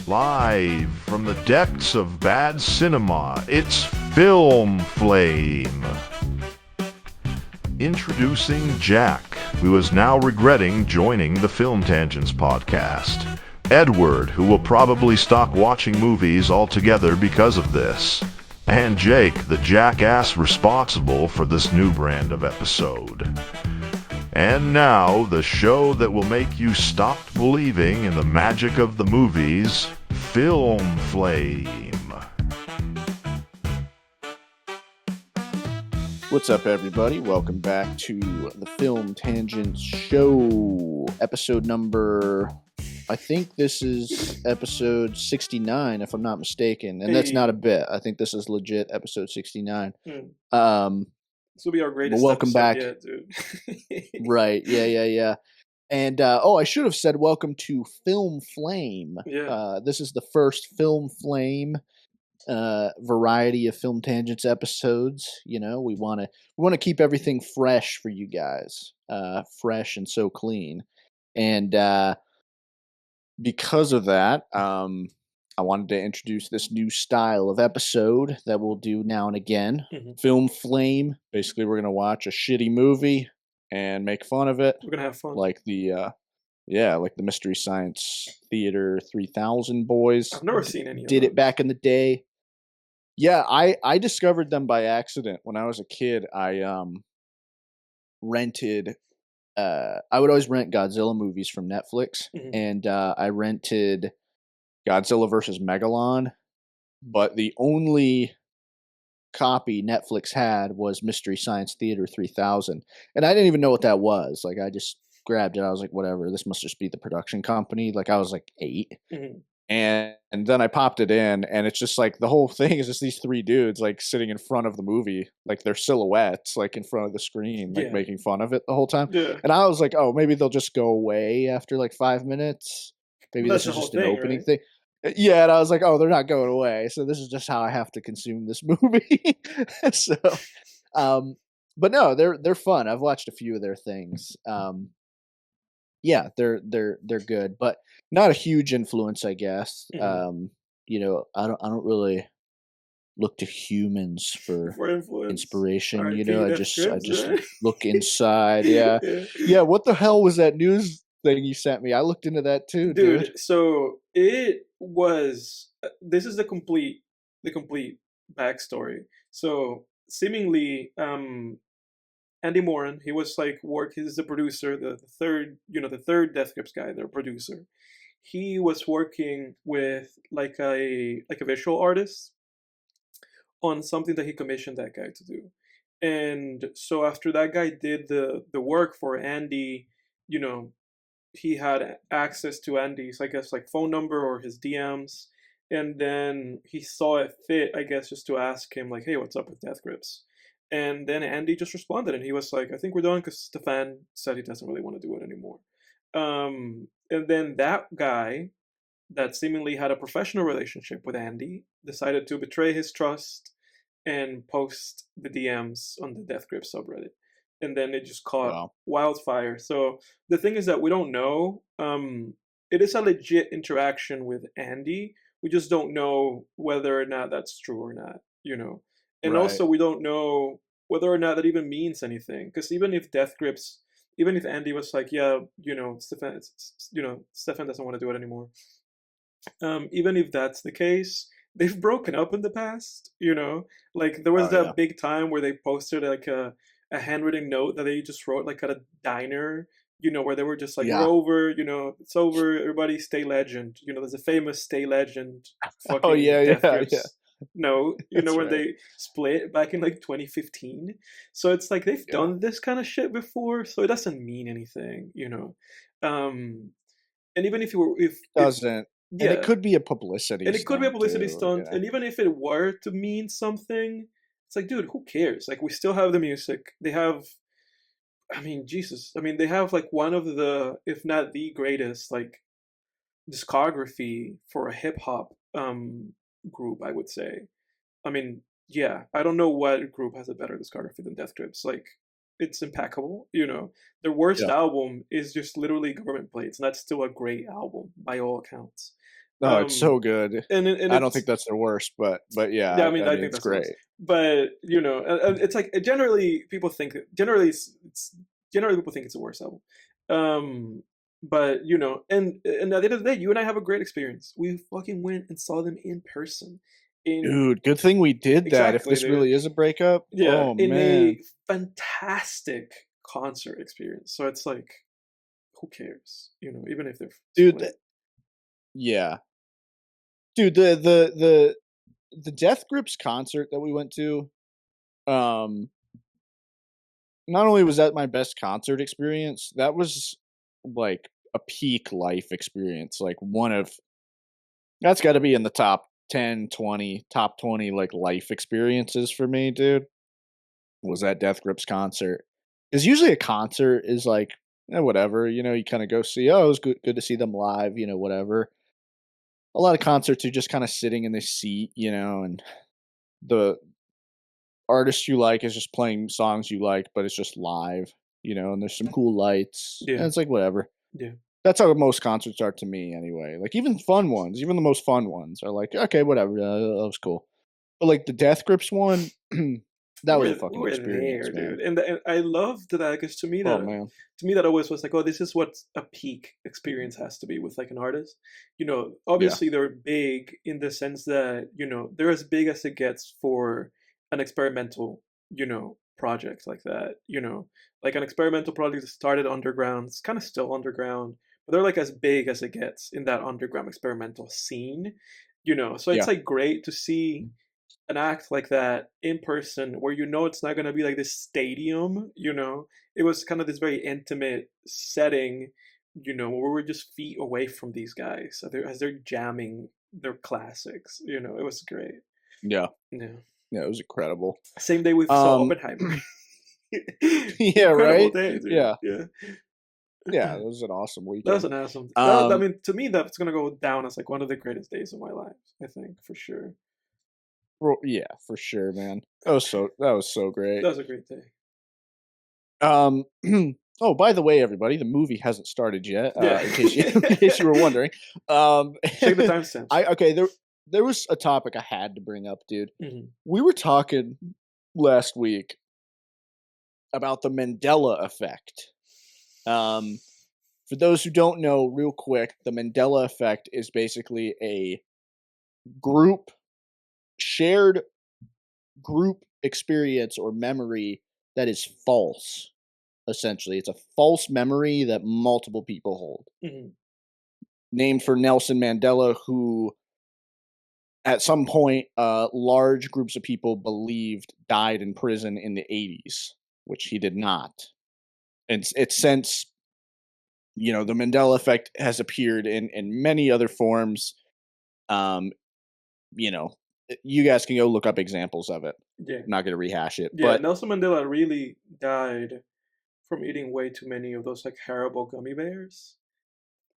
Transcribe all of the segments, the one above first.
Live from the depths of bad cinema, it's Film Flame. Introducing Jack, who is now regretting joining the Film Tangents podcast. Edward, who will probably stop watching movies altogether because of this. And Jake, the jackass responsible for this new brand of episode. And now, the show that will make you stop believing in the magic of the movies, Film Flame. What's up, everybody? Welcome back to the Film Tangents Show, episode number, I think this is episode 69, if I'm not mistaken. And that's not a bit. I think this is legit episode 69. This will be our greatest welcome back yet, dude. Right, yeah. And, I should have said welcome to Film Flame. Yeah. This is the first Film Flame variety of Film Tangents episodes. You know, we want to keep everything fresh for you guys, fresh and so clean. And because of that, I wanted to introduce this new style of episode that we'll do now and again. Mm-hmm. Film Flame. Basically, we're gonna watch a shitty movie and make fun of it. We're gonna have fun, like the Mystery Science Theater 3000 boys. I've never seen any of Did those. it back in the day. Yeah, I discovered them by accident when I was a kid. I rented. I would always rent Godzilla movies from Netflix, and I rented Godzilla vs. Megalon, but the only copy Netflix had was Mystery Science Theater 3000, and I didn't even know what that was. Like, I just grabbed it. I was like, whatever, this must just be the production company. Like, I was like 8. And then I popped it in, and it's just like the whole thing is just these 3 dudes like sitting in front of the movie, like their silhouettes, like in front of the screen, like making fun of it the whole time. Yeah. And I was like, oh, maybe they'll just go away after like 5 minutes. Maybe this is just an opening thing. Yeah, and I was like, oh, they're not going away, so this is just how I have to consume this movie. So, but no, they're fun. I've watched a few of their things. Yeah, they're good, but not a huge influence, I guess. You know, I don't really look to humans for inspiration. RIP, you know, I just right? look inside. Yeah. Yeah. What the hell was that news thing you sent me? I looked into that too, dude. So it was. This is the complete backstory. So seemingly, Andy Moran, he was like he's the producer, the third Death Grips guy, their producer. He was working with like a visual artist on something that he commissioned that guy to do. And so after that guy did the work for Andy, you know, he had access to Andy's, I guess, like phone number or his DMs. And then he saw it fit, I guess, just to ask him like, hey, what's up with Death Grips? And then Andy just responded, and he was like, I think we're done because Stefan said he doesn't really want to do it anymore. And then that guy that seemingly had a professional relationship with Andy decided to betray his trust and post the DMs on the Death Grip subreddit. And then it just caught wildfire. So the thing is that we don't know. It is a legit interaction with Andy. We just don't know whether or not that's true or not, you know. And also, we don't know whether or not that even means anything. Because even if Andy was like, yeah, you know, Stefan doesn't want to do it anymore. Even if that's the case, they've broken up in the past, you know. Like, there was that big time where they posted like a handwritten note that they just wrote like at a diner, you know, where they were just like, we're over, you know, it's over, everybody stay legend. You know, there's a famous stay legend fucking Death Grips. No, you know, when they split back in like 2015. So it's like they've done this kind of shit before, so it doesn't mean anything, you know. And even if and it could be a publicity stunt. And it could be a publicity stunt. And even if it were to mean something, it's like, dude, who cares? Like, we still have the music. They have, I mean, Jesus. I mean, they have like one of the, if not the greatest, like discography for a hip hop group, I would say. I mean, yeah, I don't know what group has a better discography than Death Grips. Like, it's impeccable, you know. Their worst album is just literally Government Plates, and that's still a great album by all accounts. No, it's so good. And I don't think it's that's their worst, but yeah, yeah. I mean, I I mean think it's that's the worst. great. But it's like generally people think generally people think it's the worst album. But and at the end of the day, you and I have a great experience. We fucking went and saw them in person. In Dude, good thing we did that. If exactly, this dude. really is a breakup, Yeah, oh in man, a fantastic concert experience. So it's like, who cares? Even if they're dude. split. Yeah, dude. The Death Grips concert that we went to, um, not only was that my best concert experience, that was like a peak life experience. Like one of that's got to be in the top 10, 20, top 20 like life experiences for me, dude. Was that Death Grips concert? Because usually a concert is like, whatever, you kind of go see. Oh, it was good to see them live, whatever. A lot of concerts are just kind of sitting in the seat, and the artist you like is just playing songs you like, but it's just live, and there's some cool lights, and Yeah, it's like whatever. yeah. That's how most concerts are to me, anyway. Like even fun ones, even the most fun ones are like, okay, whatever, that was cool. But like the Death Grips one, that was a We fucking were experience, there, man. dude, and I loved that because Oh man, to me that always was like, oh, this is what a peak experience has to be with like an artist. yeah, Obviously they're big in the sense that they're as big as it gets for an experimental project like that. Like an experimental project that started underground. It's kind of still underground, but they're like as big as it gets in that underground experimental scene. So it's yeah, like great to see an act like that in person where it's not going to be like this stadium. It was kind of this very intimate setting, where we're just feet away from these guys as they're jamming their classics. It was great. yeah, Yeah. yeah. It was incredible. Same day we saw Um, Oppenheimer. yeah, Incredible right. day, dude. Yeah, Yeah. yeah. It was an awesome That was weekend. an awesome. I Um, mean, to me, that's gonna go down as like one of the greatest days of my life. I think for sure. yeah, for sure, man. That was so great. That was a great day. Um, oh, by the way, everybody, the movie hasn't started yet. Yeah. In case you in case you were wondering, um, Check the timestamps. I okay there was a topic I had to bring up, dude. Hmm. We were talking last week about the Mandela Effect. Um, for those who don't know, real quick, the Mandela Effect is basically a group shared group experience or memory that is false. Essentially, it's a false memory that multiple people hold. Hmm. Named for Nelson Mandela, who at some point, large groups of people believed died in prison in the 80s, which he did not. And it's since, the Mandela effect has appeared in many other forms. Um, you know, you guys can go look up examples of it. Yeah. I'm not going to rehash it, Yeah, but Nelson Mandela really died from eating way too many of those like Haribo gummy bears.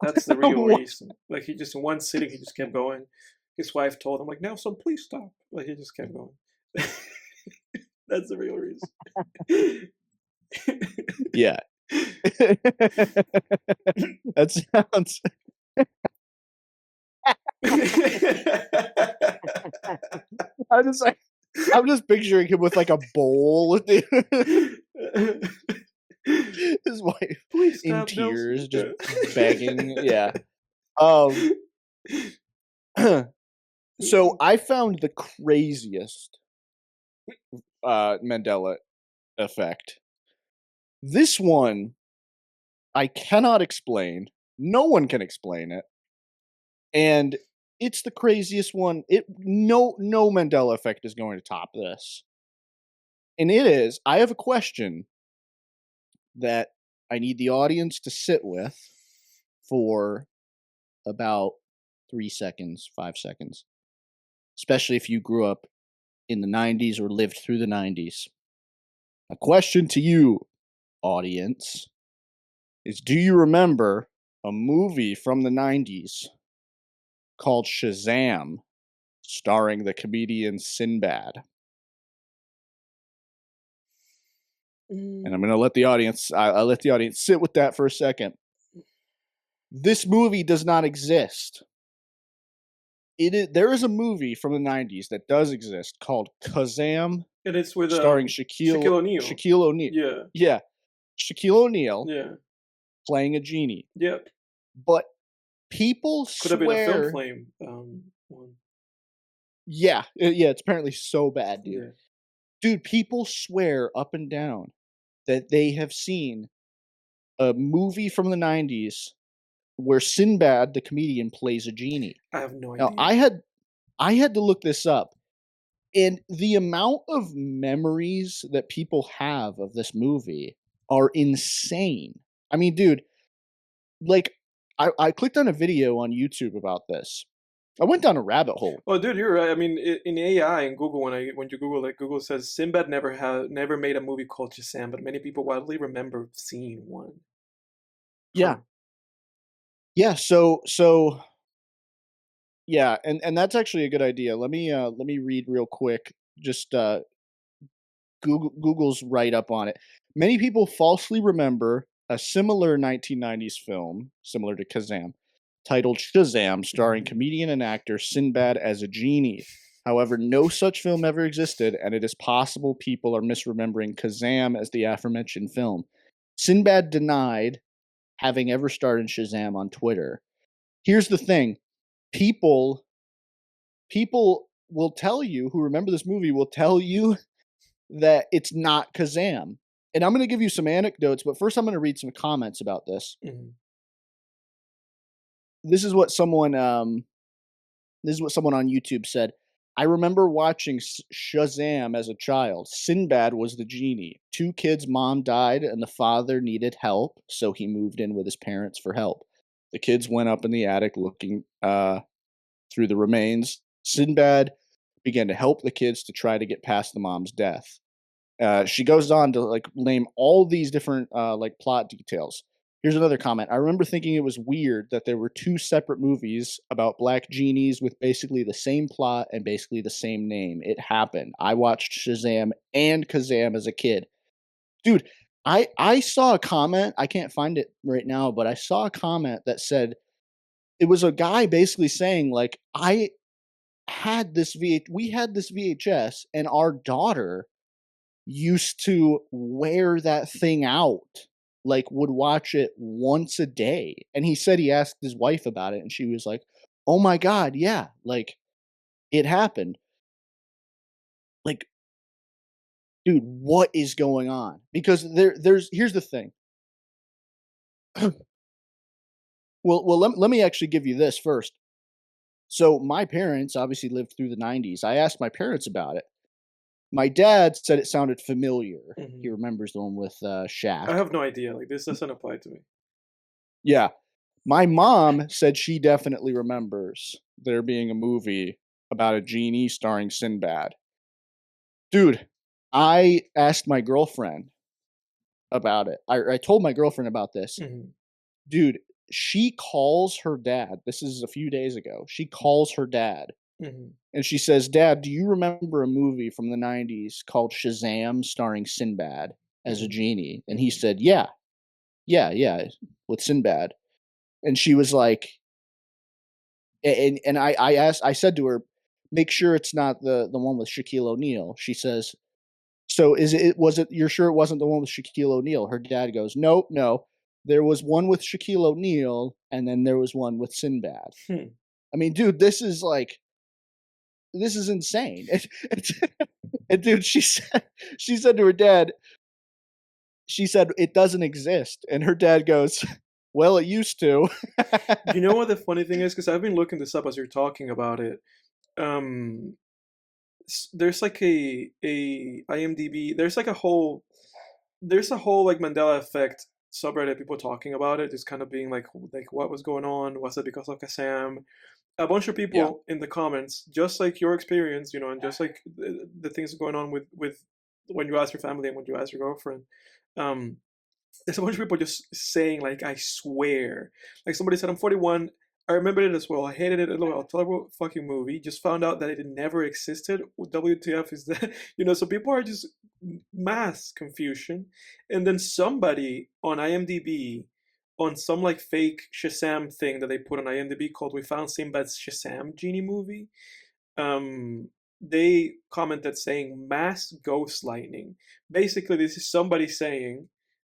That's the real what? reason. Like he just in one sitting, he just kept going. His wife told him like, "Nelson, please stop." Like he just kept going. That's the real reason. Yeah. That sounds. I just like I'm just picturing him with like a bowl, dude. His wife Please in stop, Nelson. tears, just begging. Yeah. Um. So I found the craziest Mandela effect. This one I cannot explain. No one can explain it, and it's the craziest one. No Mandela effect is going to top this, and it is. I have a question that I need the audience to sit with for about 3 seconds, 5 seconds, especially if you grew up in the 90s or lived through the 90s. A question to you, audience, is do you remember a movie from the 90s called Shazam, starring the comedian Sinbad? And I'm going to let the audience, I'll let the audience sit with that for a second. This movie does not exist. There is a movie from the 90s that does exist called Shazam, And it's with starring Shaquille O'Neal. Shaquille O'Neal. Yeah. Yeah, Shaquille O'Neal Yeah. playing a genie. Yep. But people Could have been a Film swear. Flame one. Yeah, it's apparently so bad, dude. Yeah. Dude, people swear up and down that they have seen a movie from the 90s where Sinbad, the comedian, plays a genie. I have no Now, idea. I had to look this up, and the amount of memories that people have of this movie are insane. I mean, dude, like, I clicked on a video on YouTube about this. I went down a rabbit hole. Oh, dude, you're right. I mean, in AI and Google, when you Google it, Google says Sinbad never made a movie called Shazam, but many people widely remember seeing one. Yeah. Huh. Yeah, so yeah, and that's actually a good idea. Let me read real quick. Just Google's write up on it. Many people falsely remember a similar 1990s film, similar to Kazam, titled Shazam, starring comedian and actor Sinbad as a genie. However, no such film ever existed, and it is possible people are misremembering Kazam as the aforementioned film. Sinbad denied having ever starred in Shazam on Twitter. Here's the thing. People will tell you, who remember this movie will tell you that it's not Kazam. And I'm going to give you some anecdotes, but first I'm going to read some comments about this. Mhm. This is what someone on YouTube said. I remember watching Shazam as a child. Sinbad was the genie. 2 kids' mom died and the father needed help, so he moved in with his parents for help. The kids went up in the attic looking through the remains. Sinbad began to help the kids to try to get past the mom's death. She goes on to name all these different plot details. Here's another comment. I remember thinking it was weird that there were 2 separate movies about black genies with basically the same plot and basically the same name. It happened. I watched Shazam and Kazam as a kid. Dude, I saw a comment. I can't find it right now, but I saw a comment that said it was a guy basically saying we had this VHS and our daughter used to wear that thing out, would watch it once a day. And he said he asked his wife about it and she was like, "Oh my god, yeah, it happened." Dude, what is going on? Because here's the thing. Well, let me actually give you this first. So my parents obviously lived through the 90s. I asked my parents about it. My dad said it sounded familiar. Mhm. He remembers the one with Shaq. I have no idea. This doesn't apply to me. Yeah. My mom said she definitely remembers there being a movie about a genie starring Sinbad. Dude, I asked my girlfriend about it. I told my girlfriend about this. Mhm. Dude, she calls her dad. This is a few days ago. She calls her dad Mhm. and she says, "Dad, do you remember a movie from the 90s called Shazam starring Sinbad as a genie?" And he said, "Yeah, with Sinbad." And she was like, and I said to her, "Make sure it's not the one with Shaquille O'Neal." She says, "So you're sure it wasn't the one with Shaquille O'Neal?" Her dad goes, "Nope, no. There was one with Shaquille O'Neal and then there was one with Sinbad." Hmm. I mean, dude, this is insane. And dude, she said to her dad, she said it doesn't exist. And her dad goes, "Well, it used to." You know what the funny thing is? Because I've been looking this up as you're talking about it. Um, there's a IMDb. There's a whole Mandela Effect subreddit, people talking about it, just kind of being like what was going on? Was it because of Kassam? A bunch of Yeah. people in the comments, just like your experience, and just like the things going on with when you ask your family and when you ask your girlfriend. Um, there's a bunch of people just saying I swear. Like somebody said, "I'm 41. I remember it as well. I hated it. It was a terrible fucking movie. Just found out that it never existed. WTF is that?" So people are just mass confusion. And then somebody on IMDb on some like fake Shazam thing that they put on IMDb called "We Found Sinbad's Shazam Genie Movie." They commented saying mass gaslighting. Basically, this is somebody saying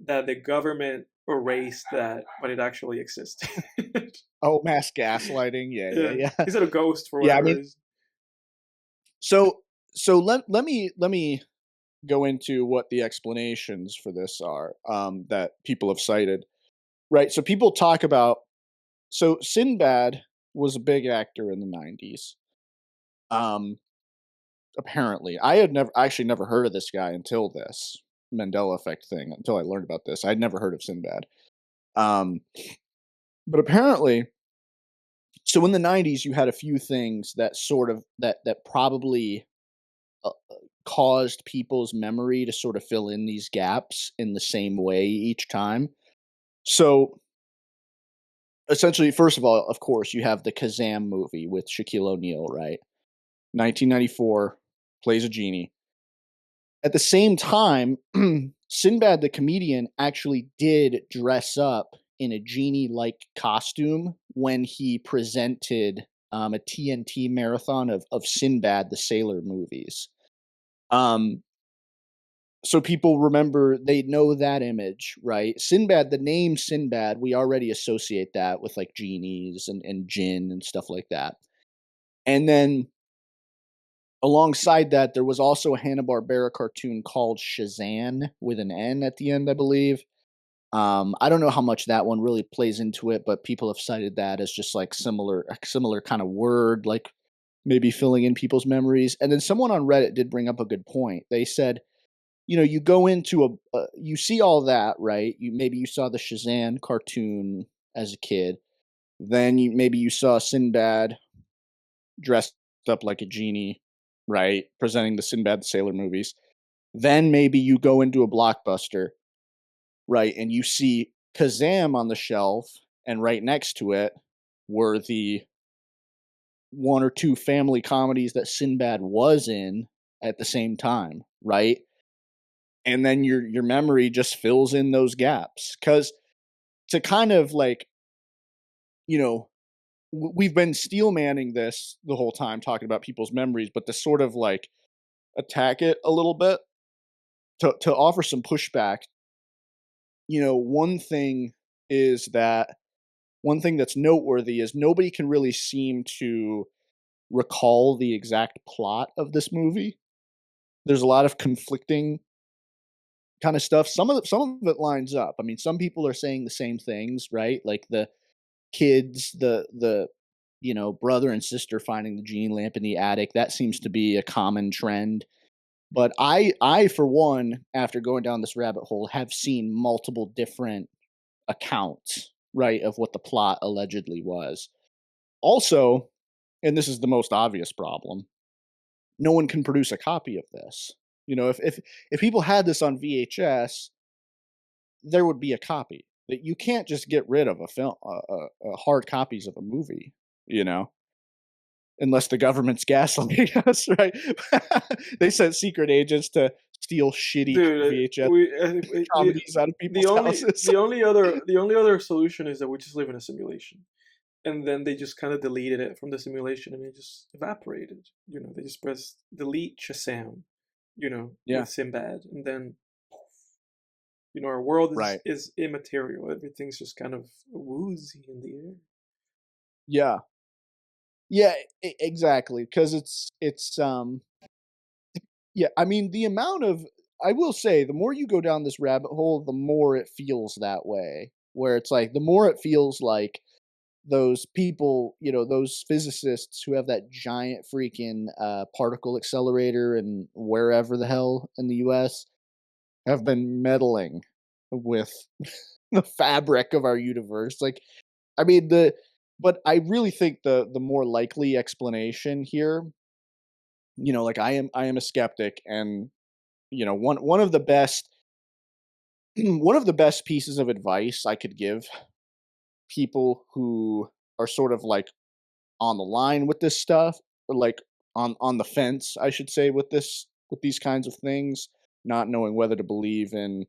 that the government erased that, but it actually existed. Oh, mass gaslighting. Yeah, Yeah, yeah, yeah. he said a ghost for Yeah, I whatever mean, reason. so let me go into what the explanations for this are, that people have cited. Right. So people talk about, so Sinbad was a big actor in the 90s. Um, Apparently, I had never heard of this guy until this Mandela Effect thing. Until I learned about this, I'd never heard of Sinbad. Um, but apparently, so in the 90s, you had a few things that sort of that probably caused people's memory to sort of fill in these gaps in the same way each time. So essentially, first of all, of course, you have the Kazam movie with Shaquille O'Neal, right? 1994, plays a genie. At the same time, Sinbad the comedian actually did dress up in a genie-like costume when he presented a TNT marathon of Sinbad the Sailor movies. Um, so people remember, they know that image, right? Sinbad, the name Sinbad, we already associate that with like genies and jinn and stuff like that. And then alongside that, there was also a Hanna-Barbera cartoon called Shazam with an N at the end, I believe. I don't know how much that one really plays into it, but people have cited that as just like a similar kind of word, like maybe filling in people's memories. And then someone on Reddit did bring up a good point. They said, you go into you see all that, right? Maybe you saw the Shazam cartoon as a kid. Then maybe you saw Sinbad dressed up like a genie, right? Presenting the Sinbad the Sailor movies. Then maybe you go into a Blockbuster, right? And you see Kazam on the shelf, and right next to it were the one or two family comedies that Sinbad was in at the same time, right? And then your memory just fills in those gaps, because to kind of like, you know we've been steel manning this the whole time, talking about people's memories, but to sort of like attack it a little bit, to offer some pushback. One thing is that one thing that's noteworthy is nobody can really seem to recall the exact plot of this movie. There's a lot of conflicting kind of stuff. Some of it lines up. I mean, some people are saying the same things, right? Like the kids, the brother and sister finding the genie lamp in the attic. That seems to be a common trend. But I for one, after going down this rabbit hole, have seen multiple different accounts, right, of what the plot allegedly was. Also, and this is the most obvious problem, no one can produce a copy of this. If people had this on VHS, there would be a copy. That you can't just get rid of a film, hard copies of a movie, you know, unless the government's gaslighting us, right? They sent secret agents to steal shitty Dude, VHS the comedies out of the people's only houses. the only other solution is that we just live in a simulation, and then they just kind of deleted it from the simulation, and it just evaporated. They just press delete Shazam, Yeah, with Sinbad, and then our world is right. is immaterial. Everything's just kind of woozy in the air. Yeah, yeah, exactly. Because it's yeah. I mean, the amount of, I will say, the more you go down this rabbit hole, the more it feels that way. Where it's like, the more it feels like those people, those physicists who have that giant freaking particle accelerator and wherever the hell in the US, have been meddling with the fabric of our universe. Like, I mean, but I really think the more likely explanation here, like, I am a skeptic, and one of the best one of the best pieces of advice I could give people who are sort of like on the line with this stuff, or like on the fence, I should say, with these kinds of things, not knowing whether to believe in,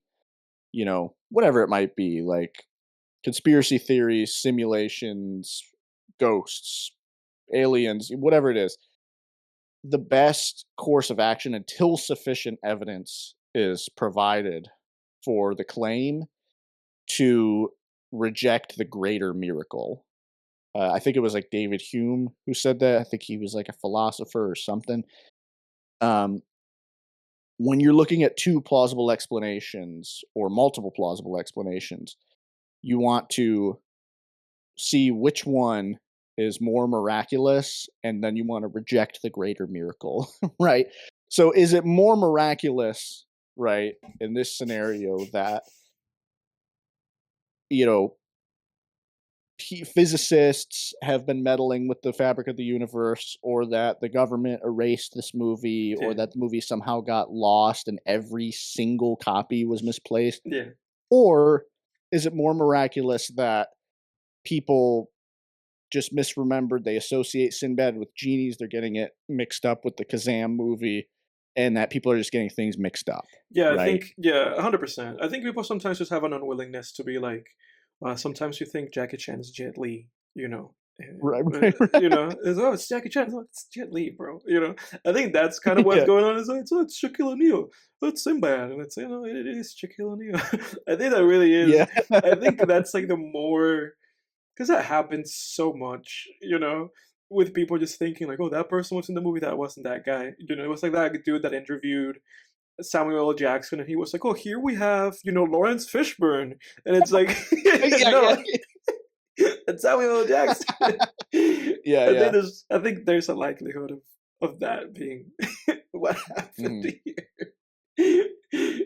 whatever it might be, like conspiracy theories, simulations, ghosts, aliens, whatever it is, the best course of action until sufficient evidence is provided for the claim to reject the greater miracle. I think it was like David Hume who said that. I think he was like a philosopher or something. Um, when you're looking at two plausible explanations or multiple plausible explanations, you want to see which one is more miraculous, and then you want to reject the greater miracle, right? So is it more miraculous, right, in this scenario that, you know, physicists have been meddling with the fabric of the universe, or that the government erased this movie, or Yeah. that the movie somehow got lost and every single copy was misplaced? Yeah. Or is it more miraculous that people just misremembered, they associate Sinbad with genies, they're getting it mixed up with the Shazam movie, and that people are just getting things mixed up, Yeah, I right? think 100%. I think people sometimes just have an unwillingness to be like, sometimes you think Jackie Chan is Jet Li, you know. Right, right, right. You know, it's Jackie Chan. No, it's Jet Li, bro. You know, I think that's kind of what's Yeah, going on. Is like, it's Shaquille O'Neal, it's Sinbad, and it's it is Shaquille O'Neal. I think that really is. yeah. I think that's like the more, because that happens so much, you know, with people just thinking like, oh, that person was in the movie, that wasn't that guy. You know, it was like that dude that interviewed Samuel L. Jackson, and he was like, "Oh, here we have, Lawrence Fishburne," and it's like, Yeah, no, yeah. it's Samuel L. Jackson. Yeah, I think yeah. there's a likelihood of that being what happened Mhm. here,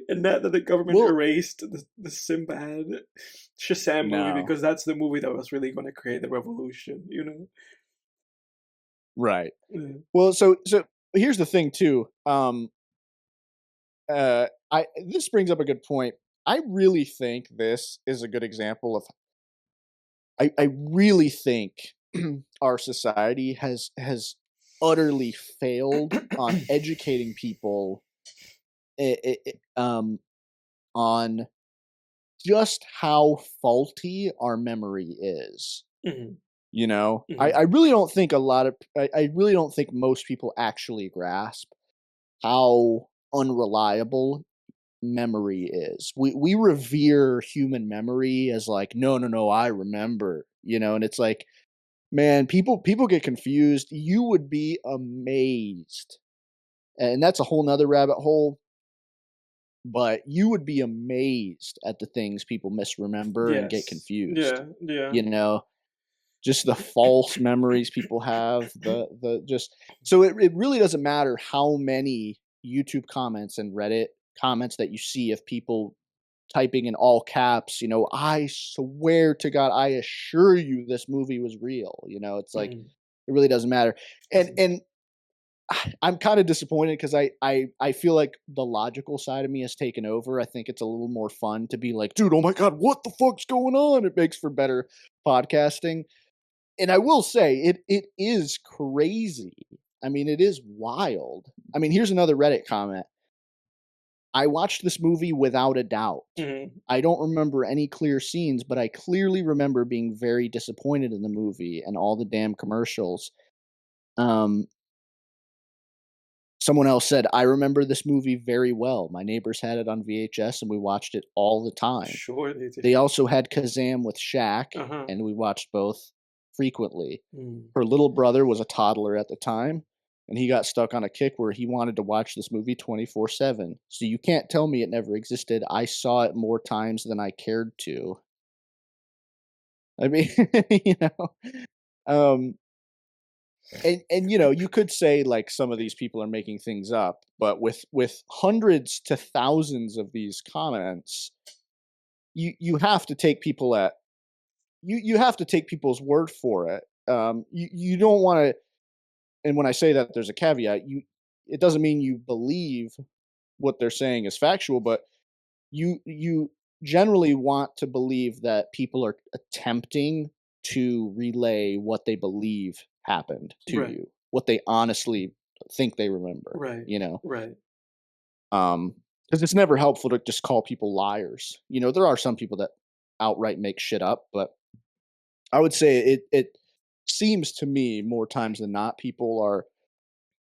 and not that the government Well, erased the Sinbad Shazam movie no. because that's the movie that was really going to create the revolution. You know? Right. Yeah. Well, so here's the thing too. I this brings up a good point. I really think this is a good example of I really think our society has utterly failed on educating people i- i- um on just how faulty our memory is. Mhm, You know, mhm. I really don't think I really don't think most people actually grasp how unreliable memory is. We revere human memory as like, no, no, no, I remember, and it's like, man, people get confused. You would be amazed. And that's a whole nother rabbit hole, but you would be amazed at the things people misremember and get Yes. confused. Yeah. Yeah. You know, just the false memories people have, the just so it really doesn't matter how many YouTube comments and Reddit comments that you see of people typing in all caps, I swear to God, I assure you this movie was real. It's like Mhm. it really doesn't matter. And Doesn't. and I'm kind of disappointed because I feel like the logical side of me has taken over. I think it's a little more fun to be like, dude, oh my God, what the fuck's going on? It makes for better podcasting. And I will say it is crazy. I mean, it is wild. I mean, here's another Reddit comment. I watched this movie without a doubt. Mhm. I don't remember any clear scenes, but I clearly remember being very disappointed in the movie and all the damn commercials. Um, Someone else said, I remember this movie very well. My neighbors had it on VHS and we watched it all the time. Sure they They did. also had Kazam with Shaq, Uh-huh. and we watched both frequently. Mm. Her little brother was a toddler at the time, and he got stuck on a kick where he wanted to watch this movie 24/7. So you can't tell me it never existed. I saw it more times than I cared to. I mean, you know, um, and you could say like some of these people are making things up, but with hundreds to thousands of these comments, you have to take people at you have to take people's word for it. You don't want to, and when I say that, there's a caveat. It doesn't mean you believe what they're saying is factual, but you generally want to believe that people are attempting to relay what they believe happened to Right. you, what they honestly think they remember. Right. Right. Because it's never helpful to just call people liars. There are some people that outright make shit up, but I would say it seems to me more times than not people are,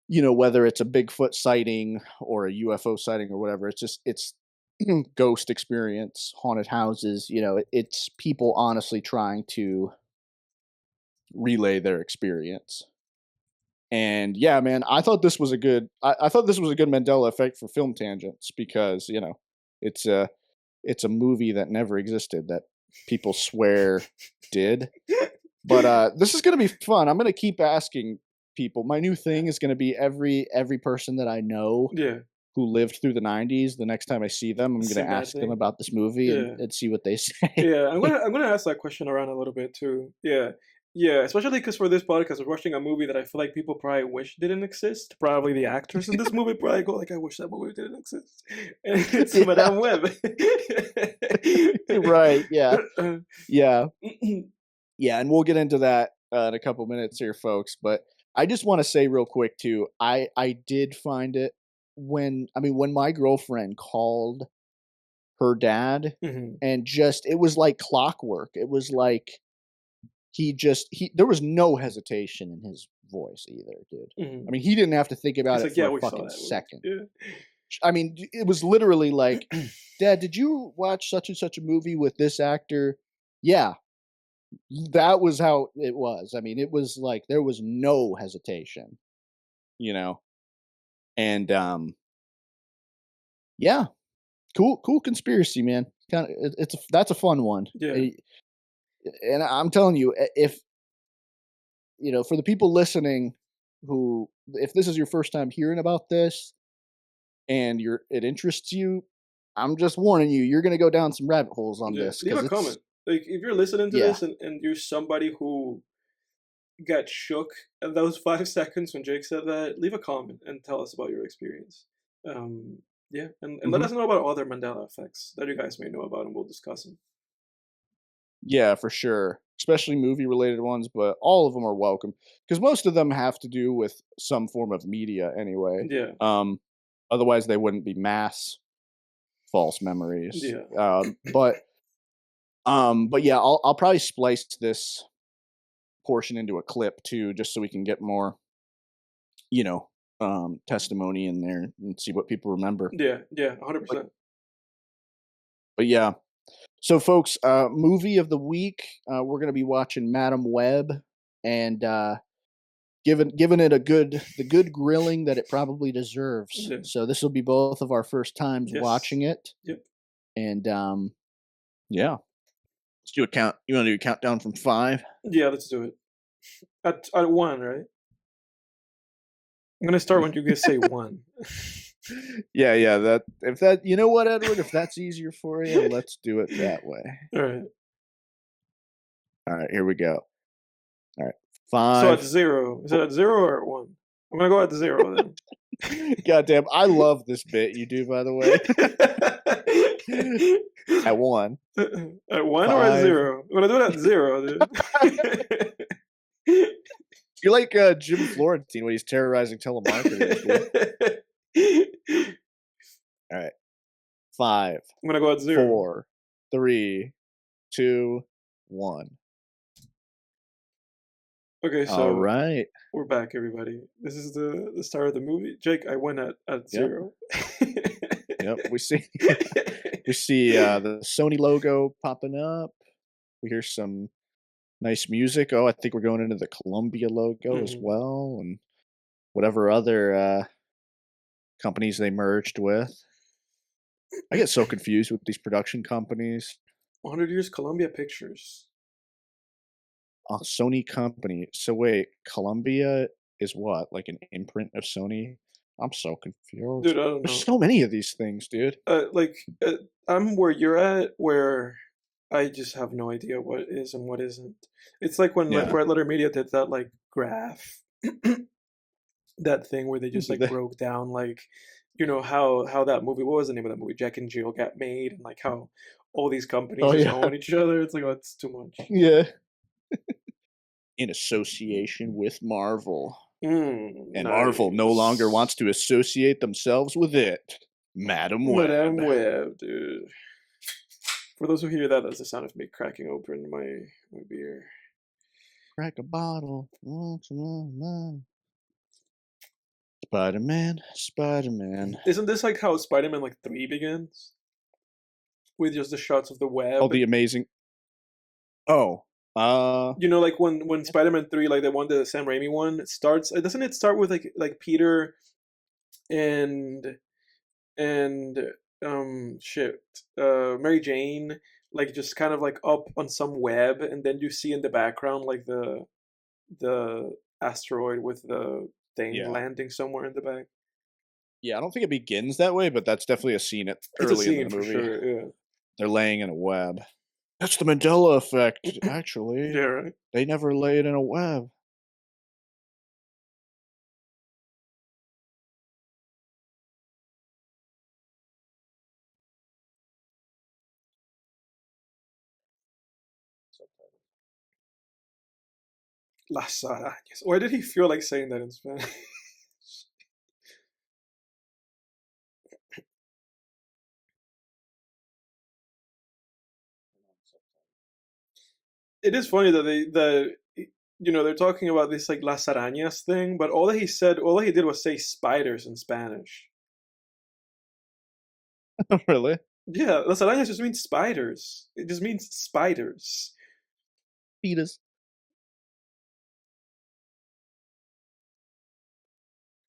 whether it's a Bigfoot sighting or a UFO sighting or whatever, it's ghost experience, haunted houses, it's people honestly trying to relay their experience. And yeah, man, I thought this was a good I thought this was a good Mandela Effect for Film Tangents because, it's a movie that never existed that people swear did. But this is gonna be fun. I'm gonna keep asking people. My new thing is gonna be every person that I know Yeah. who lived through the '90s. The next time I see them, I'm gonna Sinbad ask them thing. about this movie Yeah. and see what they say. Yeah, I'm gonna ask that question around a little bit too. Yeah, yeah, especially because for this podcast, we're watching a movie that I feel like people probably wish didn't exist. Probably the actors in this movie probably go like, "I wish that movie didn't exist." And it's Yeah. Madame Web. Right. Yeah. Yeah. Yeah, and we'll get into that in a couple minutes here, folks. But I just want to say real quick too, I did find it when my girlfriend called her dad, Mhm. and just it was like clockwork. It was like he there was no hesitation in his voice either, dude. Mhm. He didn't have to think about He's it like, for "Yeah, a we saw fucking that second. movie." It was literally like, "Dad, did you watch such and such a movie with this actor?" Yeah, that was how it was. It was like there was no hesitation, you know. And yeah, cool conspiracy, man. Kind of, that's a fun one. Yeah, yeah, And I'm telling you, if for the people listening, who if this is your first time hearing about this and it interests you, I'm just warning you, you're gonna go down some rabbit holes on yeah. this Leave because a it's comment. Like, if you're listening to yeah, this and you're somebody who got shook at those 5 seconds when Jake said that, leave a comment and tell us about your experience. Um, yeah, and let hmm us know about other Mandela effects that you guys may know about, and we'll discuss them. yeah, for sure. Especially movie related ones, but all of them are welcome because most of them have to do with some form of media anyway. Yeah, Otherwise they wouldn't be mass false memories. yeah, But yeah, I'll probably splice this portion into a clip too, just so we can get more, you know, testimony in there and see what people remember. yeah, But 100%. but yeah. So folks, movie of the week, we're gonna be watching Madam Web and giving it the good grilling that it probably deserves. Yeah, So this will be both of our first times yes, watching it. yep, And yeah. Let's do a count. You wanna do a countdown from 5? yeah. Let's do it at one, right? I'm gonna start when you guys say one. Yeah, that if that you know what, Edward, if that's easier for you, let's do it that way. All right. All right, here we go. All right. So at 5. zero, is it at zero or at one? I'm gonna go at zero then. Goddamn, I love this bit you do, by the way. At 1. At one or at 5. zero? I'm gonna do it at zero, dude. You're like Jim Florentine when he's terrorizing telemarketers, dude. All right. 5, I'm gonna go at zero. 4, 3, 2, 1. Okay, All so right. we're back, everybody. This is the start of the movie. Jake, I went at Yep. zero. Yep. We see the Sony logo popping up. We hear some nice music. Oh, I think we're going into the Columbia logo as Mhm. well, and whatever other companies they merged with. I get so confused with these production companies. 100 Years Columbia Pictures. Sony company. So wait, Columbia is what? Like an imprint of Sony? I'm so confused. Dude, I don't There's know. so many of these things, dude. Like, I'm where you're at, where I just have no idea what is and what isn't. It's like when like Yeah. Red Letter Media did that like graph, that thing where they just like broke down like, how that movie. What was the name of that movie? Jack and Jill got made, and like how all these companies Oh just yeah. own each other. It's like, oh, it's too much. Yeah. In association with Marvel. And Marvel no longer Nice. wants to associate themselves with it. Madam Web. Madame Web, dude. For those who hear that, that's the sound of me cracking open my beer. Crack a bottle. Spider-Man, Spider-Man. Isn't this like how Spider-Man like 3 begins? With just the shots of the web. Oh, the amazing. Oh, You know, like when Spider-Man 3, like the one, the Sam Raimi one, it starts. Doesn't it start with like Peter and and shit, Mary Jane, like just kind of like up on some web, and then you see in the background like the asteroid with the thing yeah, landing somewhere in the back. yeah. I don't think it begins that way, but that's definitely a scene It's a early in scene the for movie. sure. Yeah. They're laying in a web. That's the Mandela Effect. Actually, Yeah. Right. they never lay it in a web. Las arañas. Why did he feel like saying that in Spanish? It is funny that they're talking about this like las arañas thing, but all he did was say spiders in Spanish. Really? Yeah, las arañas just means spiders. It just means spiders. Fetus.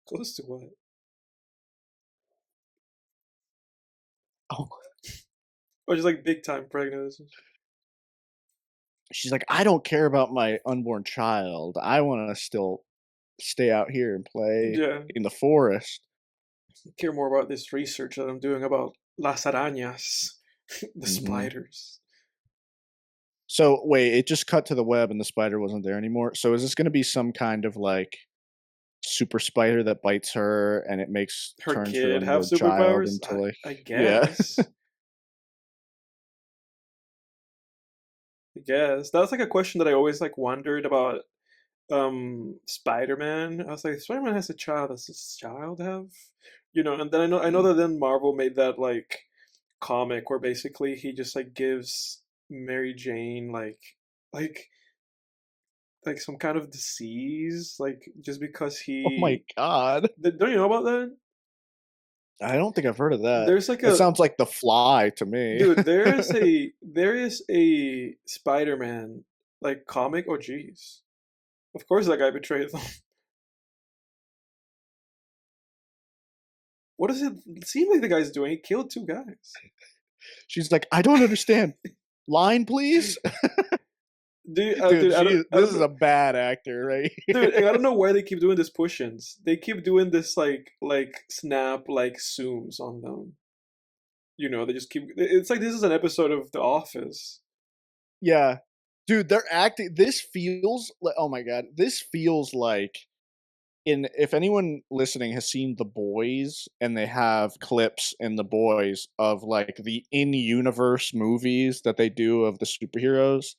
Close to what? Oh, Or just like big time pregnant. she's like, I don't care about my unborn child. I want to still stay out here and play Yeah, in the forest. care more about this research that I'm doing about las arañas, the Hmm. spiders. So wait, it just cut to the web and the spider wasn't there anymore. So is this going to be some kind of like super spider that bites her and it makes Her turns her kid have unborn child superpowers? into like I yeah. guess. I guess that's like a question that I always like wondered about Spider-Man. I was like, Spider-Man has a child. Does this child have, and then I know that then Marvel made that like comic where basically he just like gives Mary Jane like like some kind of disease, like just because Oh my he god. don't you know about that? I don't think I've heard of that. There's like That a sounds like The Fly to me. dude, there is a Spider-Man like comic. Oh jeez. Of course that guy betrayed them. What does it seem like the guy's doing? He killed 2 guys. She's like, I don't understand. Line, please. Dude, Dude, I this don't is know. a bad actor right Dude, here. I don't know why they keep doing this push-ins. They keep doing this like snap like zooms on them. They just keep. It's like this is an episode of The Office. Yeah. Dude, they're acting this feels like oh my god. This feels like in if anyone listening has seen The Boys and they have clips in The Boys of like the in-universe movies that they do of the superheroes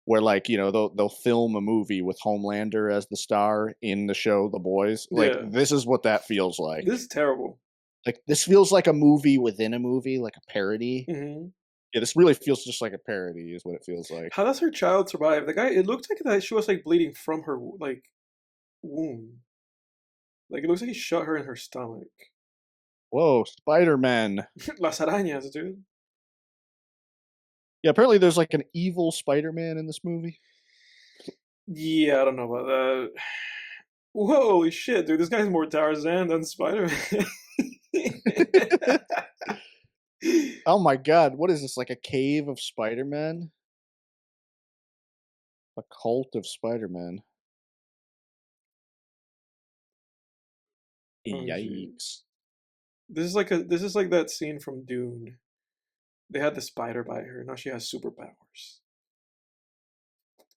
where like, they'll film a movie with Homelander as the star in the show The Boys. Like Yeah, this is what that feels like. this is terrible. Like this feels like a movie within a movie, like a parody. Hmm. Yeah, this really feels just like a parody is what it feels like. How does her child survive? The guy. It looked like that she was like bleeding from her like womb. Like it looks like he shot her in her stomach. Whoa, Spider-Man. Las arañas, dude. Yeah, apparently there's like an evil Spider-Man in this movie. Yeah, I don't know about that. Holy shit, dude! This guy's more Tarzan than Spider-Man. Oh my god, what is this? Like a cave of Spider-Man? A cult of Spider-Man. Oh Yikes. jeez. This is like that scene from Dune. They had the spider bite her. Now she has superpowers.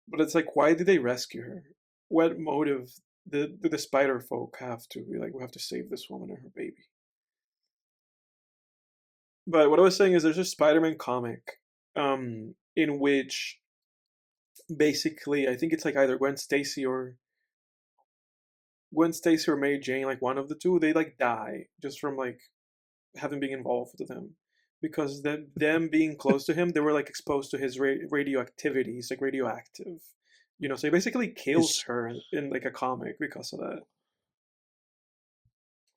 But it's like, why did they rescue her? What motive did the spider folk have to be like? We have to save this woman and her baby. But what I was saying is, there's a Spider-Man comic, in which basically I think it's like either Gwen Stacy or Mary Jane, like one of the two, they like die just from like having been involved with them. because them being close to him, they were like exposed to his radioactivity. He's like radioactive, so he basically kills His her in like a comic because of that.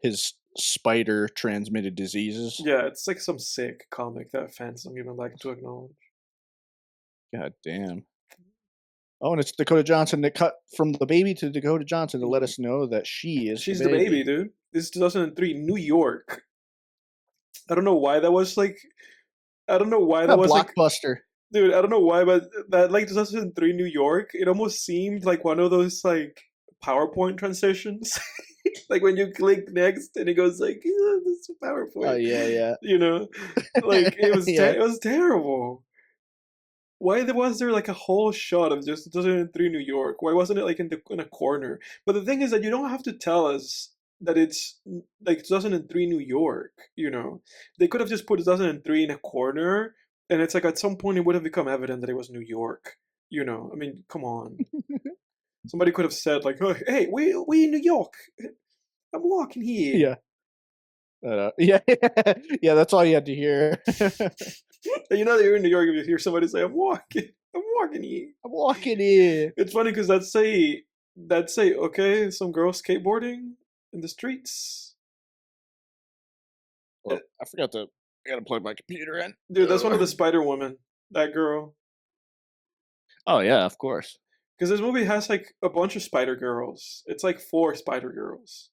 his spider transmitted diseases. Yeah, it's like some sick comic that fans don't even like to acknowledge. God damn. Oh, and it's Dakota Johnson that cut from the baby to Dakota Johnson to let us know that she is She's the baby, dude. This is 2003, New York. I don't know why that was like. I don't know why that a was like. blockbuster. Dude, I don't know why, but that like 2003 New York, it almost seemed like one of those like PowerPoint transitions. Like when you click next and it goes like, yeah, this is PowerPoint. Oh yeah. Like it was Yeah. it was terrible. Why was there like a whole shot of just 2003 New York? Why wasn't it like in a corner? But the thing is that you don't have to tell us that it's like 2003 New York. They could have just put 2003 in a corner, and it's like at some point it would have become evident that it was New York. I mean, come on. Somebody could have said like, oh, "Hey, we in New York. I'm walking here." Yeah. Yeah, that's all you had to hear. And you know that you're in New York if you hear somebody say, I'm walking here. I'm walking in. It's funny because that's okay, some girl skateboarding in the streets. Well, I gotta plug my computer in. Dude, that's one of the Spider Woman, that girl. Oh yeah, of course. Because this movie has like a bunch of Spider Girls. It's like 4 Spider Girls.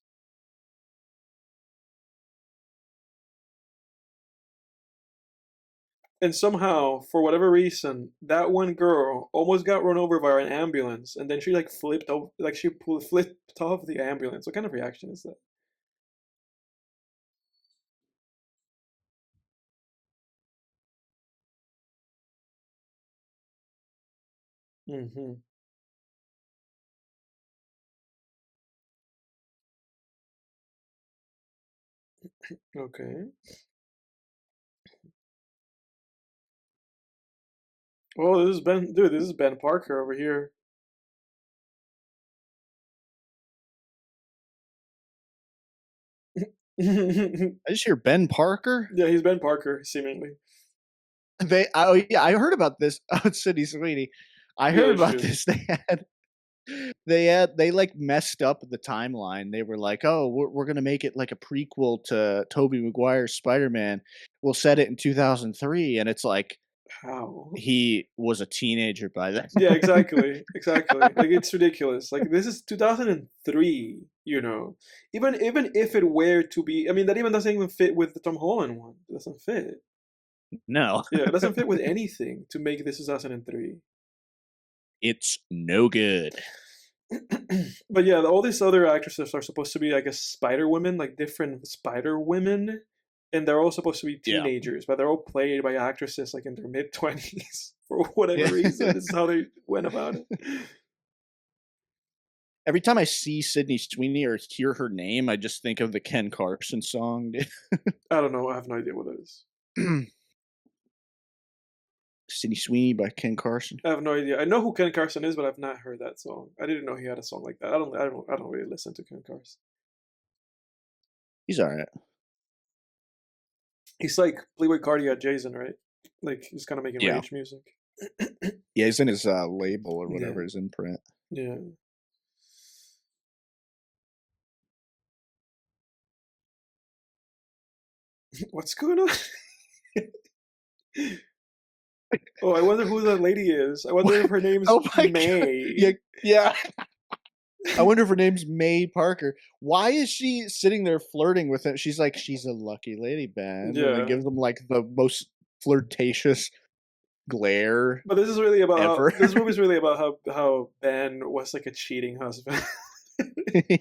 And somehow, for whatever reason, that one girl almost got run over by an ambulance, and then she like flipped off the ambulance. What kind of reaction is that? Mm-hmm. Okay. Oh, this is Ben Parker over here. Yeah, I just hear Ben Parker. he's Ben Parker, seemingly. I heard about this. Oh, Sydney Sweeney. I heard about this. They like messed up the timeline. They were like, "Oh, we're gonna make it like a prequel to Tobey Maguire's Spider-Man. We'll set it in 2003," and it's like How? he was a teenager by then. Yeah, exactly. Like it's ridiculous. Like this is 2003, Even if it were to be, I mean that even doesn't even fit with the Tom Holland one. It doesn't fit. No, Yeah, it doesn't fit with anything to make this 2003. it's no good. But yeah, all these other actresses are supposed to be, I guess, Spider Women, like different Spider Women, and they're all supposed to be Yeah. teenagers, but they're all played by actresses like in their mid-20s for whatever reason. This is how they went about it. Every time I see Sydney Sweeney or hear her name, I just think of the Ken Carson song. I don't know. I have no idea what it is. Sydney Sweeney by Ken Carson. I have no idea. I know who Ken Carson is, but I've not heard that song. I didn't know he had a song like that. I don't really listen to Ken Carson. He's all right. He's like Playboy Cardi at Jason, right? Like he's kind of making rage music. Yeah, he's in his label or whatever, his imprint. Yeah. What's going on? Oh, I wonder who that lady is. I wonder if her name's May. Yeah. I wonder if her name's May Parker. Why is she sitting there flirting with him? She's like, she's a lucky lady, Ben. Yeah. And then gives them like the most flirtatious glare. But this is really about this movie's really about how Ben was like a cheating husband. He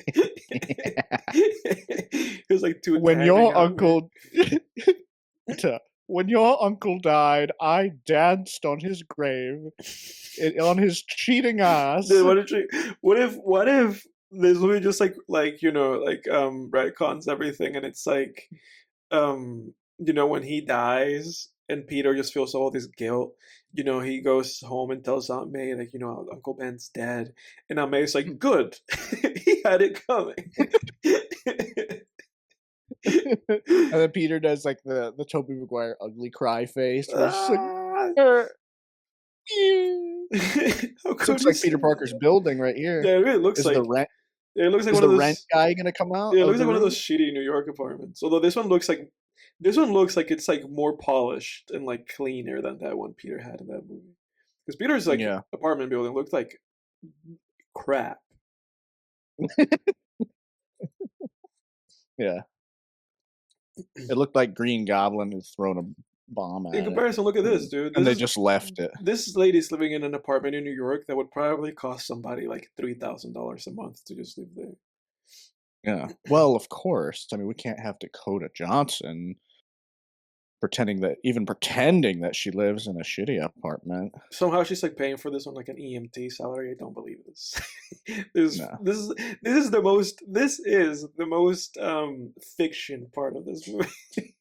was like too. When your uncle when your uncle died, I danced on his grave, on his cheating ass. Dude, what if this movie just retcons everything, and it's like, when he dies and Peter just feels all this guilt, he goes home and tells Aunt May, like, Uncle Ben's dead, and Aunt May's like, good, he had it coming. And then Peter does like the Tobey Maguire ugly cry face. Where he's just like, How this could looks you like say Peter Parker's that? building right here. Yeah, it really looks Is like the rent? it looks like Is one of the rent those. guy gonna come out? Yeah, it Of looks the like one of room? those shitty New York apartments. Although this one looks like it's like more polished and like cleaner than that one Peter had in that movie. Because Peter's like Yeah. apartment building looked like crap. Yeah. It looked like Green Goblin had thrown a bomb at In it. comparison, look at this, dude. And they just left it. This lady's living in an apartment in New York that would probably cost somebody like $3,000 a month to just live there. Yeah. Well, of course. I mean, we can't have Dakota Johnson pretending that she lives in a shitty apartment. Somehow she's like paying for this on like an EMT salary. I don't believe this. this No. is the most fiction part of this movie.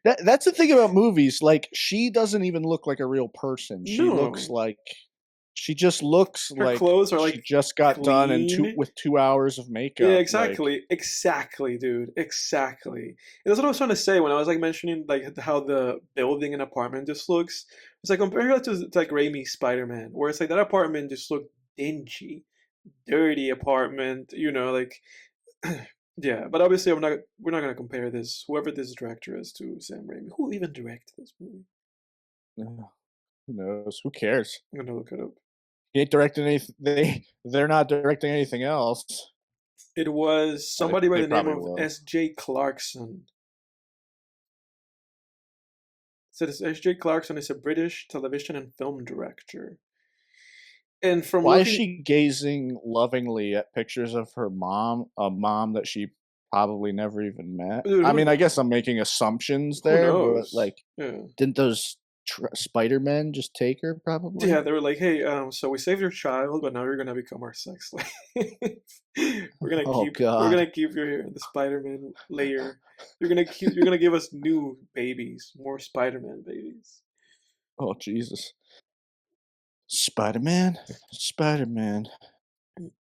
That's the thing about movies. Like, she doesn't even look like a real person. She looks No. like she just looks Her like clothes are she like just got done in clean. with 2 hours of makeup. Yeah, Like, exactly, dude, exactly. And that's what I was trying to say when I was like mentioning like how the building and apartment just looks. It's like compare it to like Raimi's Spider-Man, where it's like that apartment just looked dingy, dirty apartment. You know, like yeah. But obviously, we're not gonna compare this whoever this director is to Sam Raimi. Who even directed this movie? who knows? Who cares? I'm gonna look it up. He ain't directing anything. They're not directing anything else. It was somebody by They the name probably of will. S.J. Clarkson. So this S.J. Clarkson is a British television and film director. And from Why is looking, she gazing lovingly at pictures of her mom, a mom that she probably never even met? dude, I mean, I guess I'm making assumptions who there, but knows? like, Yeah. didn't those Spider-Men just take her? Probably. Yeah, they were like, "Hey, so we saved your child, but now you're gonna become our sex slave. we're gonna Oh keep God. you here in the Spider-Man layer. You're gonna give us new babies, more Spider-Man babies." Oh Jesus. Spider-Man. Spider-Man.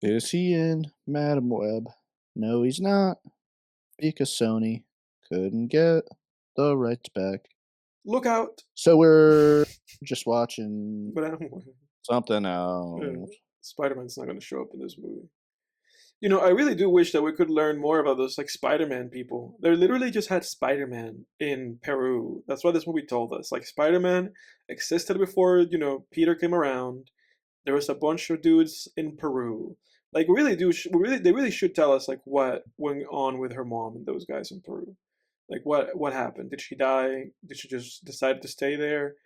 Is he in Madam Web? No, he's not. Because Sony couldn't get the rights back. Look out! So we're just watching But I don't. something else. Spider-Man's not gonna show up in this movie. You know, I really do wish that we could learn more about those like Spider-Man people. They literally just had Spider-Man in Peru. That's what this movie told us. Like Spider-Man existed before, you know, Peter came around. There was a bunch of dudes in Peru. Like they really should tell us like what went on with her mom and those guys in Peru. Like what happened? Did she die? Did she just decide to stay there?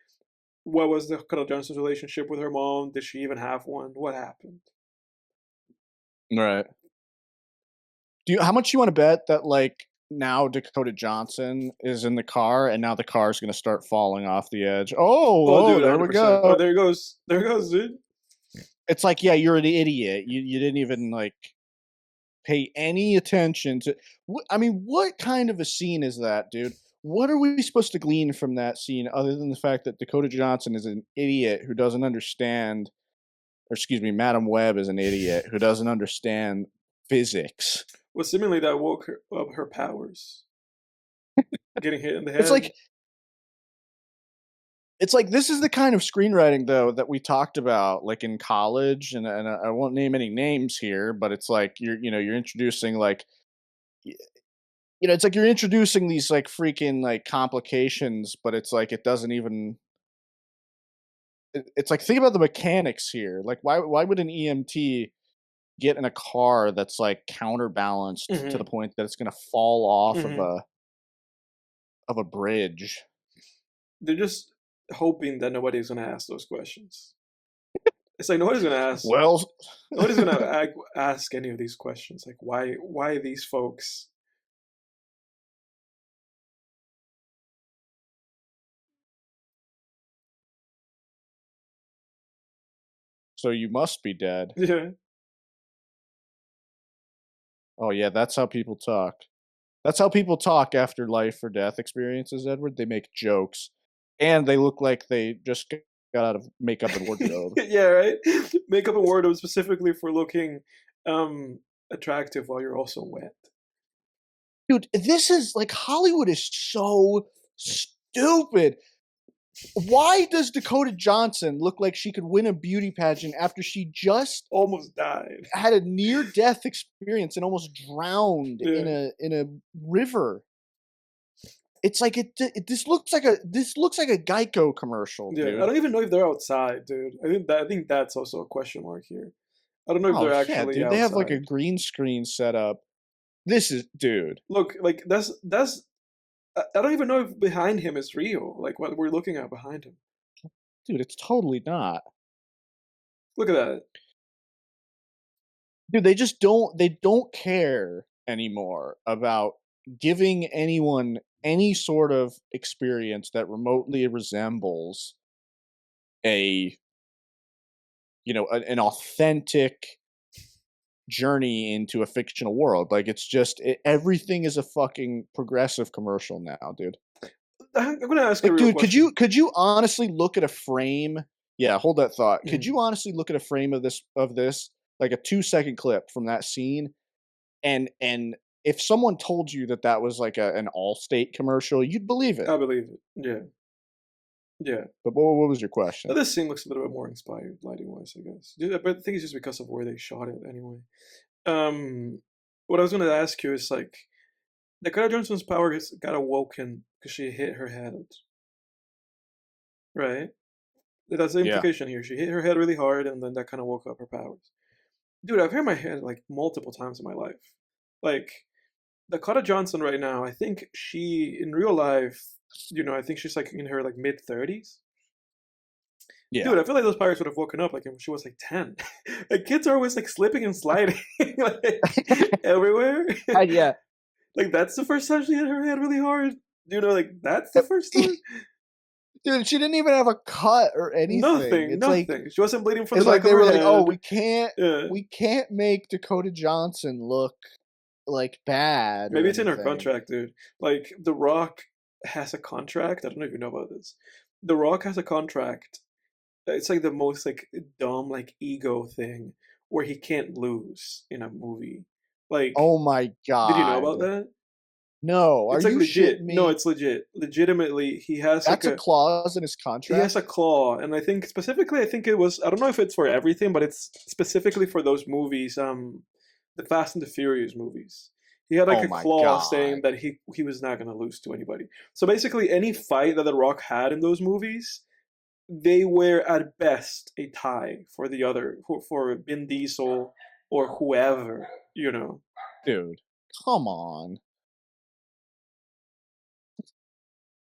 What was Dakota Johnson's relationship with her mom? Did she even have one? What happened? Right. How much you want to bet that like now Dakota Johnson is in the car and now the car's going to start falling off the edge? Oh, dude, there we 100%. go. Oh, there goes, dude. It's like, yeah, you're an idiot. You didn't even like pay any attention to. I mean, what kind of a scene is that, dude? What are we supposed to glean from that scene other than the fact that Dakota Johnson is an idiot who doesn't understand, or excuse me, Madam Web is an idiot who doesn't understand physics? Well, seemingly that woke up her powers. Getting hit in the head. It's like this is the kind of screenwriting though that we talked about like in college, and I won't name any names here, but it's like you're introducing like it's like you're introducing these like freaking like complications, but it's like it doesn't even. It's like think about the mechanics here. Like why would an EMT get in a car that's like counterbalanced to the point that it's going to fall off of a bridge? They're just hoping that nobody's gonna ask those questions. It's like nobody's gonna ask. Well, nobody's gonna ask any of these questions. Like why these folks? So you must be dead. Yeah. Oh yeah, that's how people talk. That's how people talk after life or death experiences, Edward. They make jokes, and they look like they just got out of makeup and wardrobe. Yeah, right. Makeup and wardrobe specifically for looking attractive while you're also wet. Dude, this is like Hollywood is so stupid. Why does Dakota Johnson look like she could win a beauty pageant after she just Almost died. had a near-death experience and almost drowned Yeah. in a river? It's like this looks like a Geico commercial, Yeah, dude. I don't even know if they're outside, dude. I think that's also a question mark here. I don't know if Oh they're yeah, actually dude. They have like a outside. green screen set up. This is, dude. Look, like that's. I don't even know if behind him is real. Like what we're looking at behind him. Dude, it's totally not. Look at that. Dude, they don't care anymore about giving anyone any sort of experience that remotely resembles a an authentic journey into a fictional world. Like it's just everything is a fucking progressive commercial now, dude. I'm gonna ask you a Like, real dude, question. could you honestly look at a frame? Yeah, hold that thought. Could Mhm. you honestly look at a frame of this like a 2-second clip from that scene, and if someone told you that that was like an Allstate commercial, you'd believe it. I believe it. Yeah, yeah. But what was your But question? this scene looks a little bit more inspired, lighting wise, I guess. Yeah, but I think it's just because of where they shot it, anyway. Um, what I was gonna ask you is like, Dakota Johnson's powers got awoken because she hit her head, right? That's the Yeah. implication here. She hit her head really hard, and then that kind of woke up her powers. Dude, I've hit my head like multiple times in my life. Like Dakota Johnson right now, I think she in real life, I think she's like in her like mid 30s. Yeah. Dude, I feel like those pirates would have woken up like when she was like 10. Like kids are always like slipping and sliding like everywhere. Yeah. Like that's the first time she hit her head really hard. Like that's the first time. Dude, she didn't even have a cut or anything. Nothing, nothing. She wasn't bleeding from the It's back like of they her were like, "Oh, head. Yeah. we can't make Dakota Johnson look like bad or Maybe it's in her anything." contract, dude. Like The Rock has a contract. I don't know if you know about this. The Rock has a contract. It's like the most like dumb like ego thing where he can't lose in a movie. Like, Oh my did you know god. about that? No, are It's like you legit. shitting No, me? it's legit. Legitimately, That's a clause in his he has a contract? claw, and I think specifically, I think it was. I don't know if it's for everything, but it's specifically for those movies. The Fast and the Furious movies. He had like Oh a my clause saying god. that he was not going to lose to anybody. So basically, any fight that The Rock had in those movies, they were at best a tie for the other for Vin Diesel or whoever. Dude, come on.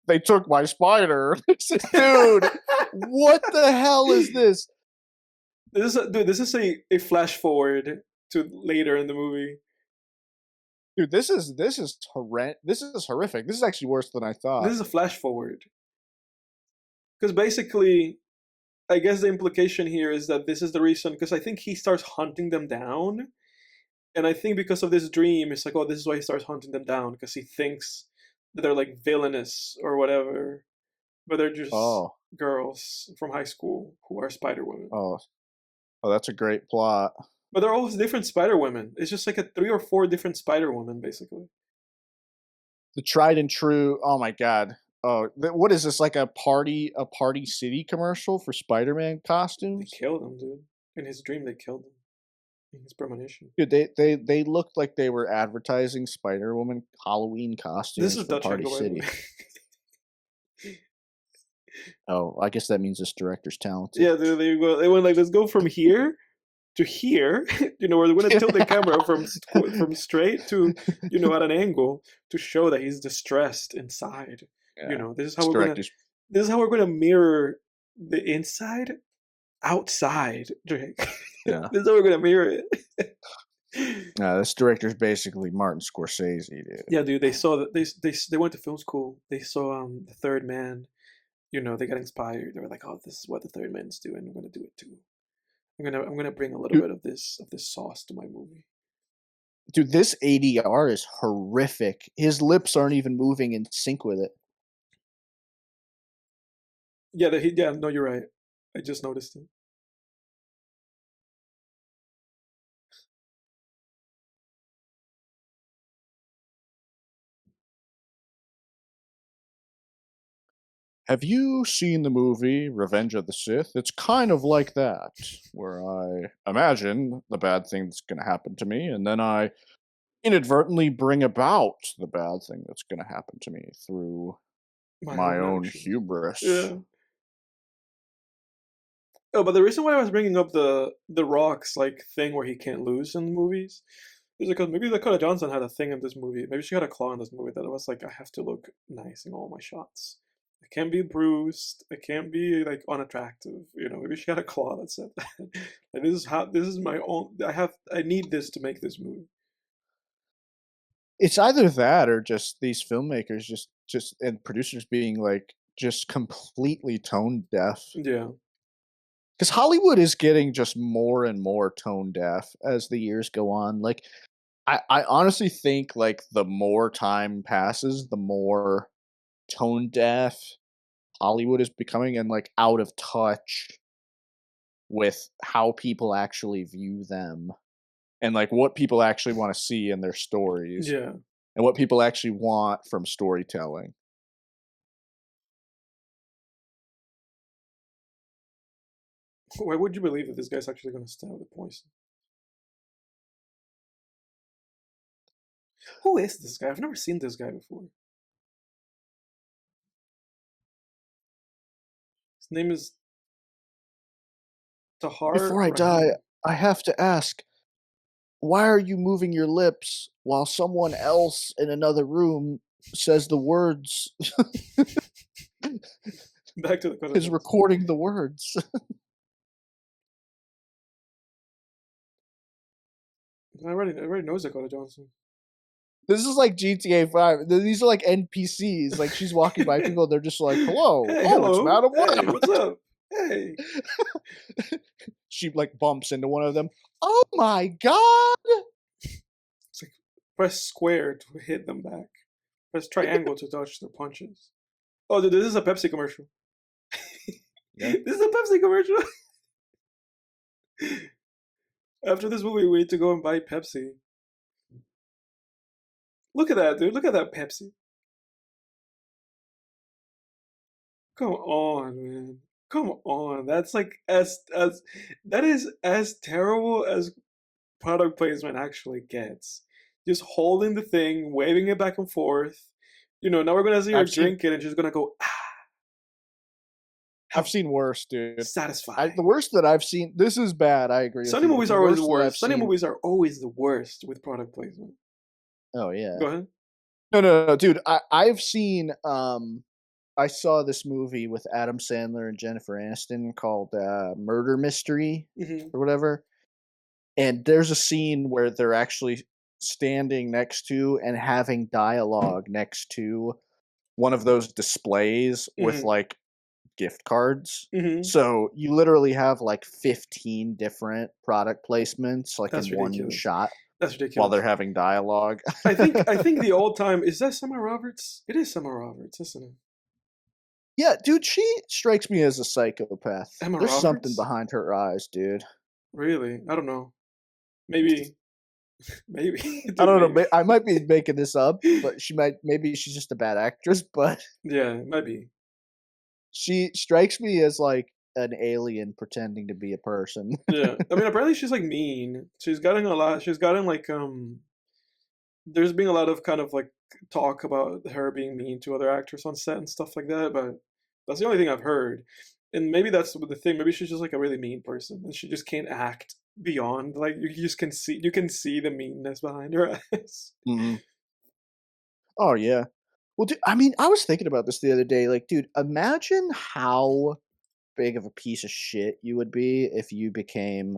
They took my spider. Dude, what the hell is this? This is a flash forward to later in the movie. Dude, this is horrendous. This is horrific. This is actually worse than I This thought. is a flash forward because basically, I guess the implication here is that this is the reason. Because I think he starts hunting them down, and I think because of this dream, it's like, oh, this is why he starts hunting them down because he thinks that they're like villainous or whatever, but they're just Oh. girls from high school who are Spider Women. Oh. Oh, that's a great plot. But they're all different Spider Women. It's just like a 3 or 4 different Spider Women, basically. The tried and true. Oh my god. Oh, what is this, like a Party City commercial for Spider-Man They costumes? killed him, dude. In his dream, they killed him. In his premonition. Dude, they looked like they were advertising Spider-Woman Halloween This costumes is for Dutch Party angle, by the way. City. Oh, I guess that means this director's talented. Yeah, there you go. They went like, let's go from here to here. Where they're going to tilt the camera from straight to, at an angle to show that he's distressed inside. Yeah. This is how This we're gonna. director's This is how we're gonna mirror the inside, outside, Drake. yeah. This is how we're gonna mirror it. This director's basically Martin Scorsese, dude. Yeah, dude. They saw that they went to film school. They saw The Third Man. They got inspired. They were like, "Oh, this is what The Third Man's doing. I'm gonna do it too. I'm gonna bring a little bit of this sauce to my movie." Dude, this ADR is horrific. His lips aren't even moving in sync with it. Yeah, yeah. No, you're right. I just noticed it. Have you seen the movie Revenge of the Sith? It's kind of like that, where I imagine the bad thing that's going to happen to me, and then I inadvertently bring about the bad thing that's going to happen to me through My my own own actions. hubris. Yeah. Oh, but the reason why I was bringing up the Rock's like thing where he can't lose in the movies is because maybe Dakota Johnson had a thing in this movie. Maybe she had a claw in this movie that it was like I have to look nice in all my shots. I can't be bruised. I can't be like unattractive. You know, maybe she had a claw that said that. Like this is my own. I need this to make this movie. It's either that or just these filmmakers just and producers being like just completely tone deaf. Yeah. Because Hollywood is getting just more and more tone deaf as the years go on. Like I honestly think like the more time passes, the more tone deaf Hollywood is becoming and like out of touch with how people actually view them and like what people actually want to see in their stories Yeah. and what people actually want from storytelling. Why would you believe that this guy's actually going to stab the poison? Who is this guy? I've never seen this guy before. His name is Tahar Before I die, Rahim. I have to ask, why are you moving your lips while someone else in another room says the words Back to the is Johnson. recording the words? I already knows Dakota Johnson. This is like GTA 5. These are like NPCs. Like she's walking by people, they're just like, "Hello, Hey, oh, it's hello. Madam Hey, Web." what's up? Hey. She like bumps into one of them. Oh my god! It's like press square to hit them back. Press triangle to dodge their punches. Oh, dude, this is a Pepsi commercial. Yeah. This is a Pepsi commercial. After this movie, we need to go and buy Pepsi. Look at that, dude. Look at that Pepsi. Come on, man. Come on. That's like as that is as terrible as product placement actually gets. Just holding the thing, waving it back and forth. You know, now we're gonna see her I've seen drink it and she's gonna go, ah, I've how seen worse, dude. satisfying. The worst that I've seen. This is bad. I agree with Sunny you. But movies the are always the worst that I've worst. Sunny seen. movies are always the worst with product placement. Oh yeah. Go ahead. No, dude. I've seen. I saw this movie with Adam Sandler and Jennifer Aniston called Murder Mystery Hmm. or whatever. And there's a scene where they're actually standing next to and having dialogue next to one of those displays with Hmm. like gift cards. Hmm. So you literally have like 15 different product placements like That's in one ridiculous. shot That's while they're ridiculous. having dialogue. I think the old time is that Summer Roberts? It is Summer Roberts, isn't it? Yeah, dude, she strikes me as a psychopath. Emma There's something Roberts? behind her eyes, dude. Really? I don't know. Maybe. Maybe. I Dude, don't know. maybe. I might be making this up, but maybe she's just a bad actress, but Yeah, maybe. she strikes me as like an alien pretending to be a person. Yeah. I mean, apparently she's like mean. She's gotten like there's been a lot of kind of like talk about her being mean to other actors on set and stuff like that, but that's the only thing I've heard. And maybe that's the thing. Maybe she's just like a really mean person and she just can't act beyond like you can see the meanness behind her eyes. Mhm. Oh yeah. Well, dude, I mean, I was thinking about this the other day. Like, dude, imagine how big of a piece of shit you would be if you became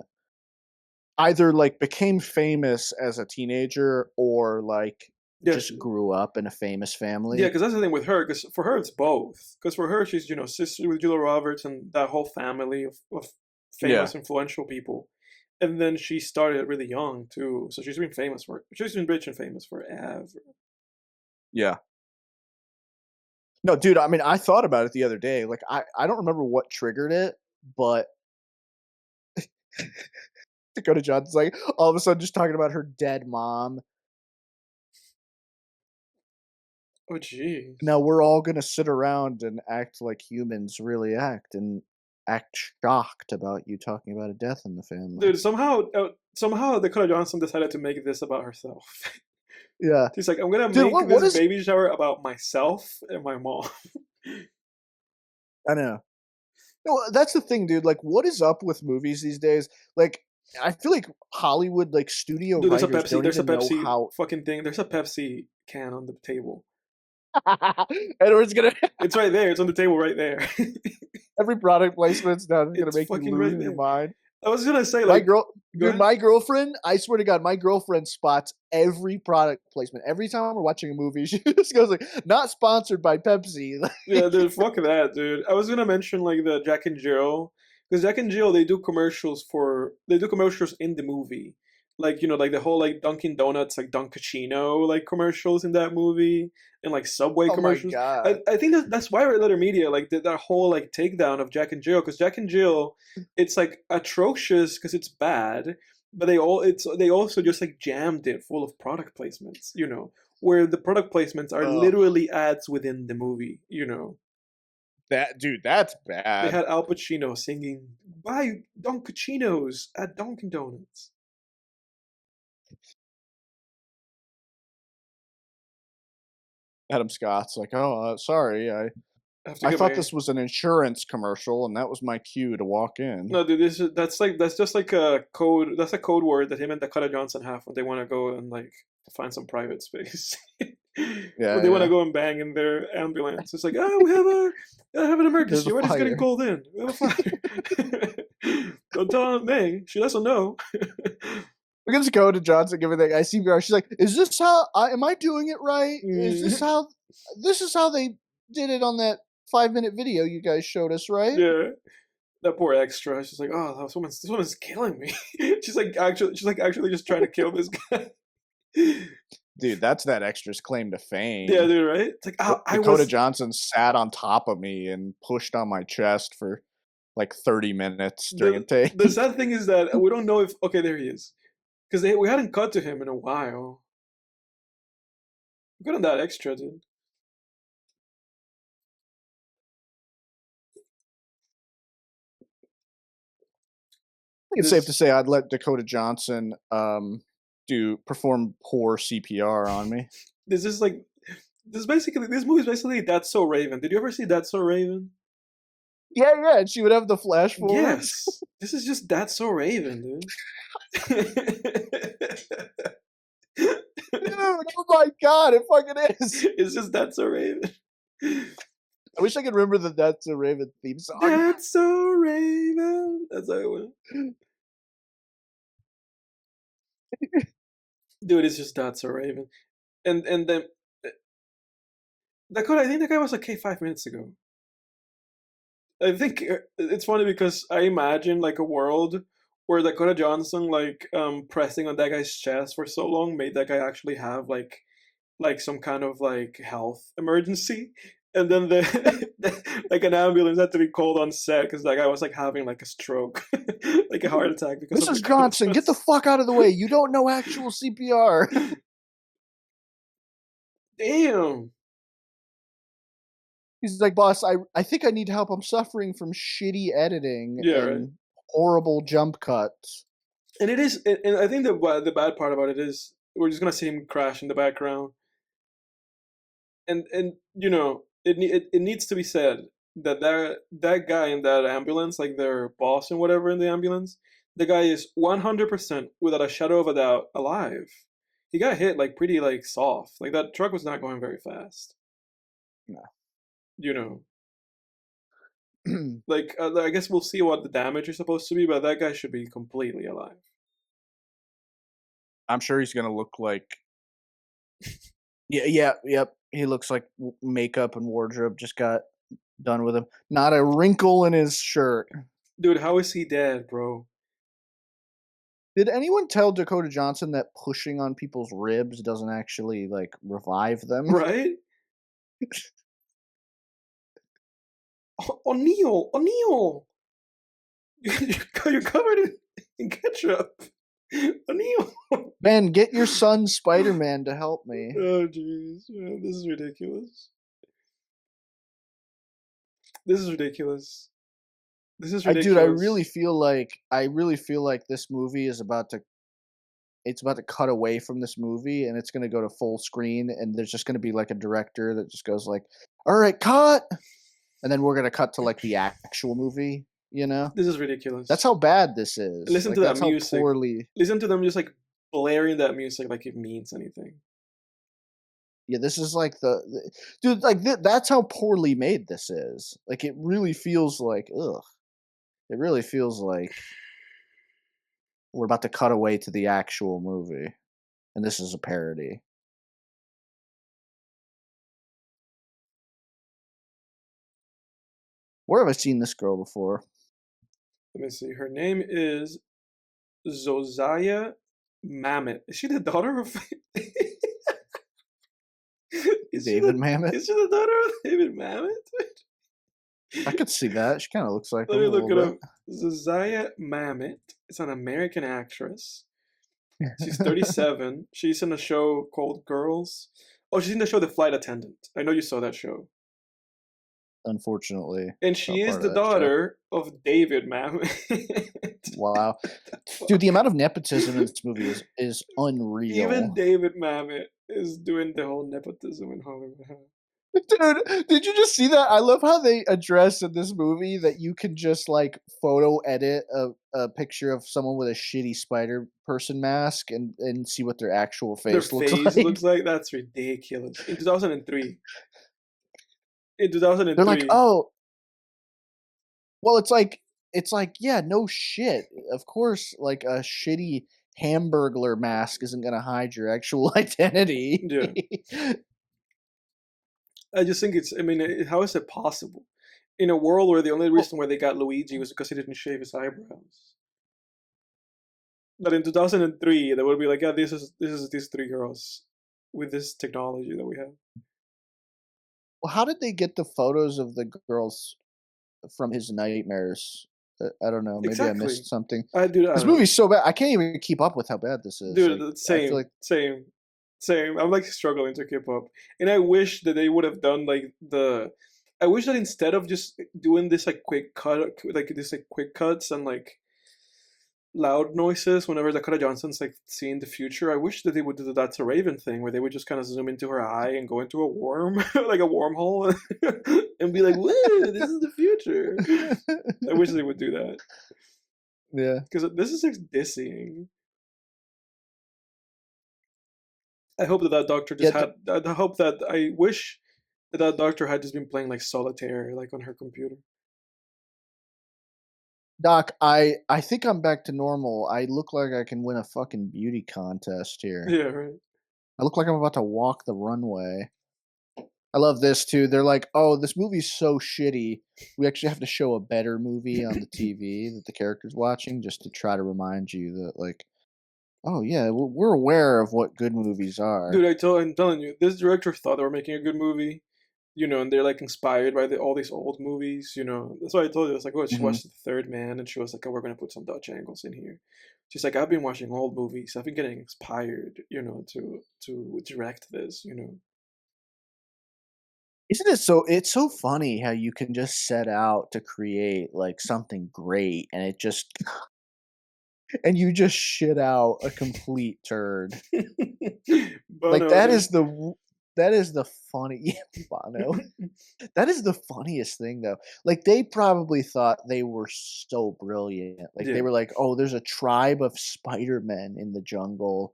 famous as a teenager or like Yeah, just grew up in a famous yeah, family. because that's the thing with her. Because for her, it's both. Because for her, she's sister with Julia Roberts and that whole family of Yeah. famous, influential people. And then she started really young too, so she's been rich and famous forever. Yeah. No, dude, I mean, I thought about it the other day. Like, I don't remember what triggered it, but Dakota Johnson's like all of a sudden just talking about her dead mom. Oh, jeez. Now we're all gonna sit around and act like humans really act and act shocked about you talking about a death in the family. Dude, somehow Dakota Johnson decided to make this about herself. Yeah. She's like, I'm gonna Dude, make what this is baby shower about myself and my mom. I know. No, that's the thing, dude. Like, what is up with movies these days? Like, I feel like Hollywood, like studio Dude, writers, don't there's a even know Pepsi how. fucking thing. There's a Pepsi can on the table. Edward's gonna It's right there. It's on the table right there. every product placement's now gonna It's make you fucking lose right your there. mind. I was gonna say, My like, girl, go dude, ahead. my girlfriend. I swear to God, my girlfriend spots every product placement. Every time we're watching a movie, she just goes like, "Not sponsored by Pepsi." Yeah, dude, fuck that, dude. I was gonna mention like the Jack and Jill, because Jack and Jill they do commercials in the movie, like like the whole like Dunkin' Donuts like Dunkachino like commercials in that movie, and like Subway Oh my commercials. God. I think that's why Red Letter Media like did that whole like takedown of Jack and Jill, because Jack and Jill, it's like atrocious because it's bad, but they also just like jammed it full of product placements, where the product placements are Ugh. literally ads within the movie. That dude, that's They bad. had Al Pacino singing "Buy Dunkachinos at Dunkin' Donuts." Adam Scott's like, "Oh, sorry, I have to I get thought my this was an insurance commercial, and that was my cue to walk in." no, dude. That's just like a code. That's a code word that him and Dakota Johnson have when they want to go and like find some private space. When they want to Yeah. go and bang in their ambulance, it's like, oh, I have an There's emergency. a We're just getting fire. called in. We have a fire. Don't tell Aunt May. She doesn't know. Look at Dakota Johnson giving that guy CPR. She's like, "Is this how? Am I doing it right? Is this Mm, how? This is how they did it on that 5-minute video you guys showed us, right?" yeah. That poor extra. She's like, oh, this woman's killing me. She's like actually just trying to kill this guy. Dude, that's that extra's claim to Yeah, fame. dude, right? It's like I Dakota was. Johnson sat on top of me and pushed on my chest for like 30 minutes during a take. The sad thing is that we don't know if okay, there he is, because we hadn't cut to him in a while. Good on that extra, dude. I think it's safe to say I'd let Dakota Johnson perform poor CPR on me. This is like this movie is basically That's So Raven. Did you ever see That's So Raven? Yeah, and she would have the flash forwards. Yes. This is just That's So Raven, dude. Dude, oh my God, it fucking is. It's just That's So Raven. I wish I could remember the That's a Raven theme song. That's So Raven. That's how it went. Dude, it's just That's So Raven. And then Dakota, I think that guy was okay 5 minutes ago. I think it's funny because I imagine like a world where Dakota Johnson like pressing on that guy's chest for so long made that guy actually have like some kind of like health emergency, and then like an ambulance had to be called on set because that guy was like having like a stroke, like a heart attack because of Mrs. Johnson, get the fuck out of the way. You don't know actual CPR. Damn. He's like, "Boss, I think I need help. I'm suffering from shitty editing Yeah, and right. horrible jump cuts." And it is, and I think the bad part about it is we're just gonna see him crash in the background, and it needs to be said that that guy in that ambulance, like their boss and whatever in the ambulance, the guy is 100% without a shadow of a doubt alive. He got hit like pretty like soft. Like that truck was not going very fast. No. You know. Like I guess we'll see what the damage is supposed to be, but that guy should be completely alive. I'm sure he's gonna look like. Yep. He looks like makeup and wardrobe just got done with him. Not a wrinkle in his shirt. Dude, how is he dead, bro? Did anyone tell Dakota Johnson that pushing on people's ribs doesn't actually like revive them? Right? O'Neill! You're covered in ketchup. O'Neill! Ben, get your son Spider-Man to help me. Oh jeez, man, this is ridiculous. This is ridiculous. This is ridiculous. Dude, I really feel like this movie is about to cut away from this movie, and it's going to go to full screen, and there's just going to be like a director that just goes like, all right, cut. And then we're going to cut to like the actual movie, you know? This is ridiculous. That's how bad this is. Listen like, to that that's music. How poorly... Listen to them just like blaring that music like it means anything. Yeah, this is like dude, like that's how poorly made this is. Like it really feels like, ugh. It really feels like we're about to cut away to the actual movie, and this is a parody. Where have I seen this girl before? Let me see. Her name is Zosiah Mamet. Is she the daughter of David Mamet? Is she the daughter of David Mamet? I could see that. She kind of looks like Let him me a look little it up. Zosiah Mamet is an American actress. She's 37. She's in a show called Girls. Oh, she's in the show The Flight Attendant. I know you saw that show. Unfortunately. And she is the daughter of David Mamet. Wow. Dude, the amount of nepotism in this movie is unreal. Even David Mamet is doing the whole nepotism in Hollywood. Dude, did you just see that? I love how they address in this movie that you can just like photo edit a picture of someone with a shitty Spider person mask and see what their actual face looks like. That's ridiculous. In 2003. In 2003. They're like, oh, well, it's like, yeah, no shit. Of course, like a shitty Hamburglar mask isn't going to hide your actual identity. Yeah. I just think how is it possible? In a world where the only reason why they got Luigi was because he didn't shave his eyebrows. But in 2003, they would be like, yeah, this is these three girls with this technology that we have. Well, how did they get the photos of the girls from his nightmares? I don't know. Maybe I missed something. This movie's so bad. I can't even keep up with how bad this is. Dude, like, same. I'm like struggling to keep up. And I wish that they would have done like I wish that instead of just doing this like quick cuts and like loud noises whenever Dakota Johnson's like seeing the future, I wish that they would do the That's a Raven thing where they would just kind of zoom into her eye and go into a worm, like a wormhole, and be like, "Woo, this is the future." I wish they would do that. Yeah, because this is like dizzying. I hope that doctor just had. I wish that doctor had just been playing like solitaire, like on her computer. Doc, I think I'm back to normal. I look like I can win a fucking beauty contest here. Yeah, right. I look like I'm about to walk the runway. I love this too. They're like, "Oh, this movie's so shitty. We actually have to show a better movie on the TV that the character's watching just to try to remind you that, like, oh yeah, we're aware of what good movies are." Dude, I'm telling you, this director thought they were making a good movie. And they're like inspired by all these old movies. That's why I told you. I was like, oh, she watched The Third Man, and she was like, oh, we're gonna put some Dutch angles in here. She's like, I've been watching old movies. I've been getting inspired, to direct this. Isn't it so? It's so funny how you can just set out to create like something great, and it just and you just shit out a complete turd. Like that is the funny Bono. That is the funniest thing though. Like they probably thought they were so brilliant. Like they were like, "Oh, there's a tribe of Spider-Men in the jungle."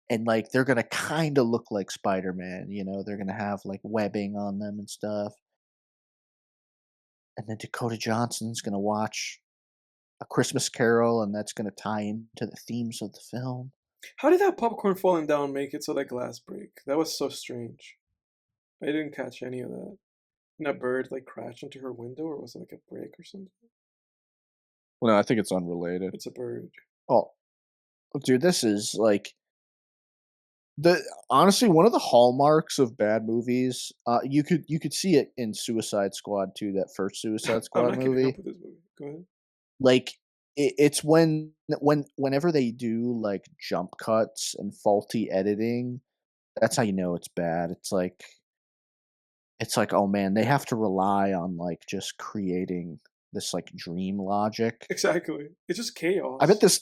And like they're going to kind of look like Spider-Man, they're going to have like webbing on them and stuff. And then Dakota Johnson's going to watch A Christmas Carol, and that's going to tie into the themes of the film. How did that popcorn falling down make it so that glass break? That was so strange. I didn't catch any of that. And a bird like crashed into her window, or was it like a break or something? Well, no, I think it's unrelated. It's a bird. Oh, dude, this is like honestly one of the hallmarks of bad movies. You could see it in Suicide Squad too. That first Suicide Squad movie. Up with this movie. Go ahead. Like it's whenever they do like jump cuts and faulty editing, that's how you know it's bad. It's like, oh man, they have to rely on like just creating this like dream logic. Exactly. It's just I bet chaos.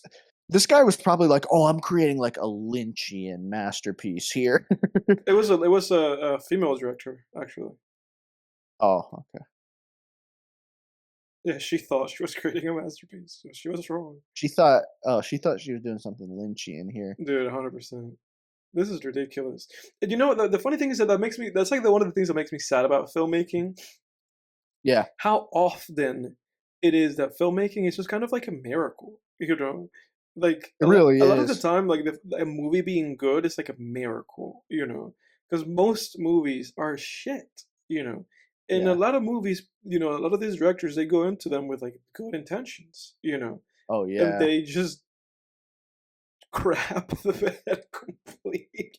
this guy was probably like, "Oh, I'm creating like a Lynchian masterpiece here." It was a female director actually. Oh, okay. Yeah, she thought she was creating a masterpiece. So she was wrong. She thought she was doing something Lynchian here. Dude, 100%. This is ridiculous. And you know what? The funny thing is that makes me. That's like one of the things that makes me sad about filmmaking. Yeah, How often it is that filmmaking is just kind of like a miracle. You know, like it really a lot of the is. time, like a movie being good is like a miracle. Because most movies are shit. And a Yeah. lot of movies, a lot of these directors they go into them with like good intentions. Oh, And yeah. they just crap the bed completely.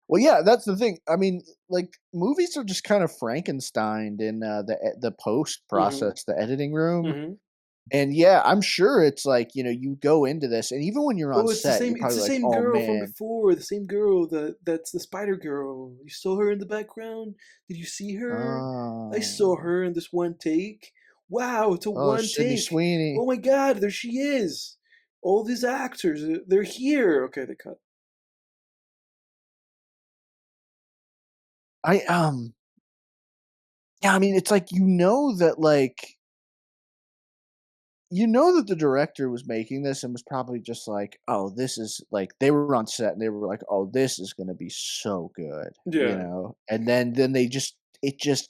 Well, yeah, that's the thing. I mean, like movies are just kind of Frankensteined in the post Mhm, process, the editing room. mhm. And yeah, I'm sure it's like, you go into this and even when you're on Oh, it's the set, same. you're It's probably the like, same "Oh girl from man, before. The same girl that's the Spider Girl. You saw her in the background. Did you see her? I saw oh, her in this one take. Wow, it's a oh, one Sydney take. Oh Sweeney." my God, there she is. All these actors, they're here. Okay, they cut. I Yeah, I mean, it's like the director was making this and was probably just like, "Oh, this is like," they were on set and they were like, "Oh, this is gonna be so good," Yeah, And then they just it just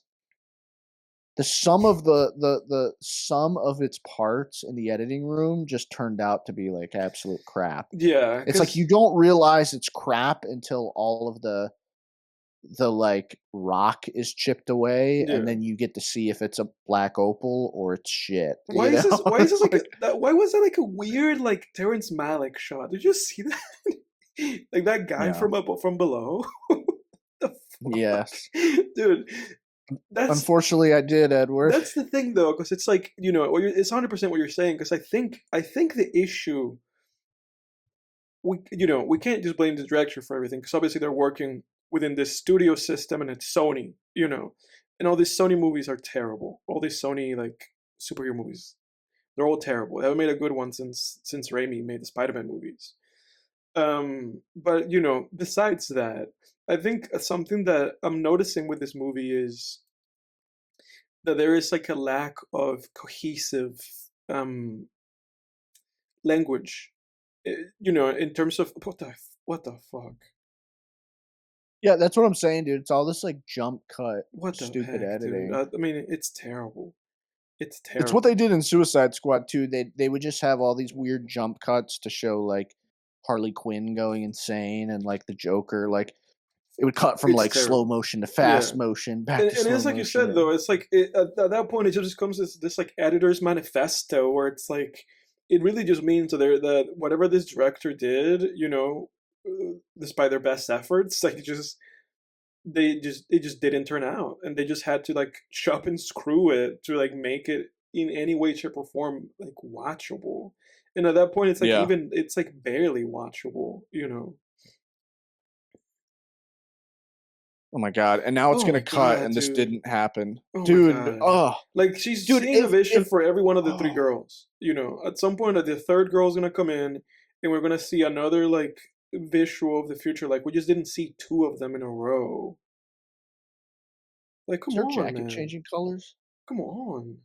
the sum of its parts in the editing room just turned out to be like absolute crap. yeah, It's like cause you don't realize it's crap until all of the like rock is chipped away, and yeah. then you get to see if it's a black opal or it's shit. Why is this? Why is It's this like? like, Why was that like a weird like Terrence Malick shot? Did you see that? Like that guy yeah, from below. The fuck, yes. dude. That's Unfortunately, I did, Edward. that's the thing though, because it's like it's 100% what you're saying. Because I think the issue we can't just blame the director for everything because obviously they're working within this studio system and it's Sony, and all these Sony movies are terrible. All these Sony like superhero movies, they're all terrible. They haven't made a good one since Raimi made the Spider-Man movies. But besides that, I think something that I'm noticing with this movie is that there is like a lack of cohesive um language. In terms of what the fuck, Yeah, that's what I'm saying, dude. It's all this like jump cut, what the stupid heck, dude. editing. I mean, it's terrible. It's It's what they terrible. did in Suicide Squad too. They would just have all these weird jump cuts to show like Harley Quinn going insane and like the Joker. Like it would cut from It's like slow terrible. motion to Yeah. fast motion, back to And slow it's like you motion. said though, it's like at that point it just comes this like editor's manifesto where it's like it really just means that whatever this director did, despite their best efforts, like it just didn't turn out, and they just had to like chop and screw it to like make it in any way, shape, or form like watchable. And at that point, Yeah. it's like barely watchable. Oh my god. And now it's Oh gonna my cut god, and this dude. didn't happen. Oh my Dude, god. oh, Like she's dude, seeing a vision if for every one of the three oh, girls. At some point, the third girl's gonna come in, and we're gonna see another like visual of the future. Like we just didn't see two of them in a row. Like, is come her on, jacket man. changing colors? Come on.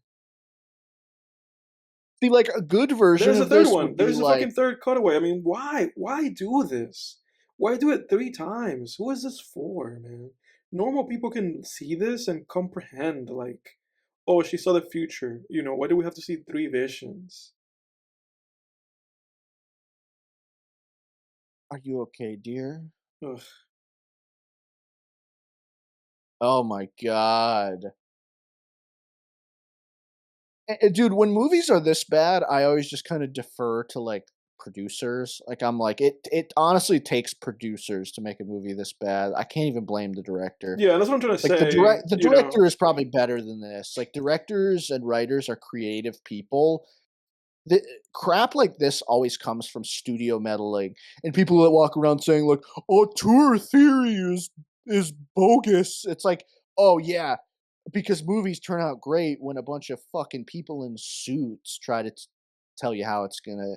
See, like a good version There's a of third this one. would be There's a fucking like, third cutaway. I mean, why? Why do this? Why do it three times? Who is this for, man? Normal people can see this and comprehend, like, oh, she saw the future. Why do we have to see three visions? "Are you okay, dear?" Ugh. Oh my god. Dude, when movies are this bad, I always just kind of defer to like producers. Like I'm like it honestly takes producers to make a movie this bad. I can't even blame the director. Yeah, that's what I'm trying to Like say. the director is probably better than this. Like directors and writers are creative people. The crap like this always comes from studio meddling and people that walk around saying like, auteur theory is bogus. It's like, oh yeah, because movies turn out great when a bunch of fucking people in suits try to tell you how it's gonna.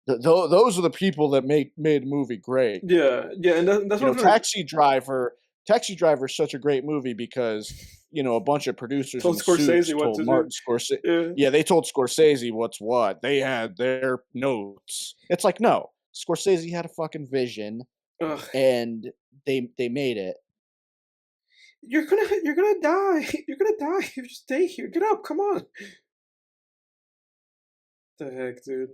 Those are the people that made a movie great. Yeah, yeah, and that's You what know, I'm trying to. Taxi Driver is such a great movie because, you know, a bunch of producers Told in suits Scorsese what told to do. Martin Scorsese. Yeah. Yeah, they told Scorsese what's what. They had their notes. It's like, no, Scorsese had a fucking vision Ugh. and they made it. You're gonna die. You're gonna die if you stay here. Get up, come on. The heck, dude.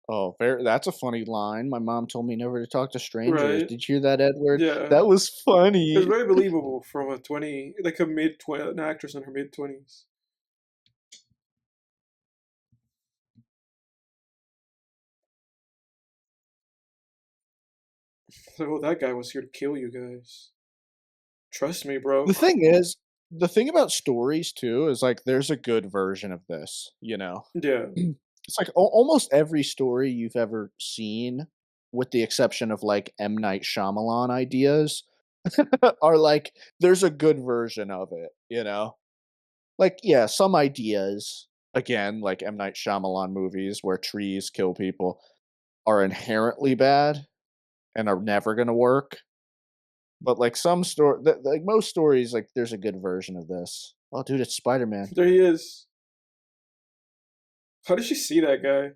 Oh, that's a funny line. My mom told me never to talk to strangers. Right? Did you hear that, Edward? Yeah. That was It was funny. very believable from a 20, like a an actress in her mid-20s. Like, oh, that guy was here to kill you guys. Trust me, bro. The thing is, the thing about stories too is like there's a good version of this, you know. Yeah. It's like almost every story you've ever seen, with the exception of like M. Night Shyamalan ideas, are like there's a good version of it, you know? Like, yeah, some ideas, again, like M. Night Shyamalan movies where trees kill people, are inherently bad and are never gonna work. But like some story, like most stories, like there's a good version of this. Oh, dude, it's Spider Man. There he is. How did she see that guy?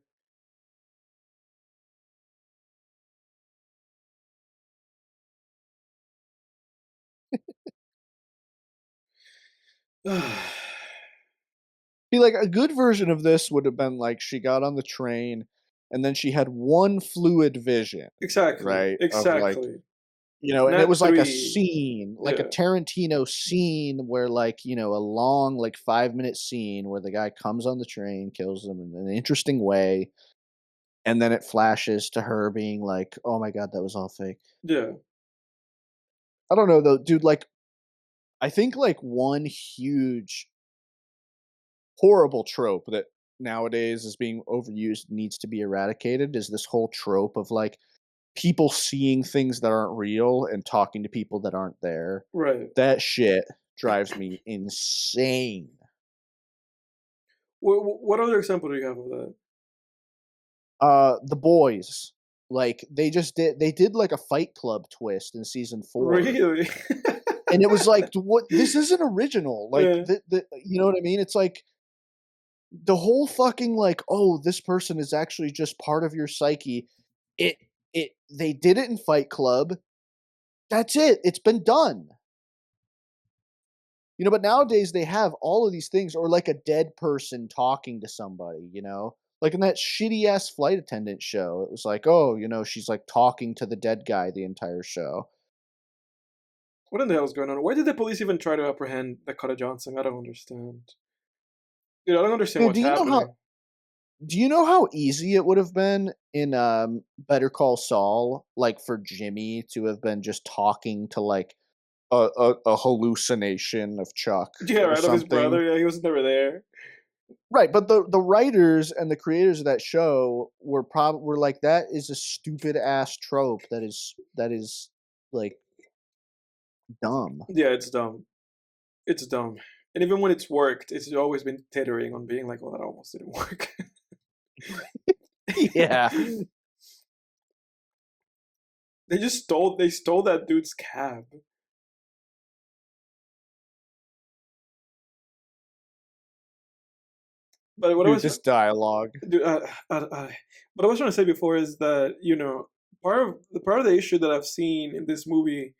Be like a good version of this would have been like she got on the train, and then she had one fluid vision, Exactly. right? Of like, Exactly. you know, and it Not was like a three. scene, like a Yeah. Tarantino scene where like, you know, a long like 5 minute scene where the guy comes on the train, kills them in an interesting way, and then it flashes to her being like, "Oh my god, that was all fake." Yeah. I don't know though, dude. Like, I think like one huge horrible trope that nowadays is being overused needs to be eradicated is this whole trope of like people seeing things that aren't real and talking to people that aren't there. Right. That shit drives me insane. What other example do you have of that? The boys, like they did like a Fight Club twist in season 4. Really? And it was like, what? This isn't original. Like Yeah. you know what I mean? It's like the whole fucking like, oh, this person is actually just part of your psyche. It they did it in Fight Club. That's it. It's been done. You know, but nowadays they have all of these things, or like a dead person talking to somebody, you know? Like in that shitty ass flight attendant show. It was like, oh, you know, she's like talking to the dead guy the entire show. What in the hell is going on? Why did the police even try to apprehend Dakota Johnson? I don't understand. Dude, I don't understand Dude, what's happening. do you know how easy it would have been in Better Call Saul, like for Jimmy to have been just talking to like a hallucination of Chuck Yeah, or right, of his something? brother. Yeah, he was never there. Right, but the writers and the creators of that show were like, that is a stupid ass trope that is like dumb. Yeah, it's dumb. It's dumb. And even when it's worked, it's always been teetering on being like, well, that almost didn't work. Yeah. They stole that dude's cab. But what I Dude, was this dialogue. dude, what I was trying to say before is that, you know, part of the issue that I've seen in this movie,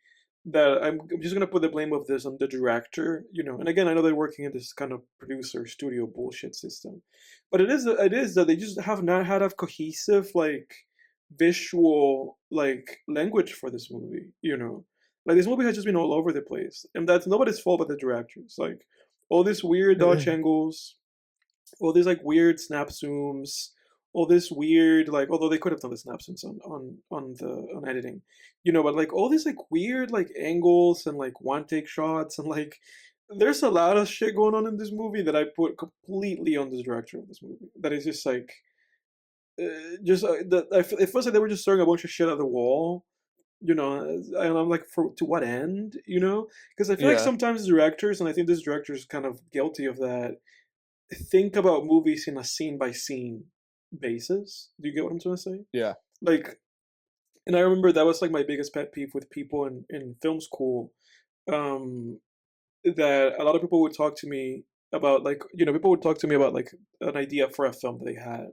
that I'm just gonna put the blame of this on the director, you know. And again, I know they're working in this kind of producer studio bullshit system, but it is that they just have not had a cohesive like visual like language for this movie, you know. Like this movie has just been all over the place, and that's nobody's fault but the directors. Like all these weird dodge angles, all these like weird snap zooms, all this weird, like, although they could have done the snapshots on editing, but like all these like weird like angles and like one take shots and like there's a lot of shit going on in this movie that I put completely on the director of this movie. That is just like it feels like they were just throwing a bunch of shit at the wall, and I'm like, for to what end, Because I feel like Yeah. sometimes directors, and I think this director is kind of guilty of that, think about movies in a scene by scene basis. Do you get what I'm trying to say? Yeah. Like, and I remember that was like my biggest pet peeve with people in film school. Um, that a lot of people would talk to me about, like, people would talk to me about like an idea for a film that they had,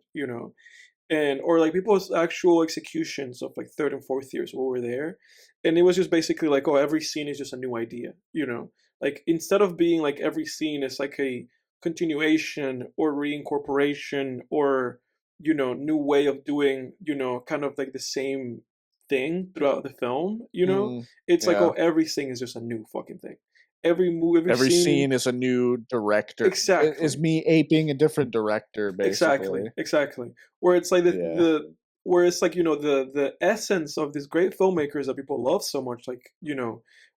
and or like people's actual executions of like third and fourth years who were there, and it was just basically like, oh, every scene is just a new idea, like instead of being like every scene is like a continuation or reincorporation or new way of doing kind of like the same thing throughout the film, it's like, oh, Yeah. everything is just a new fucking thing. Every move, every Every scene. scene is a new director. Exactly. Is me aping a different director, basically. Exactly. Where it's like Yeah. where it's like, the essence of these great filmmakers that people love so much, like,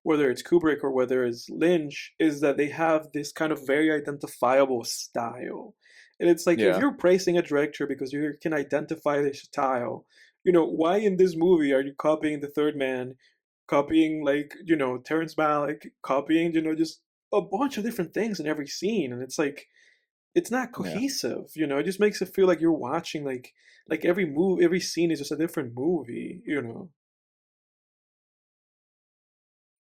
whether it's Kubrick or whether it's Lynch, is that they have this kind of very identifiable style. And it's like, if Yeah. you're praising a director because you can identify the style, why in this movie are you copying The Third Man, copying like, Terrence Malick, copying, just a bunch of different things in every scene, and it's like, it's not Yeah. cohesive, it just makes it feel like you're watching like every move, every scene is just a different movie.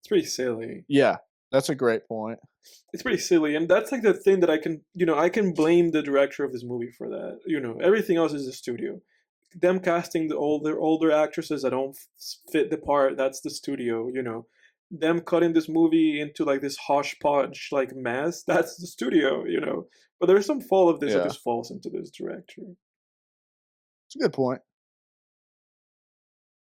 It's pretty silly. Yeah. That's a great point. It's pretty silly, and that's like the thing that I can blame the director of this movie for that. Everything else is the studio. Them casting the older actresses that don't fit the part, that's the studio. Them cutting this movie into like this hodgepodge like mess, that's the studio. But there's some fault of this that Yeah. just falls into this director. It's a good point.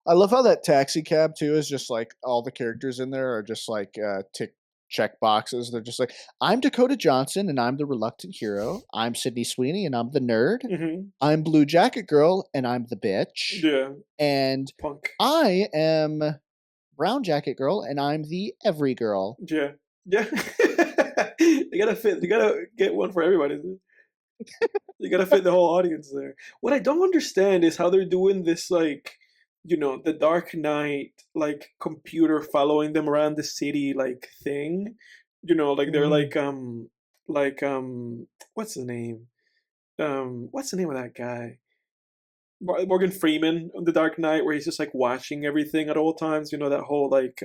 I love how that taxi cab too is just like all the characters in there are just like tick check boxes. They're just like, I'm Dakota Johnson and I'm the reluctant hero. I'm Sydney Sweeney and I'm the nerd. Mm-hmm. I'm Blue Jacket Girl and I'm the bitch. Yeah. And Punk. I am Brown Jacket Girl and I'm the every girl. Yeah. Yeah. You gotta fit. You gotta get one for everybody. You gotta fit the whole audience there. What I don't understand is how they're doing this, like, the Dark Knight, like, computer following them around the city, like, thing. Like they're Mhm. what's his name? What's the name of that guy? Morgan Freeman on The Dark Knight, where he's just like watching everything at all times. That whole like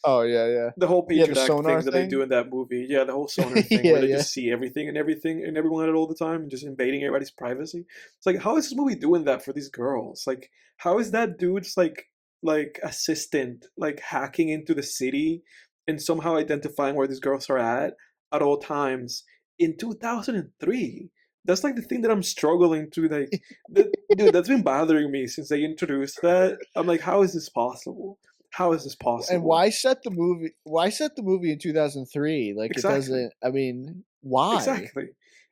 Oh yeah, yeah. the whole Yeah, the Patriot Act sonar things that they thing. do in that movie. Yeah, the whole sonar thing Yeah, where they yeah. just see everything and everyone at all the time and just invading everybody's privacy. It's like, how is this movie doing that for these girls? Like, how is that dude's like assistant like hacking into the city and somehow identifying where these girls are at all times in 2003? That's like the thing that I'm struggling to like. Dude, that's been bothering me since they introduced that. I'm like, how is this possible? How is this And possible? why set the movie? Why set the movie in 2003? Like it Exactly. doesn't. I mean, why? Exactly.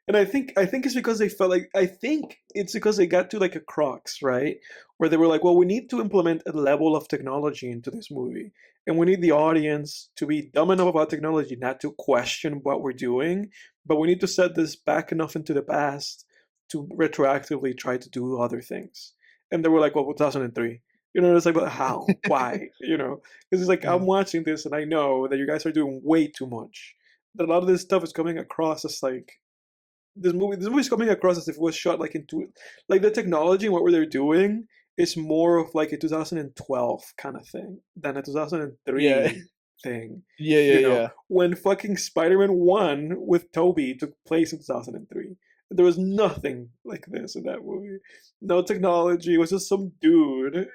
And I think it's because they felt like, I think it's because they got to like a crux, right? Where they were like, well, we need to implement a level of technology into this movie. And we need the audience to be dumb enough about technology not to question what we're doing, but we need to set this back enough into the past to retroactively try to do other things. And they were like, well, 2003. It's like, but how? Why? Because it's like, I'm Mm. watching this and I know that you guys are doing way too much, that a lot of this stuff is coming across as like, this movie's coming across as if it was shot like into, like, the technology and what they're doing is more of like a 2012 kind of thing than a Yeah, 2003 thing. yeah, yeah, yeah. When fucking Spider-Man 1 with Toby took place in 2003, there was nothing like this in that movie. No technology. It was just some dude.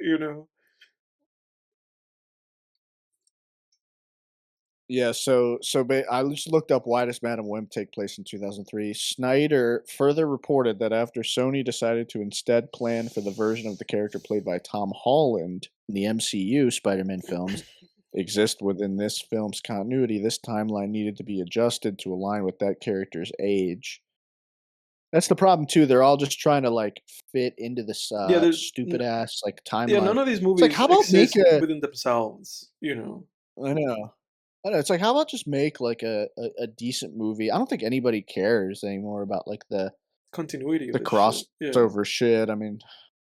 Yeah, I just looked up why does Madam Web take place in 2003. Snyder further reported that after Sony decided to instead plan for the version of the character played by Tom Holland in the MCU Spider-Man films exist within this film's continuity, this timeline needed to be adjusted to align with that character's age. That's the problem too. They're all just trying to like fit into this Yeah, stupid ass like yeah, timeline. none of these It's like, movies how about make exist a? within themselves. You know, I know. I know. It's like, how about just make like a decent movie? I don't think anybody cares anymore about like continuity of the this shit. Yeah, crossover shit. I mean,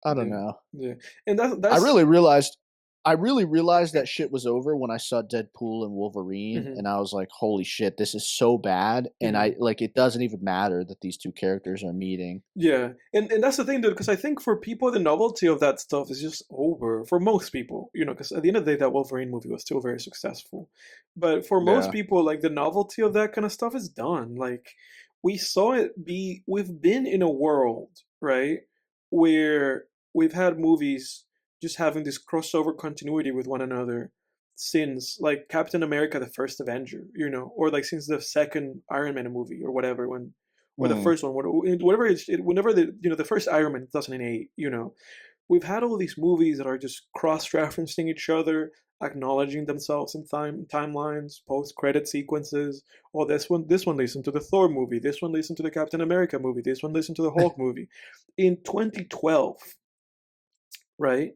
I don't yeah, know. yeah, and I that's really realized I really realized that shit was over when I saw Deadpool and Wolverine, hmm and I was like, "Holy shit, this is so bad!" And hmm I like it doesn't even matter that these two characters are meeting. yeah, and that's the thing, dude. Because I think for people, the novelty of that stuff is just over. For most people, you know, because at the end of the day, that Wolverine movie was still very successful. But for most Yeah. people, like the novelty of that kind of stuff is done. Like we saw it be. We've been in a world, right, where we've had movies just having this crossover continuity with one another since like Captain America: The First Avenger, you know, or like since the second Iron Man movie or whatever when or the Mm. first one, whatever whenever the first Iron Man 2008, you know, we've had all these movies that are just cross-referencing each other, acknowledging themselves in timelines, post-credit sequences. Oh, this one listened to the Thor movie, this one listened to the Captain America movie, this one listened to the Hulk movie. In 2012, right?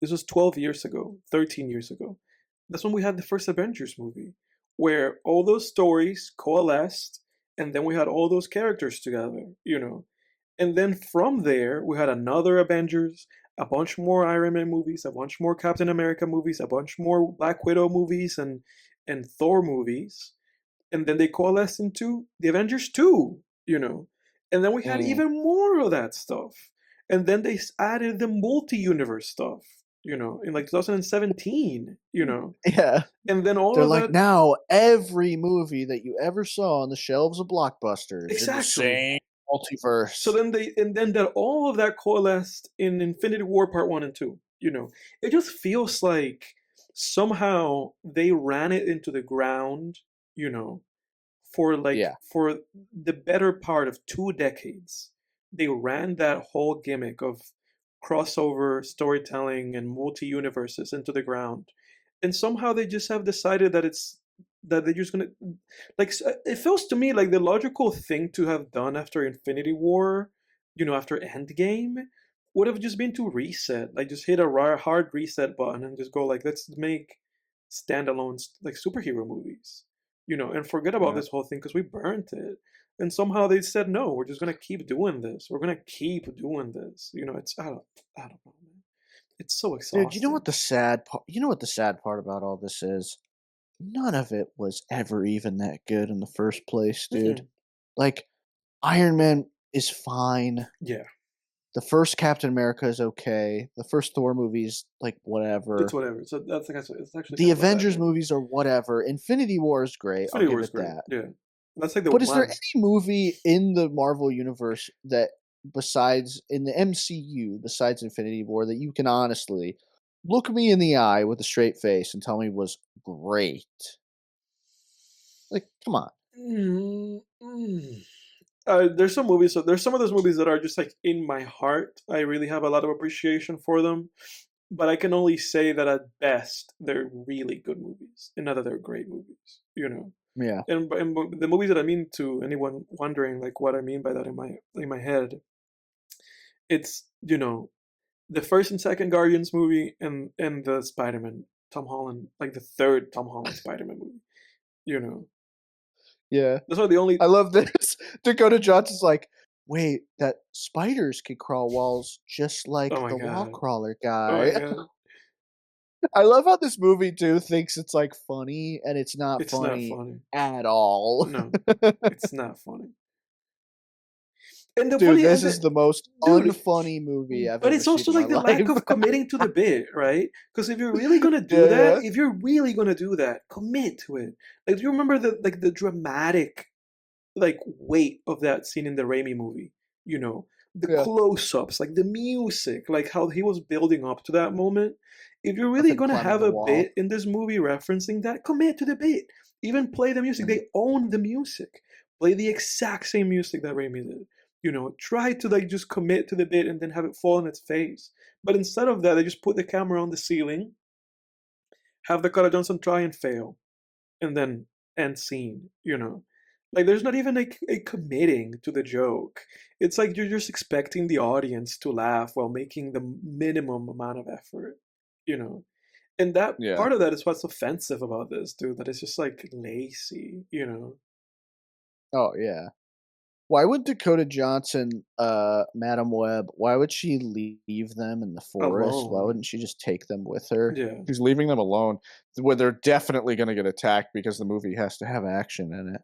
This was 12 years ago, 13 years ago. That's when we had the first Avengers movie, where all those stories coalesced, and then we had all those characters together, you know. And then from there, we had another Avengers, a bunch more Iron Man movies, a bunch more Captain America movies, a bunch more Black Widow movies, and Thor movies, and then they coalesced into the Avengers 2, you know. And then we had Mm. even more of that stuff. And then they added the multi-universe stuff, you know, in like 2017, you know. Yeah. And then all They're of like, that now every movie that you ever saw on the shelves of Blockbusters in the exactly. same So multiverse. then that all of that coalesced in Infinity War Part 1 and 2, you know. It just feels like somehow they ran it into the ground, you know, Yeah. for the better part of 2 decades. They ran that whole gimmick of crossover storytelling and multi-universes into the ground, and somehow they just have decided that they're just gonna it feels to me like the logical thing to have done after Infinity War, you know, after Endgame, would have just been to reset, like just hit a hard reset button and just go like, let's make standalone like superhero movies, you know, and forget about Yeah. this whole thing because we burnt it. And somehow they said, no, we're just gonna keep doing this. We're gonna keep doing this. You know, I don't know, man. It's so Dude, you know what exhausting. the sad part you know what the sad part about all this is? None of it was ever even that good in the first place, dude. Mm-mm. Like, Iron Man is fine. Yeah, The first Captain America is okay. The first Thor movie's like it's whatever. whatever. So that's like it's actually The kind of a bad Avengers thing. movies are whatever. Infinity War is great. I'll Infinity War give is it great. that. Yeah, that's like the But is there one. any movie in the Marvel universe that besides in the MCU besides Infinity War that you can honestly look me in the eye with a straight face and tell me was great? Like, come on. Mm, mm. There's some movies. So there's some of those movies that are just like in my heart. I really have a lot of appreciation for them, but I can only say that at best they're really good movies, and not that they're great movies. You know, Yeah. and the movies that I mean, to anyone wondering like what I mean by that in my head, it's, you know, the first and second Guardians movie and the Spider-Man Tom Holland, like the third Tom Holland Spider-Man movie. You know, Yeah. those are the only. I love this. Dakota Johnson's like, "Wait, that spiders can crawl walls just Oh like my the wall god. crawler Oh my guy." god. I love how this movie too thinks it's like funny and it's not It's not funny funny. at all. No, it's not funny. And the Dude, funny, this is the most dude, unfunny movie I've but ever it's seen also in my like the lack life. of committing to the bit, right? Because if you're really gonna do Yeah, that, yeah. if you're really gonna do that, commit to it. Like, do you remember the dramatic like weight of that scene in the Raimi movie? You know, the Yeah. close-ups, like the music, like how he was building up to that moment. If you're Of really him gonna climbing have the a wall. bit in this movie referencing that, commit to the bit. Even play the music. Mm. They own the music. Play the exact same music that Raimi did. You know, try to like just commit to the bit and then have it fall on its face. But instead of that, they just put the camera on the ceiling, have Dakota Johnson try and fail, and then end scene. You know, Like there's not even a committing to the joke. It's like you're just expecting the audience to laugh while making the minimum amount of effort, you know. And that Yeah. part of that is what's offensive about this, dude. That it's just like lazy, you know. Oh yeah. Why would Dakota Johnson, Madam Web, why would she leave them in the forest? Why Alone. wouldn't she just take them with her? Yeah. She's leaving them alone, where they're definitely gonna get attacked because the movie has to have action in it.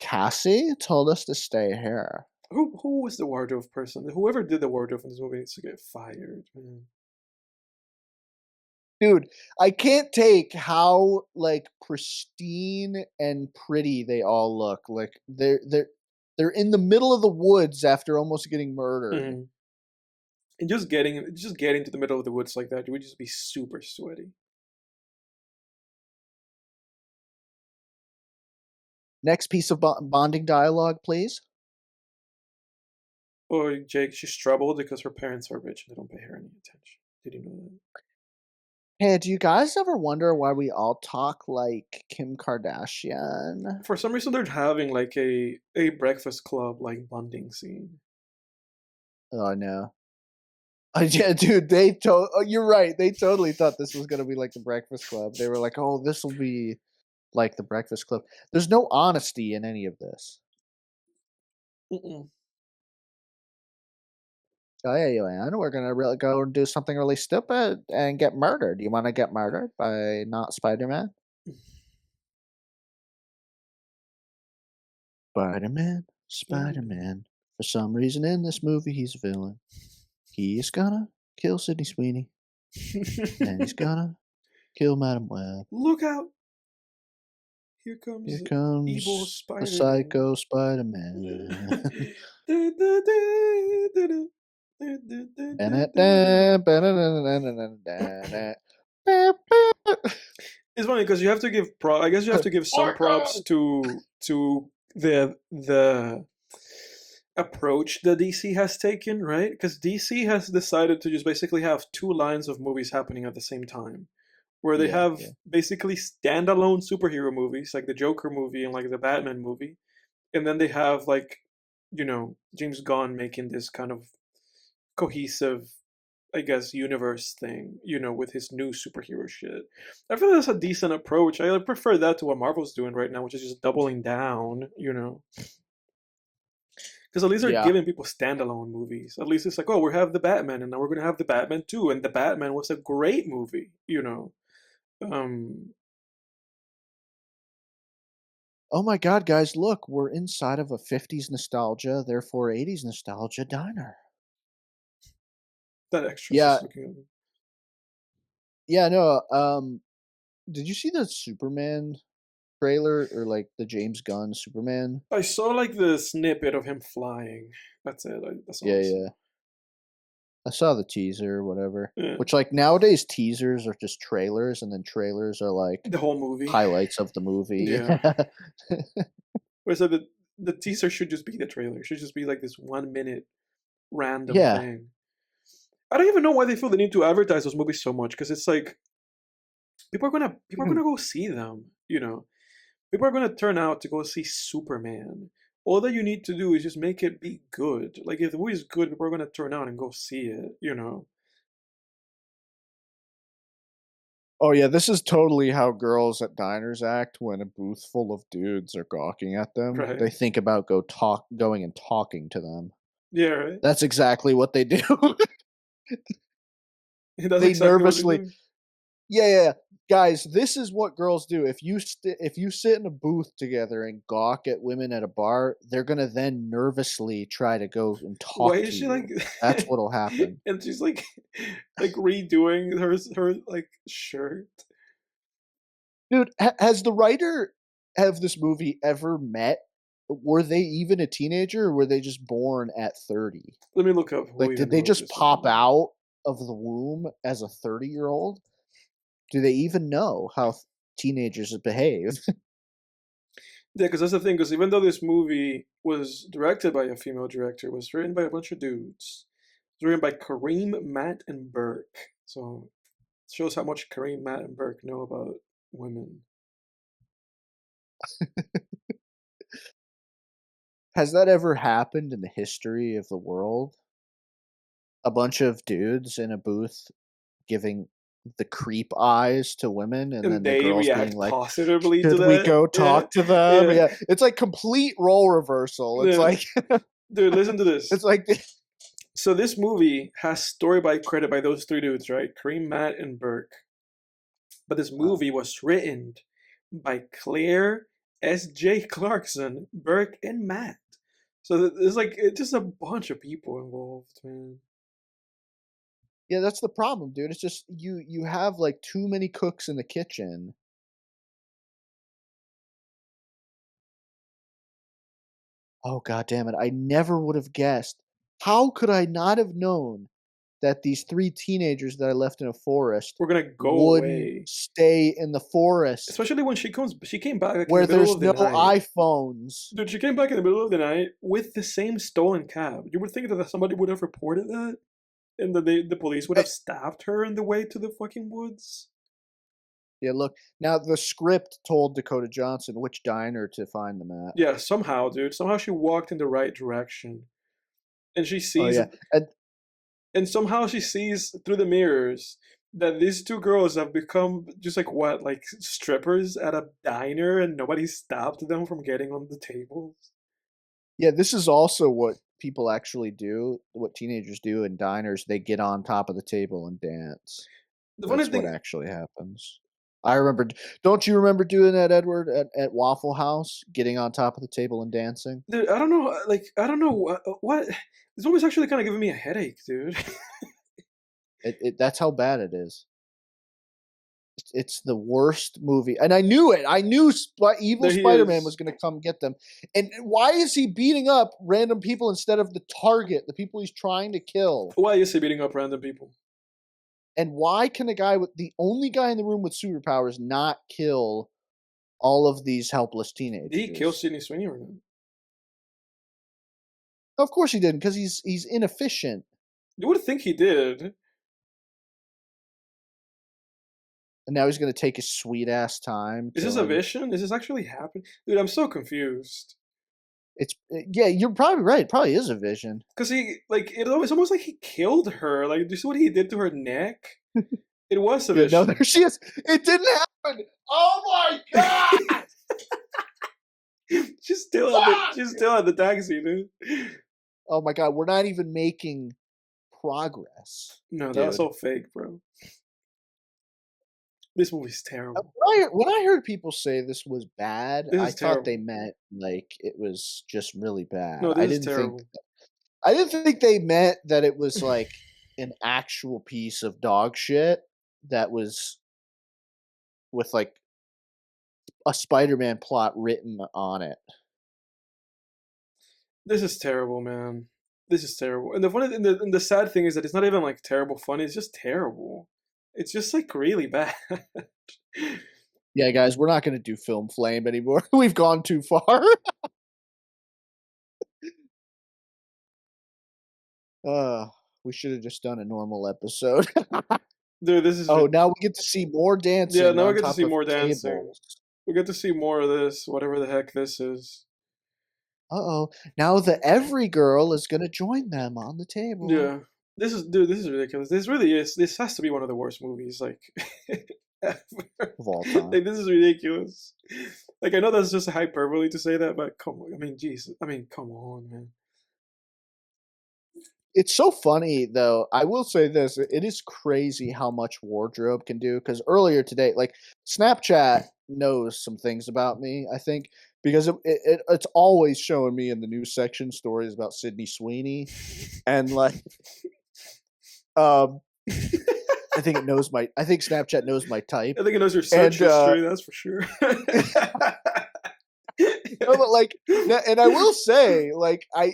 Cassie told us to stay here. Who was the wardrobe person? Whoever did the wardrobe in this movie needs to get fired, man. Dude, I can't take how, like, pristine and pretty they all look. Like, they're in the middle of the woods after almost getting murdered. Mhm. And just getting to the middle of the woods like that, you would just be super sweaty. Next piece of bonding dialogue, please. Or Jake, she's troubled because her parents are rich and they don't pay her any attention. Did you know that? Hey, do you guys ever wonder why we all talk like Kim Kardashian? For some reason, they're having like a Breakfast Club like bonding scene. Oh no. Yeah, dude, you're right. They totally thought this was gonna be like the Breakfast Club. They were like, "Oh, this will be like the Breakfast Club." There's no honesty in any of this. Mm-mm. Oh yeah, Elaine, we're gonna really go and do something really stupid and get murdered. You want to get murdered by not Spider-Man? Spider-Man, Spider-Man. Spider-Man. For some reason in this movie, he's a villain. He's gonna kill Sydney Sweeney, and he's gonna kill Madam Web. Look out! Here Here comes evil comes the Spider-Man. psycho Spider-Man. It's funny because you have to give I guess you have to give some props to the approach that DC has taken, right? Because DC has decided to just basically have two lines of movies happening at the same time, where they Yeah, have yeah. basically standalone superhero movies like the Joker movie and like the Batman movie, and then they have like, you know, James Gunn making this kind of cohesive, I guess, universe thing, you know, with his new superhero shit. I feel like that's a decent approach. I prefer that to what Marvel's doing right now, which is just doubling down, you know. Because at least they're Yeah. giving people standalone movies. At least it's like, oh, we have the Batman, and now we're gonna have the Batman 2, and the Batman was a great movie, you know. Um, Oh my god, guys, look, we're inside of a 50s nostalgia, therefore 80s nostalgia diner. that extras Yeah, is looking at me. yeah, no, did you see the Superman trailer or like the James Gunn Superman? I saw like the snippet of him flying. That's it. That's all Yeah, I saw. yeah. I saw the teaser or whatever. Yeah. Which like nowadays teasers are just trailers and then trailers are like The whole movie. highlights of the movie. Yeah. Whereas the teaser should just be the trailer. It should just be like this 1 minute random Yeah. thing. I don't even know why they feel the need to advertise those movies so much because it's like people are gonna go see them. You know, people are gonna turn out to go see Superman. All that you need to do is just make it be good. Like if the movie is good, people are gonna turn out and go see it. You know, Oh yeah, this is totally how girls at diners act when a booth full of dudes are gawking at them. right? They think about going and talking to them. Yeah, right. That's exactly what they do. That's They exactly what they nervously do. yeah, yeah, yeah. Guys, this is what girls do. If you sit in a booth together and gawk at women at a bar, they're gonna then nervously try to go and Why talk is to she like? you. That's what'll happen. And she's like redoing her like shirt. Dude, has the writer of this movie ever met? Were they even a teenager or were they just born at 30? Let me look up who Like, even did they wrote just this pop fucking. out of the womb as a 30-year-old? Do they even know how teenagers behave? Yeah, because that's the thing. Because even though this movie was directed by a female director, it was written by a bunch of dudes. It was written by Kareem, Matt, and Burke. So it shows how much Kareem, Matt, and Burke know about women. Has that ever happened in the history of the world? A bunch of dudes in a booth giving the creep eyes to women, and And then the they girls being react like, positively to "Should we that. go Yeah, talk to them?" yeah, Yeah, it's like complete role reversal. It's yeah. like Dude, listen to this. it's like So this movie has story by credit by those three dudes, right? Kareem, Matt, and Burke. But this wow. movie was written by Claire S.J. Clarkson, Burke, and Matt. So there's like it's just a bunch of people involved, man. Yeah, that's the problem, dude. It's just you have like too many cooks in the kitchen. Oh god damn it. I never would have guessed. How could I not have known that these three teenagers that I left in a forest We're gonna go wouldn't away. stay in the forest Especially when she came back like in where the middle there's of the no night. iPhones? Dude, she came back in the middle of the night with the same stolen cab. You would think that somebody would have reported that, and that the police would Eh, have stopped her on the way to the fucking woods. yeah, look. Now the script told Dakota Johnson which diner to find them at. Yeah, somehow, dude. Somehow she walked in the right direction, and she Oh sees, yeah. And and somehow she sees through the mirrors that these two girls have become just like what, like strippers at a diner, and nobody stopped them from getting on the tables. yeah, this is also what people actually do, what teenagers do in diners. They get on top of the table and dance. The funny That's what thing, actually happens. I remember. Don't you remember doing that, Edward, at Waffle House, getting on top of the table and dancing? dude, I don't know, like I don't know what. This movie's actually kind of giving me a headache, dude. That's how bad it is. It's the worst movie, and I knew it. I knew evil There he Spider-Man was is. going to come get them. And why is he beating up random people instead of the target, the people he's trying to kill? Why is he beating up random people? And why can a guy with the only guy in the room with superpowers not kill all of these helpless Did he kill teenagers? Sydney Sweeney or not? Of course he didn't, because he's inefficient. You would think he did. And now he's going to take his sweet ass time Is this a killing. vision? Is this actually happening? Dude, I'm so confused. Yeah, you're probably right. It probably is a vision. Because it's almost like he killed her. Like, do you see what he did to her neck? It was a Yeah, no, vision. there she is. It didn't happen. Oh my god! She's still at the taxi, dude. Oh my god, we're not even making progress, No, that was dude. all fake, bro. This movie's terrible. When I heard people say this was bad, This I is thought they terrible. meant like it was just really bad. No, this is terrible. I didn't think they meant that it was like an actual piece of dog shit that was with like a Spider-Man plot written on it. This is terrible, man. This is terrible. And the sad thing is that it's not even like terrible funny. It's just terrible. It's just like really bad. Yeah, guys, we're not going to do Film Flame anymore. We've gone too far. We should have just done a normal episode. Dude, this is Oh, now we get to see more yeah. dancing Now we on get to top see of more dancing. tables. We get to see more of this, whatever the heck this is. Uh-oh. Now the every girl is gonna join them on the table. Yeah, this is ridiculous. This really is. This has to be one of the worst movies like ever. Of all time. Like this is ridiculous. Like I know that's just a hyperbole to say that, but come on. I mean, jeez. I mean, come on, man. It's so funny though. I will say this: it is crazy how much wardrobe can do. Because earlier today, like Snapchat knows some things about me. I think because it's always showing me in the news section stories about Sydney Sweeney, and like, um, I think Snapchat knows my type. I think it knows your search history. That's for sure. No, but like, and I will say, like, I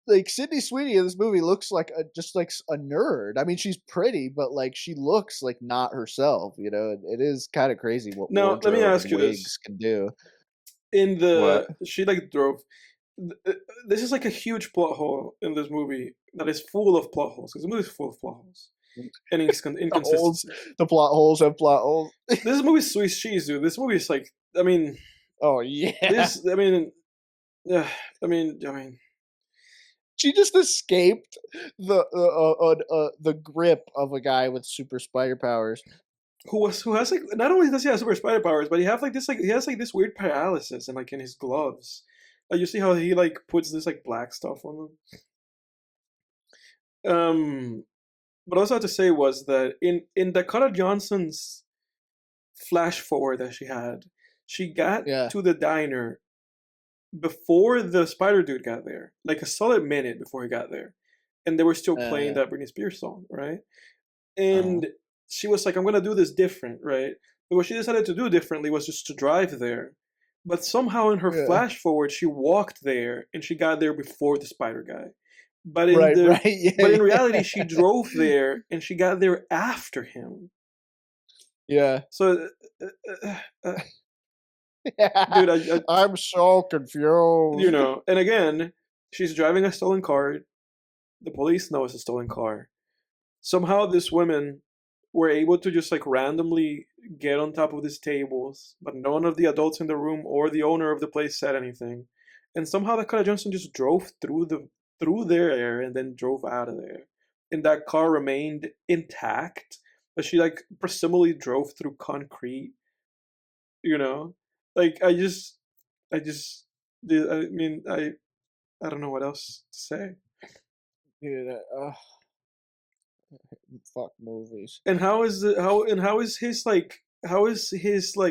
like Sydney Sweeney in this movie looks like just like a nerd. I mean, she's pretty, but like she looks like not herself. You know, it is kind of crazy what Now, let me wardrobe ask and you wigs this: can do. in What? she like drove. This is like a huge plot hole in this movie that is full of plot holes because the movie is full of plot holes. and inconsistencies. The plot holes have plot holes. This movie's Swiss cheese, dude. This movie is like, I mean, Oh yeah. I mean, She just escaped the grip of a guy with super spider powers. who has like, not only does he have super spider powers, but he has like this weird paralysis and like in his gloves. Like you see how he like puts this like black stuff on them. What I was about to say was that in Dakota Johnson's flash forward that she got Yeah. to the diner before the spider dude got there, like a solid minute before he got there, and they were still playing that Britney Spears song, right? And she was like, "I'm gonna do this different, right?" But what she decided to do differently was just to drive there. But somehow in her flash forward, she walked there and she got there before the spider guy. But in reality, she drove there and she got there after him. Yeah. So, dude, I'm so confused. You know, and again, she's driving a stolen car. The police know it's a stolen car. Somehow, these women were able to just like randomly get on top of these tables, but none of the adults in the room or the owner of the place said anything. And somehow Dakota Johnson just drove through their and then drove out of there. And that car remained intact, but she like presumably drove through concrete. You know, like I mean, I don't know what else to say. Dude, fuck movies. And how is his like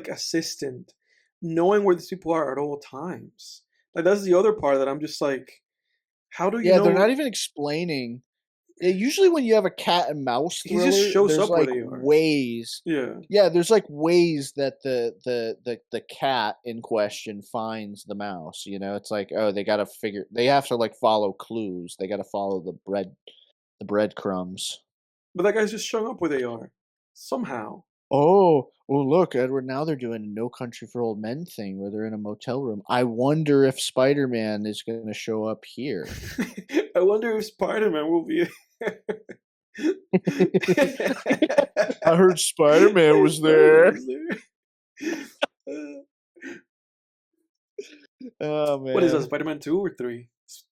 assistant knowing where these people are at all times? Like that's the other part that I'm just like, how do you know? They're not even explaining. Yeah, usually when you have a cat and mouse thriller, he just shows there's up like where they are. ways. Yeah, there's like ways that the cat in question finds the mouse. You know, it's like, oh, they have to like follow clues. They got to follow the breadcrumbs. But that guy's just showing up where they are somehow. Oh, well, look, Edward. Now they're doing a No Country for Old Men thing where they're in a motel room. I wonder if Spider-Man is going to show up here. I wonder if Spider-Man will be. I heard Spider-Man was there. Oh man! What is that? Spider-Man 2 or 3?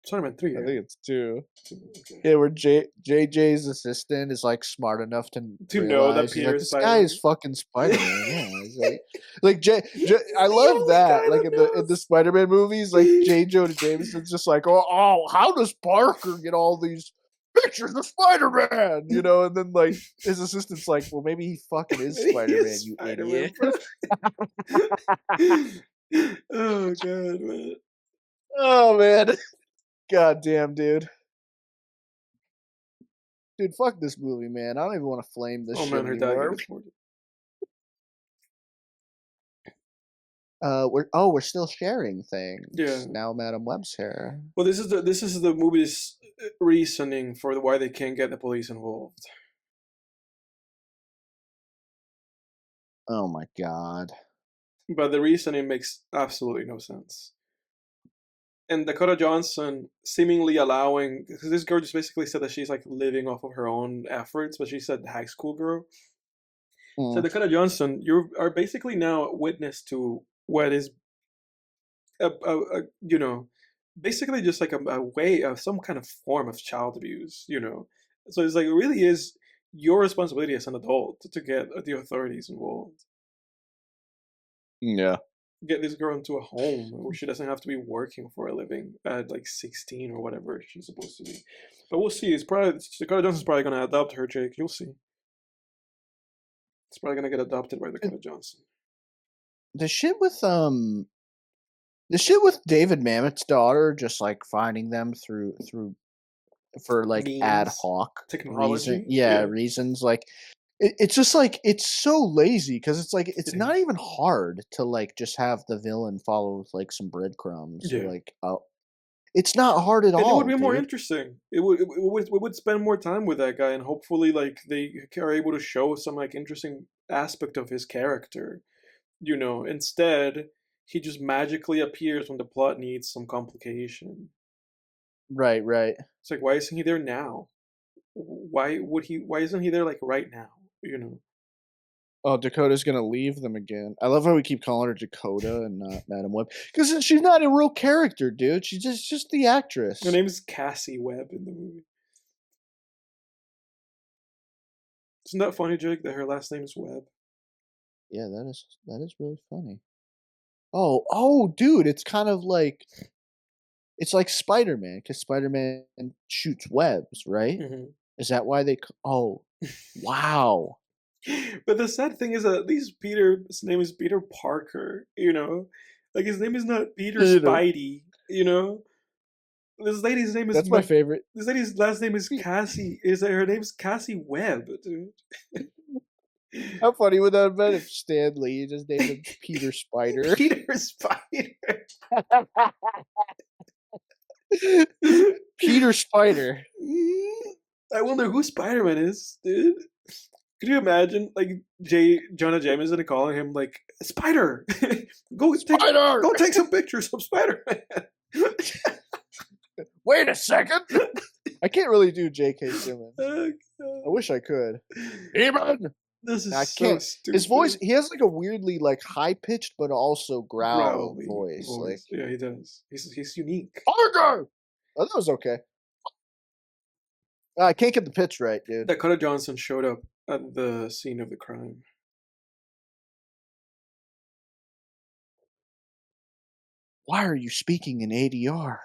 Spider-Man 3. I right? think it's 2. Okay. Yeah, where JJ's assistant is like smart enough to know that realize, Peter this is guy Spider-Man. is fucking Spider-Man. Yeah, he's like J. I love that. Like in the Spider-Man movies, like J. Jonah Jameson's just like, oh, how does Parker get all these pictures of Spider-Man? You know, and then like his assistant's like, well, maybe he fucking is Spider-Man, you idiot. Oh god, man. Oh man. God damn, dude. Dude, fuck this movie, man. I don't even want to flame this shit anymore. We're still sharing things. Yeah. Now Madam Web's here. Well, this is the movie's reasoning for why they can't get the police involved. Oh my god. But the reasoning makes absolutely no sense. And Dakota Johnson seemingly allowing, because this girl just basically said that she's like living off of her own efforts, but she said high school girl. So Dakota Johnson, you are basically now a witness to what is, basically just like a way of some kind of form of child abuse, you know. So it's like it really is your responsibility as an adult to get the authorities involved. Yeah. Get this girl into a home where she doesn't have to be working for a living at like 16 or whatever she's supposed to be. But we'll see. Dakota Johnson's probably gonna adopt her, Jake. You'll see. It's probably gonna get adopted by Dakota Johnson. The shit with David Mamet's daughter, just like finding them through for like Means, ad hoc technology, reasons. Like it's just like it's so lazy because it's like it's not even hard to like just have the villain follow with like some breadcrumbs. Yeah. Like it's not hard at all. It would be more interesting. We would spend more time with that guy, and hopefully, like they are able to show some like interesting aspect of his character. You know, instead he just magically appears when the plot needs some complication. Right. It's like, why isn't he there now? Why isn't he there like right now? You know. Oh, Dakota's gonna leave them again. I love how we keep calling her Dakota and not Madam Web because she's not a real character, dude. She's just the actress. Her name is Cassie Webb in the movie. Isn't that funny, Jake? That her last name is Webb. Yeah, that is really funny. Oh, dude, it's kind of like it's like Spider-Man because Spider-Man shoots webs, right? Mm-hmm. Is that why they? Oh, wow. But the sad thing is that at least Peter's name is Peter Parker. You know, like his name is not Peter Spidey. You know, this lady's name is. That's my favorite. This lady's last name is Cassie. Her name's Cassie Webb, dude. How funny would that have been if Stan Lee just named him Peter Spider? Peter Spider. Peter Spider. I wonder who Spider-Man is, dude. Could you imagine, like, Jonah Jameson calling him, like, Spider! Go take some pictures of Spider-Man! Wait a second! I can't really do J.K. Simmons. I wish I could. Even! This is I so can't. stupid. His voice, he has, like, a weirdly, like, high-pitched but also growly voice. Like, yeah, he does. He's unique. Oh, that was okay. I can't get the pitch right, dude. Dakota Johnson showed up at the scene of the crime. Why are you speaking in ADR?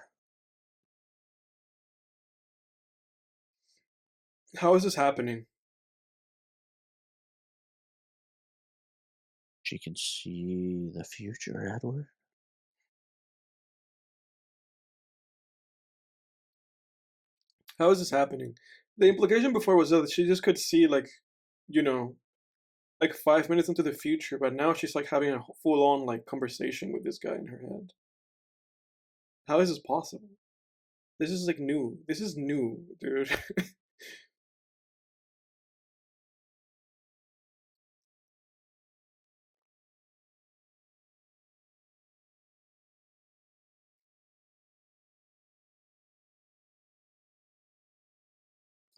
How is this happening? She can see the future, Edward. How is this happening? The implication before was that she just could see, like, you know, like 5 minutes into the future, but now she's like having a full-on like conversation with this guy in her head. How is this possible? This is like new. This is new, dude.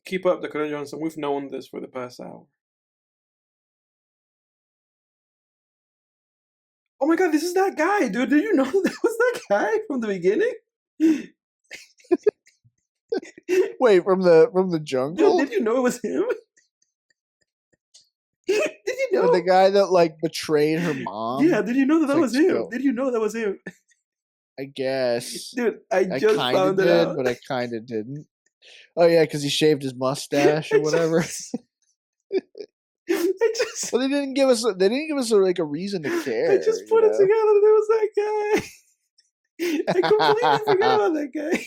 Keep up, Dakota Johnson. We've known this for the past hour. Oh my god, this is that guy, dude. Did you know that was that guy from the beginning? Wait, from the jungle? Dude, did you know it was him? Did you know? The guy that like betrayed her mom? Yeah, did you know that like, was him? Did you know that was him? I guess. Dude, I just found it out. But I kind of didn't. Oh yeah, because he shaved his mustache or whatever. Well, they didn't give us like a reason to care. I just put it together and it was that guy. I completely forgot about that guy.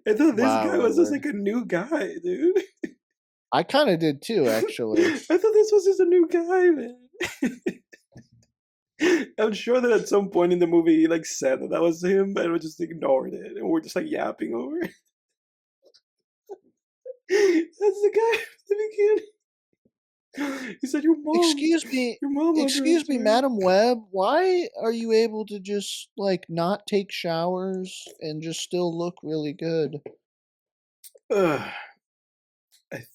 I thought this guy was just like a new guy, dude. I kind of did too, actually. I thought this was just a new guy, man. I'm sure that at some point in the movie he like said that was him, but we just ignored it and we're just like yapping over it. That's the guy from the beginning. He said, "Your mom." Excuse me, Madam Webb. Why are you able to just like not take showers and just still look really good? I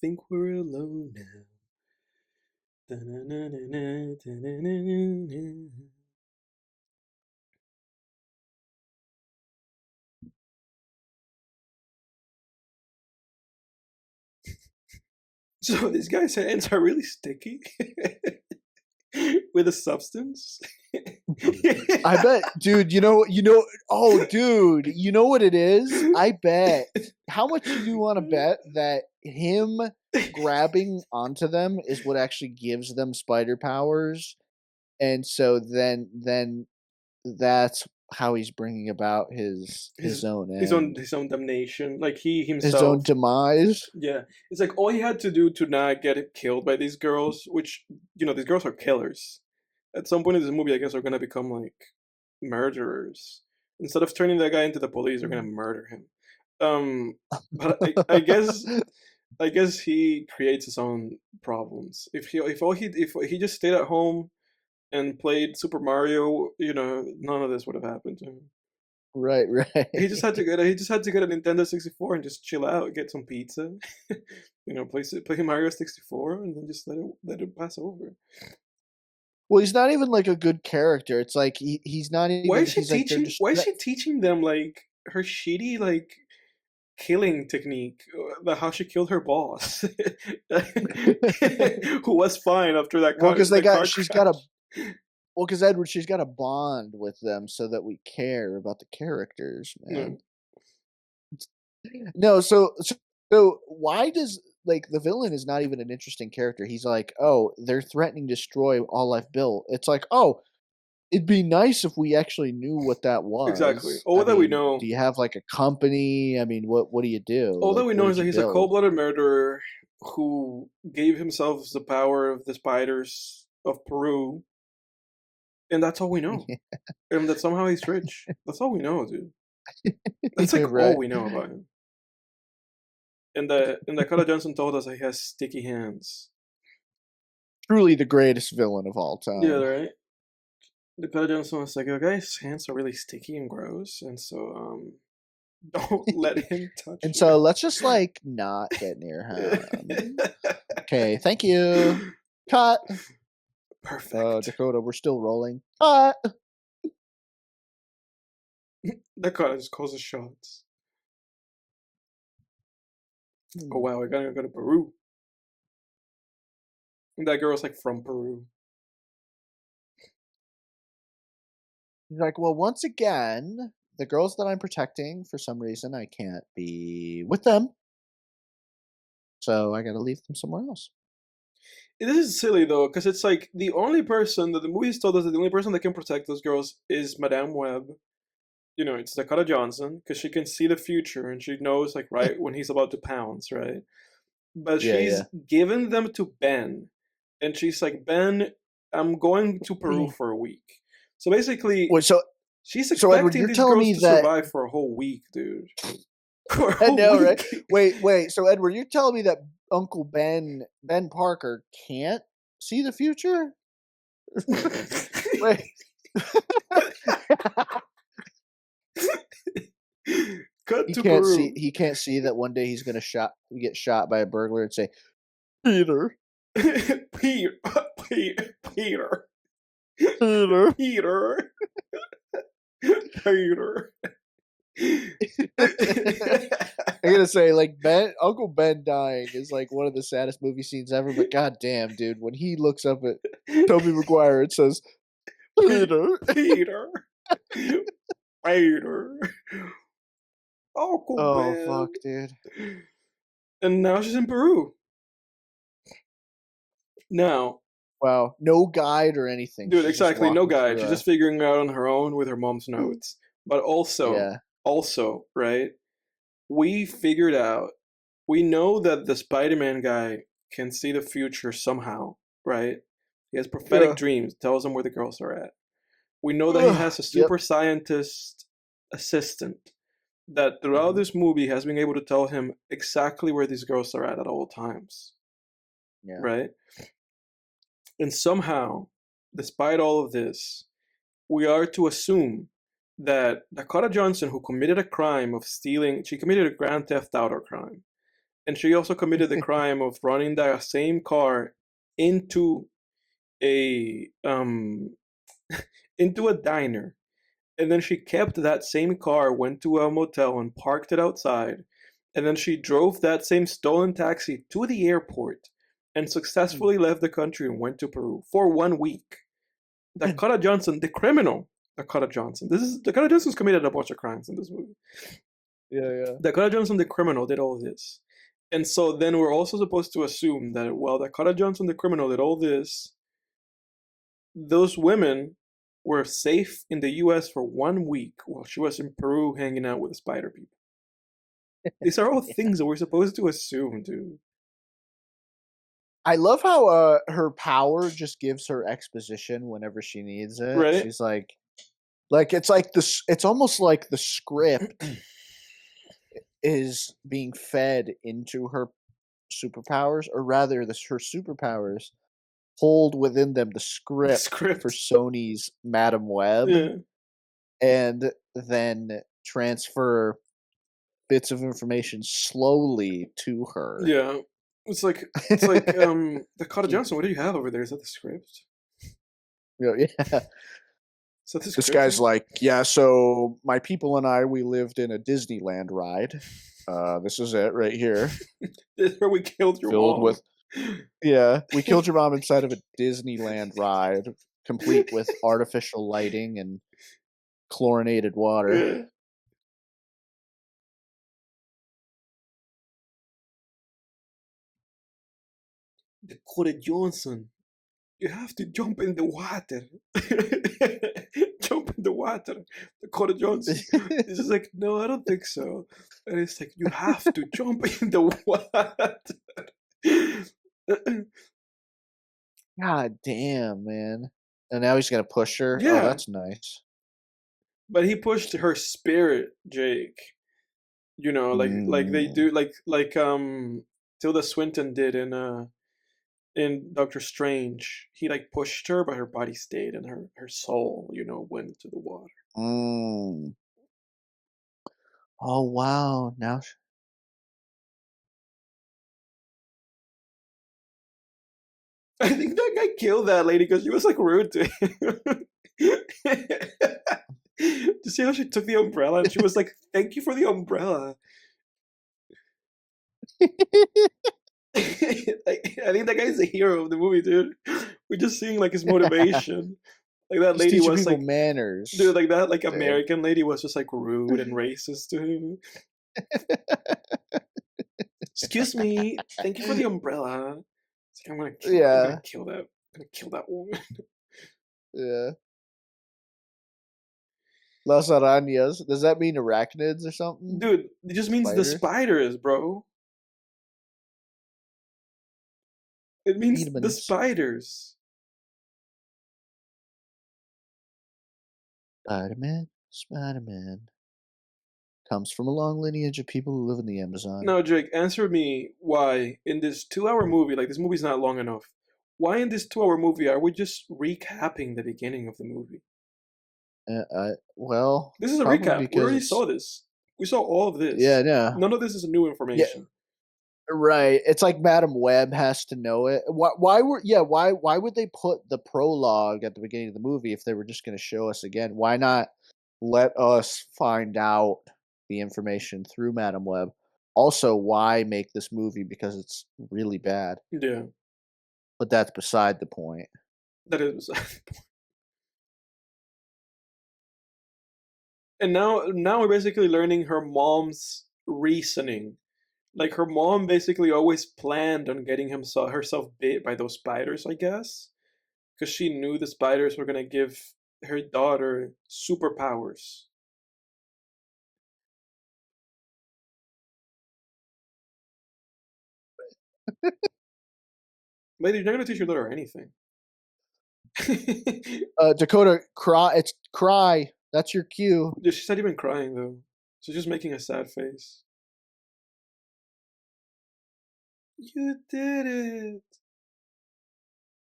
think we're alone now. So these guys' hands are really sticky with a substance. I bet, dude. Oh, dude, you know what it is? I bet. How much do you want to bet that him grabbing onto them is what actually gives them spider powers, and so then that's how he's bringing about his own end. his own damnation, like he himself, his own demise. Yeah, it's like all he had to do to not get killed by these girls, which these girls are killers. At some point in this movie, I guess, are gonna become like murderers. Instead of turning that guy into the police, they're gonna murder him. But I guess he creates his own problems. If he just stayed at home and played Super Mario, none of this would have happened to him. Right, right. He just had to get a Nintendo 64 and just chill out, get some pizza, play Mario 64, and then just let it pass over. Well, he's not even like a good character. It's like he's not Why even. is she He's like they're teaching? just. Why is she teaching them like her shitty like killing technique? How she killed her boss, who was fine after that Well, car. because The car she's got a. crash. Well, because Edward, she's got a bond with them so that we care about the characters, man. No, so why does like the villain is not even an interesting character? He's like, oh, they're threatening to destroy all I've built. It's like, oh, it'd be nice if we actually knew what that Exactly. was. All I that we mean, know, do you have like a company? I mean, what do you do? all that Like, we what know did is that you he's a build? cold-blooded murderer who gave himself the power of the spiders of Peru, and that's all we know. And that somehow he's rich. That's all we know, dude. That's like all Right. we know about him. And Dakota Johnson told us that he has sticky hands. Truly the greatest villain of all Yeah, time. right. Dakota Johnson was like, "The guy's hands are really sticky and gross, and so don't let him touch And you." so let's just like not get near him. Okay, thank you. Cut. Perfect. Dakota, we're still rolling. Cut. Dakota just calls the shots. Oh wow, I gotta go to Peru. And that girl's like from Peru. He's like, well, once again, the girls that I'm protecting, for some reason, I can't be with them. So I gotta leave them somewhere else. This is silly though, because it's like the only person that the movie's told us that the only person that can protect those girls is Madame Web. It's Dakota Johnson because she can see the future and she knows like right when he's about to pounce, right? But Yeah, she's yeah. given them to Ben, and she's like, Ben, I'm going to Peru for a week. So basically, Wait, she's so Edward, expecting you're these telling girls me to that survive for a whole week, dude. For a I whole know, right? week. Wait. So Edward, you're telling me that Uncle Ben Parker can't see the future? Wait. Cut to Peru. He can't see that one day he's gonna get shot by a burglar and say, Peter. Peter. Peter. Peter. Peter. I gotta say, like Uncle Ben dying is like one of the saddest movie scenes ever. But goddamn, dude, when he looks up at Tobey Maguire, it says, Peter. Peter. Peter. Uncle Oh Ben. fuck, dude. And now she's in Peru. Now, wow, no guide or anything, dude. Exactly, no guide. She's just figuring it out on her own with her mom's notes. But also, right? We figured out. We know that the Spider-Man guy can see the future somehow, right? He has prophetic dreams. Tells him where the girls are at. We know that he has a super scientist assistant that throughout this movie has been able to tell him exactly where these girls are at all times. Yeah. Right? And somehow, despite all of this, we are to assume that Dakota Johnson, who committed a crime of stealing, she committed a Grand Theft Auto crime. And she also committed the crime of running that same car into a into a diner. And then she kept that same car, went to a motel and parked it outside. And then she drove that same stolen taxi to the airport and successfully left the country and went to Peru for 1 week. Dakota Johnson, the criminal, Dakota Johnson. Dakota Johnson's committed a bunch of crimes in this movie. Yeah. Dakota Johnson, the criminal, did all this. And so then we're also supposed to assume that while Dakota Johnson, the criminal, did all this, those women were safe in the US for 1 week while she was in Peru hanging out with the spider people. These are all things that we're supposed to assume, dude. I love how her power just gives her exposition whenever she needs it. Right? She's like it's like this. It's almost like the script is being fed into her superpowers, or rather, her superpowers hold within them the script for Sony's Madam Web. Yeah. and then transfer bits of information slowly to her. Yeah. It's like Dakota Johnson, what do you have over there? Is that the script? Yeah. Is that the This script? guy's like, yeah, so my people and I, we lived in a Disneyland ride. This is it right here. This is where we killed your Filled mom. with, yeah, we killed your mom inside of a Disneyland ride, complete with artificial lighting and chlorinated water. Yeah. Dakota Johnson, you have to jump in the water. Jump in the water. Dakota Johnson. It's just like, no, I don't think so. And it's like, you have to jump in the water. God damn, man. And now he's gonna push her. Yeah. Oh, that's nice. But he pushed her spirit, Jake. You know, like they do, like Tilda Swinton did in Doctor Strange. He like pushed her, but her body stayed, and her soul, you know, went into the water. Mm. Oh wow! Now, I think that guy killed that lady because she was like rude to him. Do you see how she took the umbrella and she was like, "Thank you for the umbrella." Like, I think that guy's the hero of the movie, dude. We're just seeing like his motivation. Like that lady teaching was people like manners, dude, like that like dude. American lady was just like rude and racist to him. Excuse me, thank you for the umbrella. It's like, I'm gonna kill that. I'm gonna kill that woman. Yeah. Las arañas. Does that mean arachnids or something? Dude, it just means the spiders, bro. It means the spiders. Spider-Man. Comes from a long lineage of people who live in the Amazon. No, Jake, answer me why in this 2-hour movie, like this movie's not long enough, why in this 2-hour movie are we just recapping the beginning of the movie? Well, this is a recap. We already saw this. We saw all of this. Yeah, no. None of this is new information. Yeah. Right. It's like Madam Web has to know it. Why would they put the prologue at the beginning of the movie if they were just going to show us again? Why not let us find out the information through Madam Web? Also, why make this movie because it's really bad? Yeah. But that's beside the point. That is beside the point. And now we're basically learning her mom's reasoning. Like her mom basically always planned on getting herself bit by those spiders, I guess, because she knew the spiders were gonna give her daughter superpowers. Lady, you're not gonna teach your daughter anything. Dakota, cry. It's cry. That's your cue. Yeah, she's not even crying though. She's just making a sad face. You did it.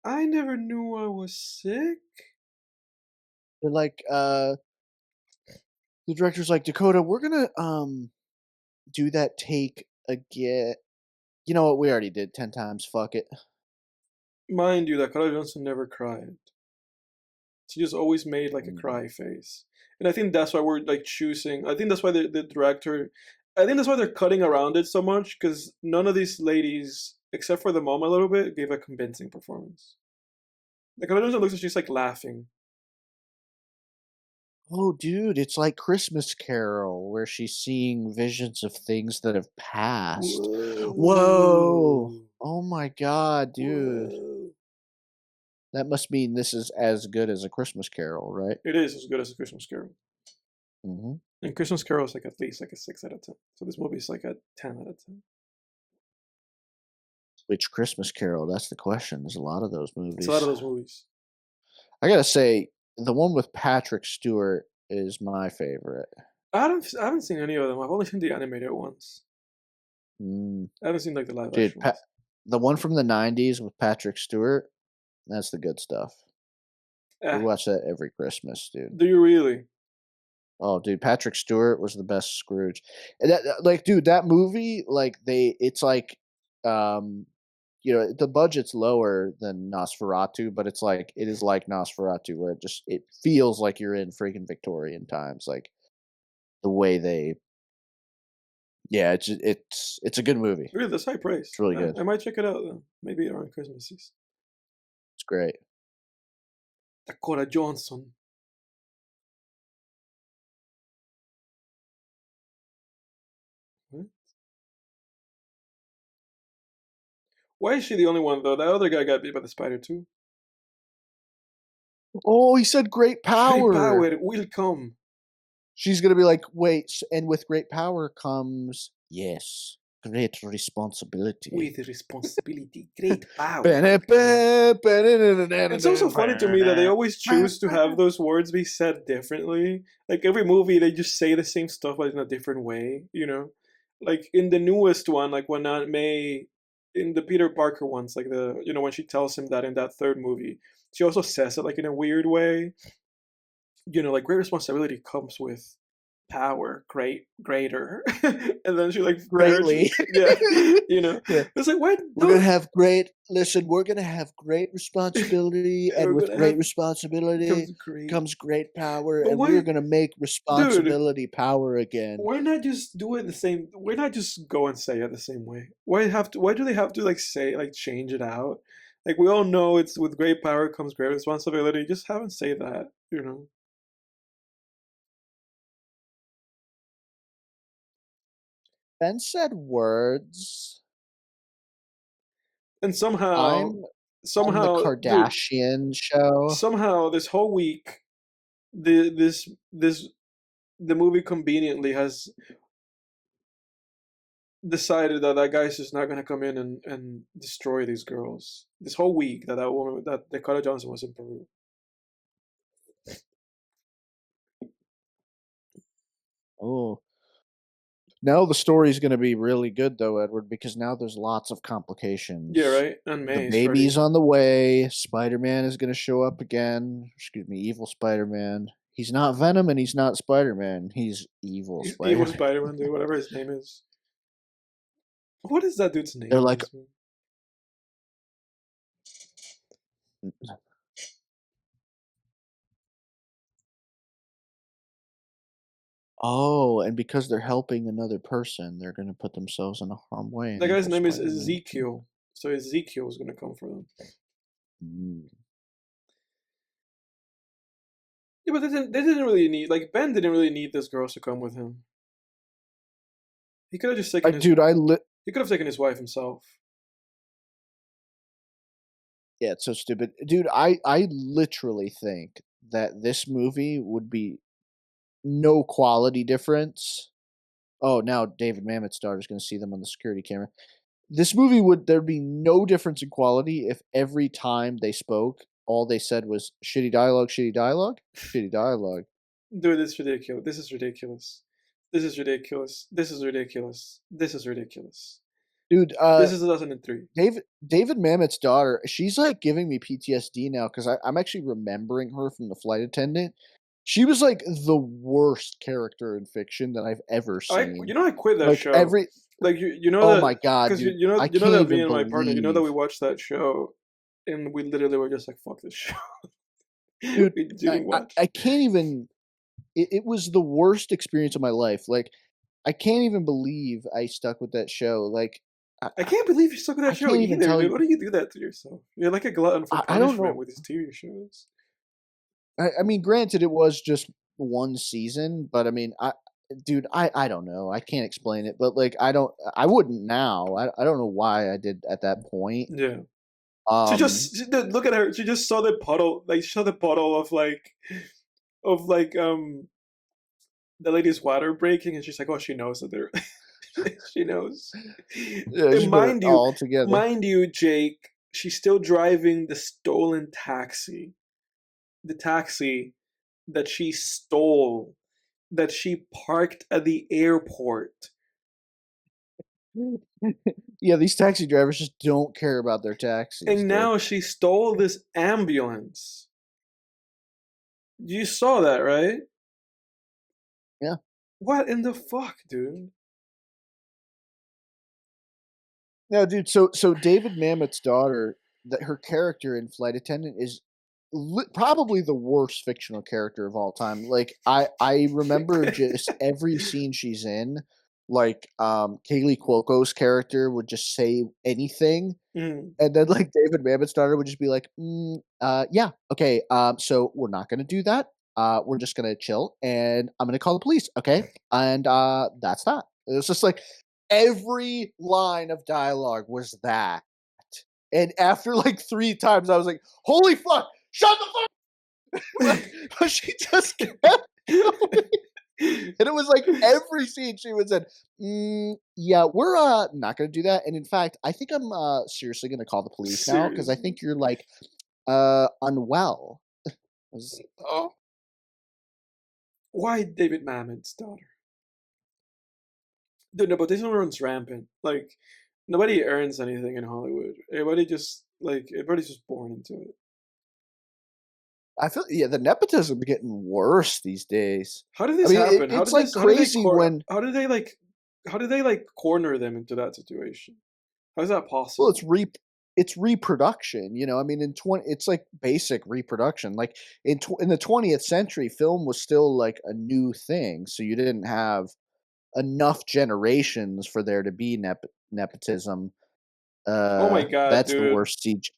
I never knew I was sick. They're like, the director's like, Dakota, we're gonna do that take again. You know what? We already did 10 times. Fuck it. Mind you, that Dakota Johnson never cried. She just always made like a cry face. And I think that's why we're like choosing. I think that's why the director. I think that's why they're cutting around it so much, because none of these ladies, except for the mom a little bit, gave a convincing performance. Like Dakota Johnson looks like she's like laughing. Oh, dude, it's like Christmas Carol, where she's seeing visions of things that have passed. Whoa! Oh my god, dude. Whoa. That must mean this is as good as a Christmas Carol, right? It is as good as a Christmas Carol. Mm-hmm. And Christmas Carol is like at least like a 6 out of 10. So this movie is like a 10 out of 10. Which Christmas Carol? That's the question. There's a lot of those movies. It's a lot of those movies. I gotta say, the one with Patrick Stewart is my favorite. I haven't seen any of them. I've only seen the animated ones. I haven't seen like the live action ones. The one from the 90s with Patrick Stewart, that's the good stuff. We watch that every Christmas, dude. Do you really? Oh, dude, Patrick Stewart was the best Scrooge. And like, dude, that movie, like, it's like, um, the budget's lower than Nosferatu, but it is like Nosferatu, where it feels like you're in freaking Victorian times, like the way yeah, it's a good movie. Really, that's high praise. It's really good. I might check it out then. Maybe around Christmas season. It's great. Dakota Johnson. What? Why is she the only one though? That other guy got beat by the spider too. Oh, he said great power. Great power will come. She's gonna be like, wait, and with great power comes yes, great responsibility. With responsibility, great power. It's also funny to me that they always choose to have those words be said differently. Like every movie, they just say the same stuff but in a different way. Like in the newest one, like when Aunt May, in the Peter Parker ones, like when she tells him that in that third movie, she also says it like in a weird way. Like great responsibility comes with power, greater, and then she like greatly, yeah. It's like what we're gonna have great. Listen, we're gonna have great responsibility, and with great responsibility comes great power, and we're gonna make responsibility power again. Why not just do it the same? Why not just go and say it the same way? Why do they have to change it out? Like we all know it's with great power comes great responsibility. Just have them say that, Ben said words, and somehow on the Kardashian show. Somehow this whole week, the movie conveniently has decided that guy's just not gonna come in and destroy these girls. This whole week that woman, that Dakota Johnson, was in Peru. Oh. Now the story's going to be really good, though, Edward, because now there's lots of complications. Yeah, right? And the baby's on the way. Spider-Man is going to show up again. Excuse me, evil Spider-Man. He's not Venom and he's not Spider-Man. He's evil Spider-Man. Evil Spider-Man, dude, whatever his name is. What is that dude's name? They're like... Oh, and because they're helping another person, they're going to put themselves in a harm way. That guy's name is Ezekiel. So Ezekiel is going to come for them. Yeah, but they didn't really need... Like, Ben didn't really need this girl to come with him. He could have just taken he could have taken his wife himself. Yeah, it's so stupid. Dude, I literally think that this movie would be no quality difference. Oh, now David Mamet's daughter's going to see them on the security camera. This movie there'd be no difference in quality if every time they spoke, all they said was shitty dialogue, shitty dialogue, shitty dialogue. Dude, it's ridiculous. This is ridiculous. This is ridiculous. This is ridiculous. This is ridiculous. Dude, this is 2003. David Mamet's daughter, she's like giving me PTSD now because I'm actually remembering her from The Flight Attendant. She was like the worst character in fiction that I've ever seen. I quit that show. Oh my god, because dude, you know that me and my partner, that we watched that show, and we literally were just like, "Fuck this show." Dude, I can't even. It was the worst experience of my life. Like, I can't even believe I stuck with that show. Like, I can't believe you stuck with that show either, dude. Why do you do that to yourself? You're like a glutton for punishment with these TV shows. I mean, granted, it was just one season, but I mean, I don't know. I can't explain it, but like, I wouldn't now. I don't know why I did at that point. Yeah. She look at her. She just saw the puddle. Like, she saw the puddle of the lady's water breaking, and she's like, "Oh, she knows that they're." She knows. Yeah, and mind you, Jake, she's still driving the stolen taxi. The taxi that she stole, that she parked at the airport. Yeah, these taxi drivers just don't care about their taxis. And now she stole this ambulance. You saw that, right? What in the fuck, dude? No, dude. So David Mamet's daughter, that her character in Flight Attendant is probably the worst fictional character of all time. Like I remember just every scene she's in. Like Kaylee Cuoco's character would just say anything, Mm. and then like David Mamet's daughter would just be like, yeah, okay, so we're not gonna do that. We're just gonna chill, and I'm gonna call the police, okay? And that's that. It was just like every line of dialogue was that. And after like 3 times, I was like, "Holy fuck! Shut the fuck!" But she just kept going. And it was like every scene she was in. Yeah, we're not gonna do that. And in fact, I think I'm seriously gonna call the police now because I Seriously. think you're like unwell. I was, oh, Why David Mamet's daughter? The nepotism runs rampant. Like, nobody earns anything in Hollywood. Everybody's just born into it. I feel the nepotism getting worse these days. How did this I mean, happen? it's like crazy when How did they like corner them into that situation? How is that well, possible? it's reproduction. I mean, it's like basic reproduction. Like in the 20th century, film was still like a new thing, so you didn't have enough generations for there to be nepotism. Oh my god, That's the dude. worst siege.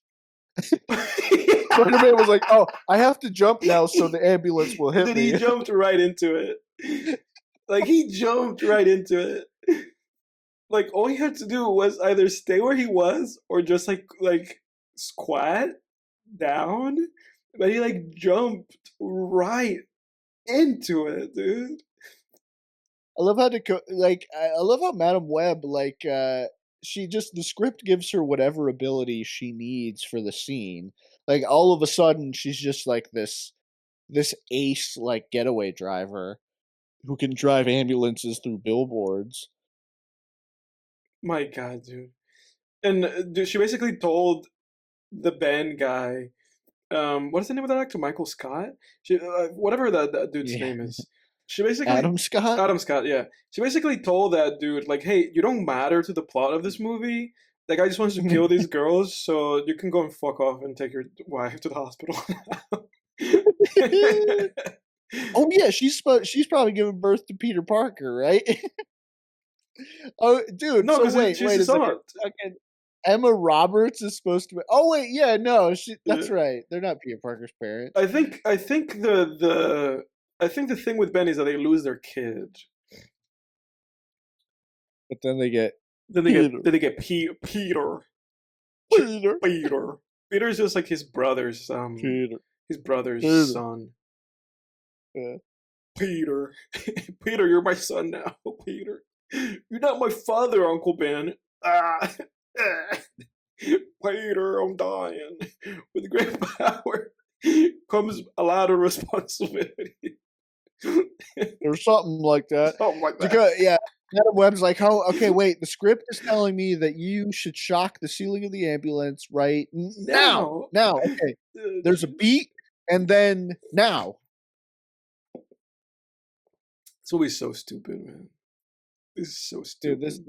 Spider-Man was like, "Oh, I have to jump now, so the ambulance will hit Dude, me." he jumped right into it. Like he jumped right into it. Like all he had to do was either stay where he was or just like squat down. But he like jumped right into it, dude. I love how I love how Madam Web she just the script gives her whatever ability she needs for the scene. Like all of a sudden she's just like this ace like getaway driver who can drive ambulances through billboards. My god, dude. And dude, she basically told the band guy, what is the name of that actor? Michael Scott? Whatever that dude's Yeah. name is. She basically Adam Scott? Adam Scott, yeah. She basically told that dude, like, hey, you don't matter to the plot of this movie. Like, I just want to kill these girls, so you can go and fuck off and take your wife to the hospital now. Oh yeah, she's probably giving birth to Peter Parker, right? Oh, dude. No, So because wait she's a second. soft. Fucking Emma Roberts is supposed to be. Oh wait, yeah, no, Yeah. that's right. They're not Peter Parker's parents. I think the thing with Ben is that they lose their kid. But then they get Then Peter. Peter. Peter is just like his brother's Peter. son. Yeah. Peter. Peter, you're my son now, Peter. You're not my father, Uncle Ben. Ah. Peter, I'm dying. With great power comes a lot of responsibility. Or something like that. Something like that. Because Madam Web's like, "Oh, okay, wait. The script is telling me that you should shock the ceiling of the ambulance right now. Okay. There's a beat, and then now." This movie's so stupid, man. This is so stupid. Dude,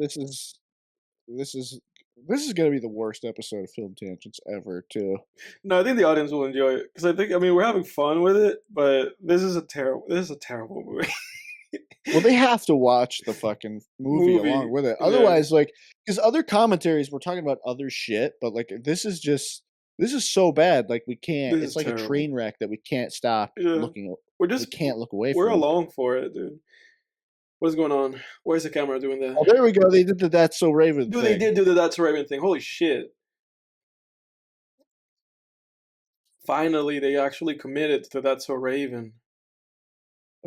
this is gonna be the worst episode of Film Tangents ever, too. No, I think the audience will enjoy it because we're having fun with it, but this is a terrible movie. Well, they have to watch the fucking movie along with it. Otherwise, because other commentaries were talking about other shit, but like this is so bad. Like we can't. It's like terrible. a train wreck that we can't stop looking. We can't look away from. We're along for it, dude. What is going on? Why is the camera doing that? Oh, there we go. They did the That's So Raven thing. They did do the That's So Raven thing. Holy shit. Finally, they actually committed to That's So Raven.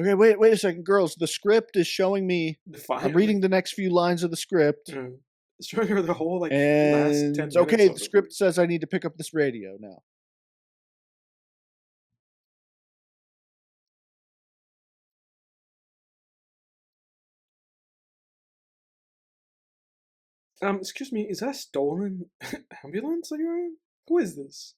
Okay, wait a second, girls. The script is showing me. Finally. I'm reading the next few lines of the script. It's showing her the whole last 10 minutes. Okay, the script says I need to pick up this radio now. Excuse me, is that a stolen ambulance that you're in? Who is this?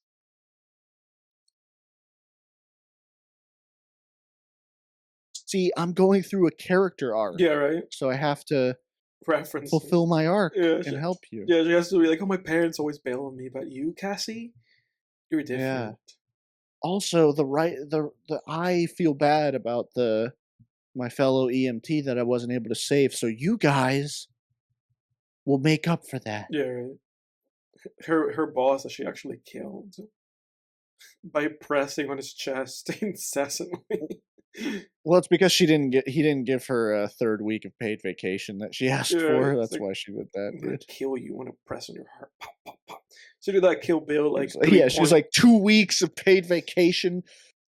see, I'm going through a character arc. Yeah, right. So I have to Reference. fulfill my arc Yeah, and help you. Yeah, she has to be like, oh, my parents always bail on me, but you, Cassie, you're different. Also, I feel bad about my fellow EMT that I wasn't able to save, so you guys will make up for that. Yeah, right. Her boss that she actually killed by pressing on his chest incessantly. Well, it's because he didn't give her a third week of paid vacation that she asked for. That's like, why she did that. I'm gonna kill you. I want to press on your heart. Pop, pop, pop. So did that Kill Bill like yeah, she was like 2 weeks of paid vacation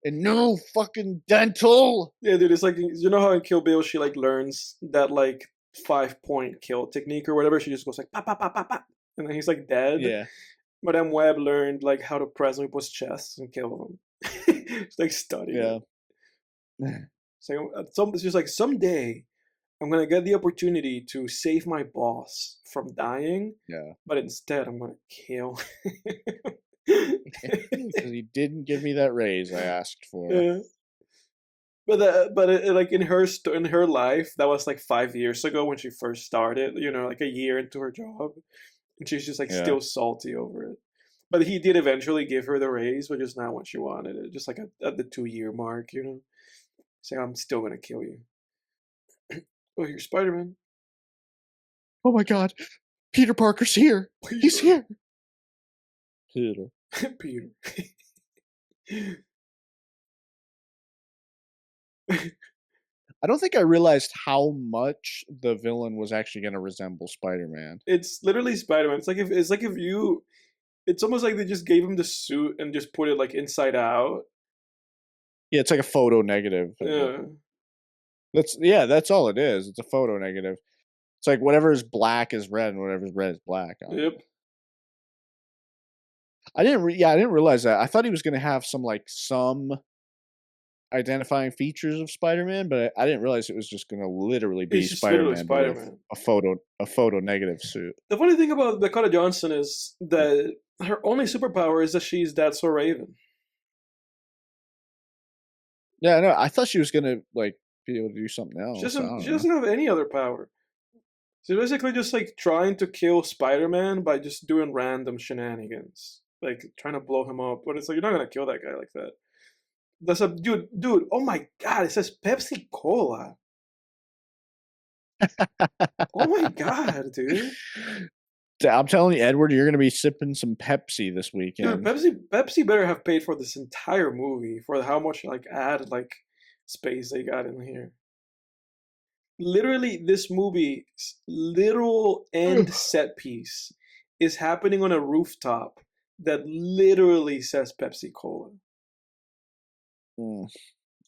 and no fucking dental. Yeah, dude, it's like, you know how in Kill Bill she like learns that like 5-point kill technique or whatever. She just goes like pop, pop, pop, pop, pop, and then he's like dead. Yeah. Madame Webb learned like how to press on people's chests and kill them. It's like studying. Yeah. So it's just like someday I'm gonna get the opportunity to save my boss from dying. Yeah. But instead I'm gonna kill. Because he didn't give me that raise I asked for. Yeah. But like in her life, that was like 5 years ago when she first started. You know, like a year into her job, and she's just like still salty over it. But he did eventually give her the raise, but just not when she wanted it. Just like at the 2-year mark, you know. Saying, I'm still gonna kill you. Oh, you're Spider-Man. Oh my god. Peter Parker's here. Peter. He's here. Peter. Peter. I don't think I realized how much the villain was actually going to resemble Spider-Man. It's literally Spider-Man. It's like if you, it's almost like they just gave him the suit and just put it like inside out. Yeah, it's like a photo negative. Yeah. That's all it is. It's a photo negative. It's like whatever is black is red and whatever is red is black. Yep. I didn't realize that. I thought he was going to have some identifying features of Spider-Man, but I didn't realize it was just going to literally be Spider-Man, with a photo negative suit. The funny thing about Dakota Johnson is that her only superpower is that she's That's So Raven. Yeah, no, I thought she was going to like be able to do something else. She doesn't have any other power. She's basically just like trying to kill Spider-Man by just doing random shenanigans, like trying to blow him up. But it's like, you're not gonna kill that guy like that. That's a dude. Oh my god! It says Pepsi Cola. Oh my god, dude! I'm telling you, Edward, you're gonna be sipping some Pepsi this weekend. Dude, Pepsi better have paid for this entire movie for how much like ad like space they got in here. Literally, this movie's literal end set piece is happening on a rooftop that literally says Pepsi Cola.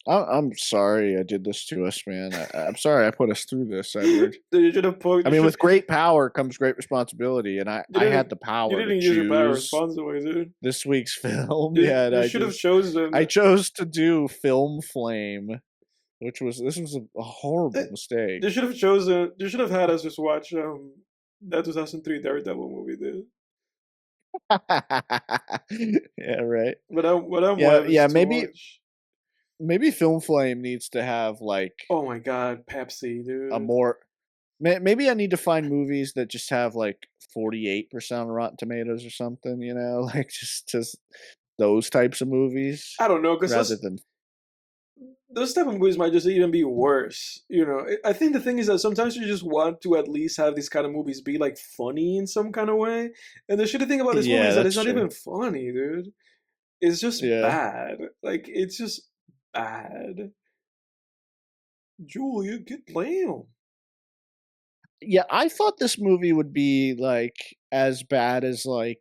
I'm sorry I did this to us, man. I'm sorry I put us through this, Edward. With great power comes great responsibility, and I had the power to choose. You didn't use your power responsibly, dude. This week's film. You should have chosen. I chose to do Film Flame. This was a horrible mistake. You should have chosen. You should have had us just watch that 2003 Daredevil movie, dude. Yeah, right. Maybe Film Flame needs to have like. Oh my god, Pepsi, dude. Maybe I need to find movies that just have like 48% on Rotten Tomatoes or something. You know, like just those types of movies. I don't know, because those type of movies might just even be worse. You know, I think the thing is that sometimes you just want to at least have these kind of movies be like funny in some kind of way. And the shitty thing about this movie is that it's not even funny, dude. It's just bad. Like, it's just bad. Julia, get down. Yeah, I thought this movie would be like as bad as like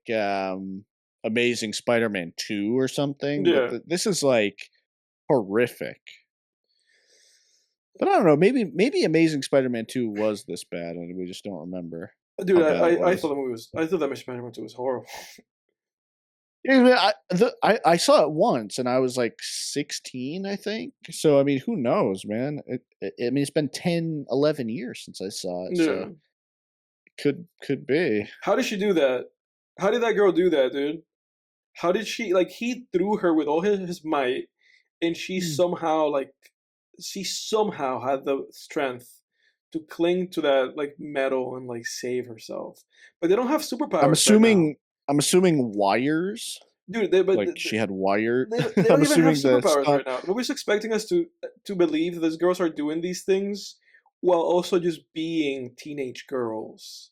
Amazing Spider-Man 2 or something. Yeah. But this is like horrific. But I don't know. Maybe Amazing Spider-Man 2 was this bad, and we just don't remember. Dude, I thought the movie was. I thought that Amazing Spider-Man 2 was horrible. Yeah, I saw it once, and I was like 16, I think. So I mean, who knows, man? It's been 10, 11 years since I saw it. Yeah. So could be. How did she do that? How did that girl do that, dude? How did she he threw her with all his might, and she somehow she somehow had the strength to cling to that like metal and like save herself. But they don't have I'm superpowers right now, assuming. I'm assuming wires. dude. Like she had wire. They I'm don't even have assuming the superpowers stunt. right now. Nobody's expecting us to believe that these girls are doing these things while also just being teenage girls.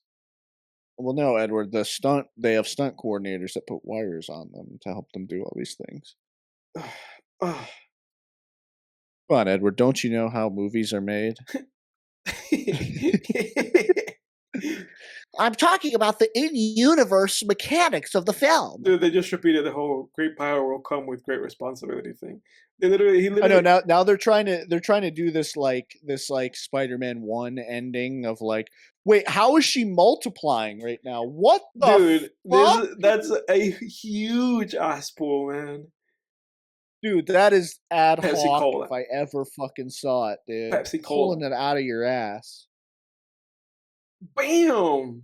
Well, no, Edward. The stunt. They have stunt coordinators that put wires on them to help them do all these things. Ugh. Come on, Edward. Don't you know how movies are made? I'm talking about the in-universe mechanics of the film. Dude, they just repeated the whole "great power will come with great responsibility" thing. He literally. I know now they're trying to do this like Spider-Man 1 ending of like, wait, how is she multiplying right now? What the fuck? That's a huge ass pull, man. Dude, that is ad Pepsi hoc Cola. if I ever fucking saw it, dude. Pepsi Pulling Cola. it out of your ass. Bam!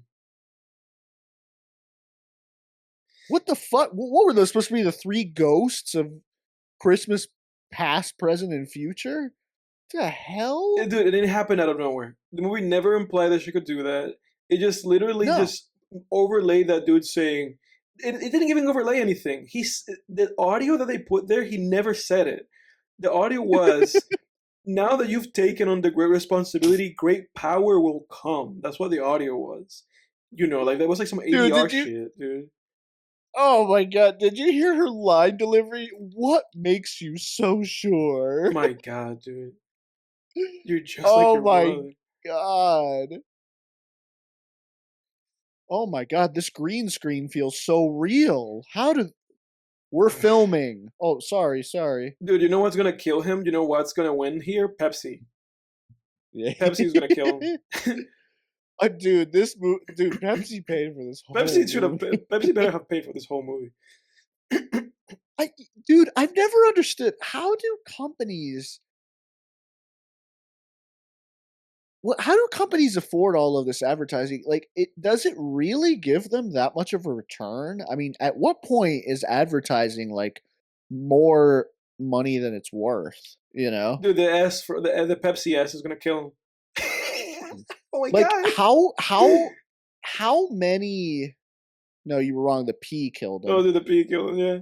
What the fuck? What were those supposed to be, the three ghosts of Christmas past, present, and future? What the hell? Dude, it didn't happen out of nowhere. The movie never implied that she could do that. It just literally No. just overlaid that dude saying it didn't even overlay anything. The audio that they put there, he never said it. The audio was now that you've taken on the great responsibility, great power will come. That's what the audio was. You know, like that was like some ADR shit, dude. Oh my god, did you hear her line delivery? What makes you so sure? My god, dude. You're just oh like your my brother. god. Oh my god, this green screen feels so real. We're filming. Oh, sorry. Dude, you know what's gonna kill him? You know what's gonna win here? Pepsi. Yeah. Pepsi's gonna kill him. Dude, Pepsi paid for this whole Pepsi better have paid for this whole movie. Dude, I've never understood, how do companies afford all of this advertising? Like, does it really give them that much of a return? I mean, at what point is advertising like more money than it's worth? You know, Dude, the Pepsi ass is gonna kill him. Oh my like god! how many? No, you were wrong. The P killed him. Oh, dude, the P killed him. Yeah.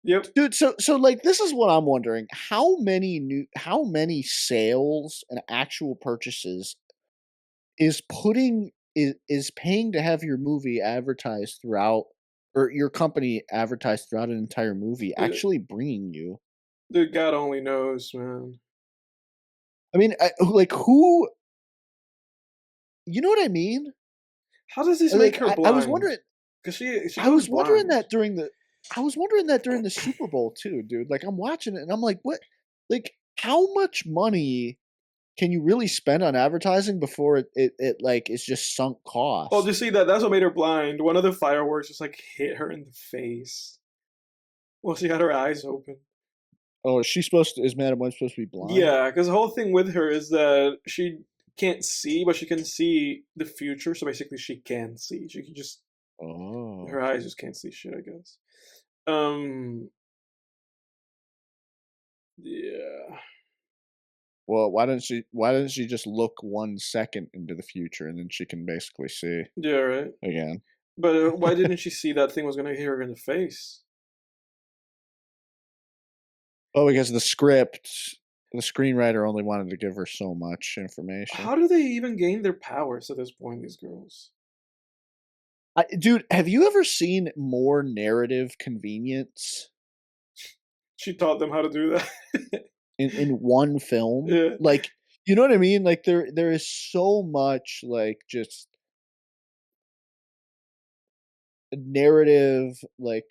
Yep. Dude, so like, this is what I'm wondering: how many sales and actual purchases is paying to have your movie advertised throughout, or your company advertised throughout an entire movie, actually bringing you? Dude, God only knows, man. I mean, like, who? You know what I mean? How does this Like, make her blind? I was wondering. Because she I was wondering blind. that during the Super Bowl too, dude. Like, I'm watching it and I'm like, what? Like, how much money can you really spend on advertising before it like it's just sunk cost? Oh, you see that's what made her blind. One of the fireworks just like hit her in the face. Well, she had her eyes open. Oh, is Madam Web supposed to be blind? Yeah, because the whole thing with her is that she can't see, but she can see the future. So basically, she can see. She can just. Oh. Her eyes just can't see shit, I guess. Yeah. Well, why doesn't she just look 1 second into the future and then she can basically see? Yeah, right. Again. But why didn't she see that thing was gonna hit her in the face? Oh, because the screenwriter only wanted to give her so much information. How do they even gain their powers at this point, these girls? Dude, have you ever seen more narrative convenience? She taught them how to do that. in one film? Yeah. Like, you know what I mean? Like, there is so much, like, just narrative, like,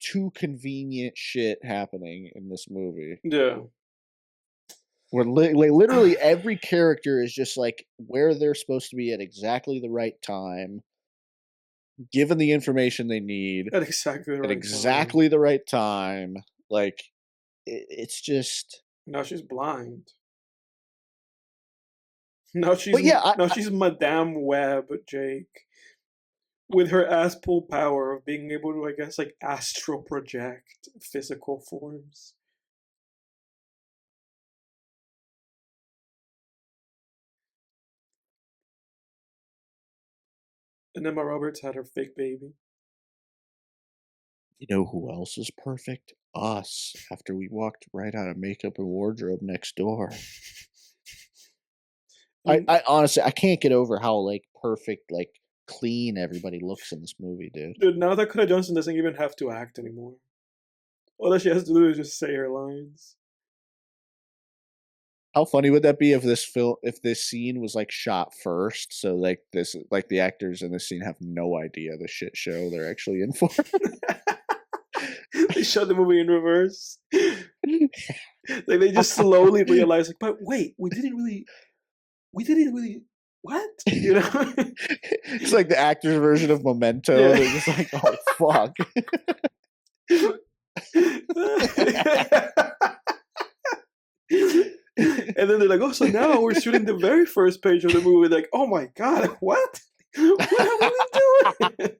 too convenient shit happening in this movie. Yeah. Where literally every character is just like where they're supposed to be at exactly the right time, given the information they need At exactly the right time. Like, it's just. Now she's blind. Now she's Madame Web, Jake. With her ass pull power of being able to, I guess, like astral project physical forms. And Emma Roberts had her fake baby. You know who else is perfect? Us. After we walked right out of makeup and wardrobe next door. I honestly I can't get over how like perfect, like clean everybody looks in this movie, dude. Dude, now Dakota Johnson doesn't even have to act anymore. All that she has to do is just say her lines. How funny would that be if this scene was like shot first, so like the actors in this scene have no idea the shit show they're actually in for. They shot the movie in reverse. Like they just slowly realize, like, but wait, we didn't really what? You know? It's like the actor's version of Memento. Yeah. They're just like, oh fuck. And then they're like, oh, so now we're shooting the very first page of the movie. Like, oh my god, what? What are we doing?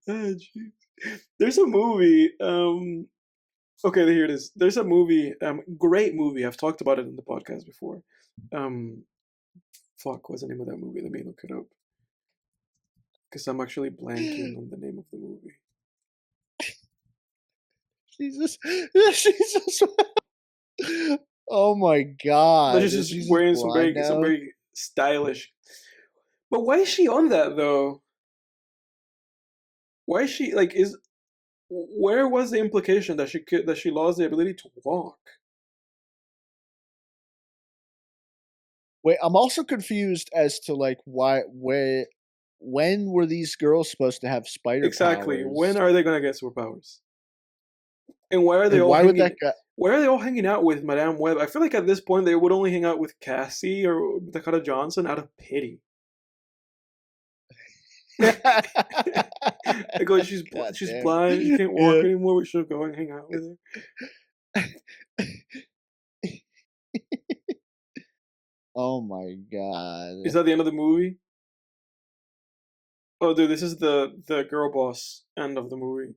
Oh, there's a movie. Okay, here it is. There's a movie. Great movie. I've talked about it in the podcast before. Fuck, what's the name of that movie? Let me look it up. Because I'm actually blanking on the name of the movie. Jesus. Oh my god. But she's just wearing some very stylish. But why is she on that though? Why is she like where was the implication that she lost the ability to walk? Wait, I'm also confused as to like when were these girls supposed to have spider Exactly. powers? When are they gonna get superpowers? And why are they all why are they all hanging out with Madame Web? I feel like at this point they would only hang out with Cassie or Dakota Johnson out of pity. Like, she's blind, she can't walk anymore, we should go and hang out with her. Oh my god. Is that the end of the movie? Oh dude, this is the girl boss end of the movie.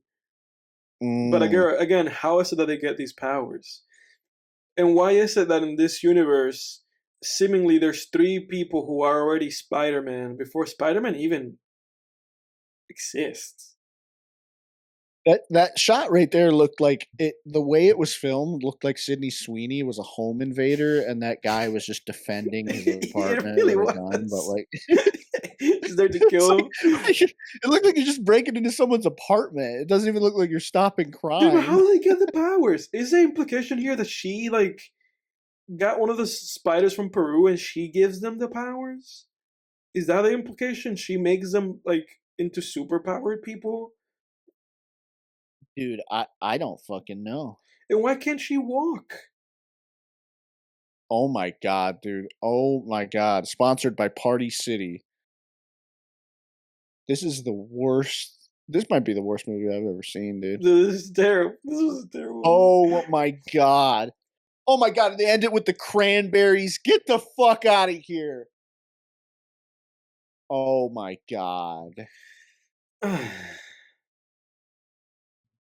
But again, how is it that they get these powers? And why is it that in this universe, seemingly there's 3 people who are already Spider-Man before Spider-Man even exists? That shot right there looked like it. The way it was filmed looked like Sydney Sweeney was a home invader, and that guy was just defending his apartment. It really with was. a gun, but like, he's there to kill him. It looked like you're just breaking into someone's apartment. It doesn't even look like you're stopping crime. Dude, but how do they get the powers? Is the implication here that she like got one of the spiders from Peru and she gives them the powers? Is that the implication? She makes them like into superpowered people? Dude, I don't fucking know. And why can't she walk? Oh my god, dude. Oh my god. Sponsored by Party City. This is the worst. This might be the worst movie I've ever seen, dude. This is terrible. This was terrible. Oh my god. Oh my god, they end it with the cranberries. Get the fuck out of here. Oh my god.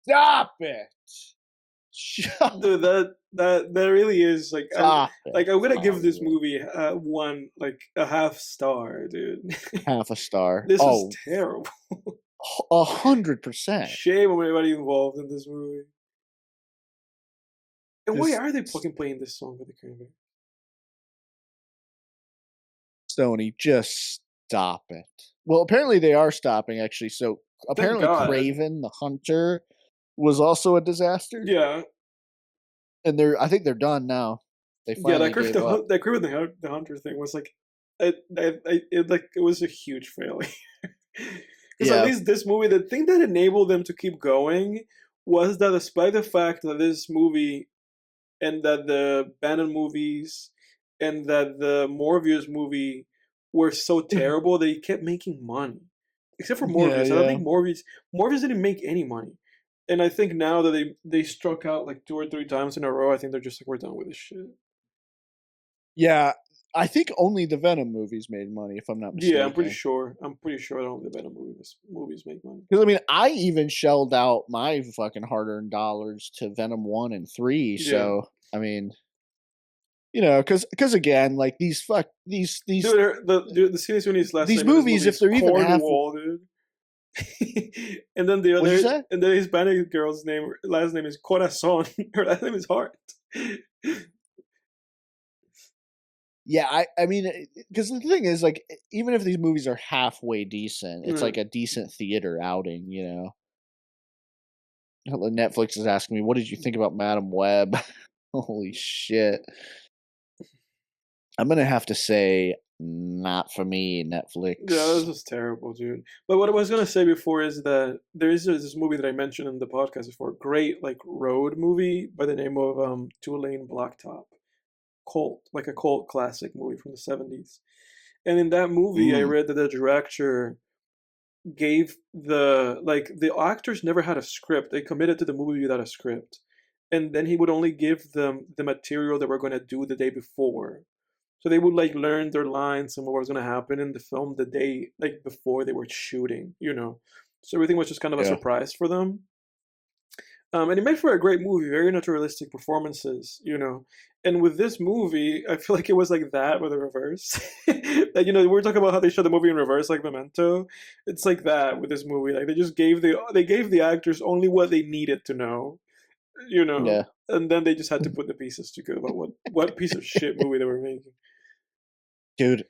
Stop it. Dude, that really is like I'm gonna give this movie a half star, dude. Half a star. This is terrible. 100%. Shame on everybody involved in this movie. And why are they fucking playing this song with the cranberry? Sony, just stop it. Well, apparently they are stopping, actually. So apparently Craven the Hunter was also a disaster. Yeah. And I think they're done now. They finally gave up. That Craven the Hunter thing was like, it was a huge failure. Because at least this movie, the thing that enabled them to keep going was that despite the fact that this movie and that the Bannon movies and that the Morbius movie were so terrible, they kept making money. Except for Morbius. I don't think Morbius didn't make any money. And I think now that they struck out like 2 or 3 times in a row, I think they're just like, we're done with this shit. Yeah, I think only the Venom movies made money, if I'm not mistaken. Yeah, I'm pretty sure only the Venom movies make money. Because, I mean, I even shelled out my fucking hard-earned dollars to Venom 1 and 3, so, I mean... because again, like these Dude, the Sidney Sweeney's last these name in this movies, movie if is they're even half, Cornwall, dude. And then what'd you say? the Hispanic girl's last name is Corazon. Her last name is Heart. Yeah, I mean, because the thing is, like, even if these movies are halfway decent, it's like a decent theater outing, Netflix is asking me, "What did you think about Madam Web?" Holy shit! I'm gonna have to say, not for me, Netflix. Yeah, this was terrible, dude. But what I was gonna say before is that there is this movie that I mentioned in the podcast before, great like road movie by the name of Two-Lane Blacktop, like a cult classic movie from the 70s. And in that movie, I read that the director gave the actors never had a script. They committed to the movie without a script, and then he would only give them the material they were going to do the day before. So they would like learn their lines and what was going to happen in the film the day like before they were shooting. So everything was just kind of a Yeah. surprise for them. And it made for a great movie, very naturalistic performances, And with this movie, I feel like it was like that with a reverse. Like, we're talking about how they shot the movie in reverse, like Memento. It's like that with this movie. Like they just gave the actors only what they needed to know, Yeah. and then they just had to put the pieces together about what piece of shit movie they were making. Dude,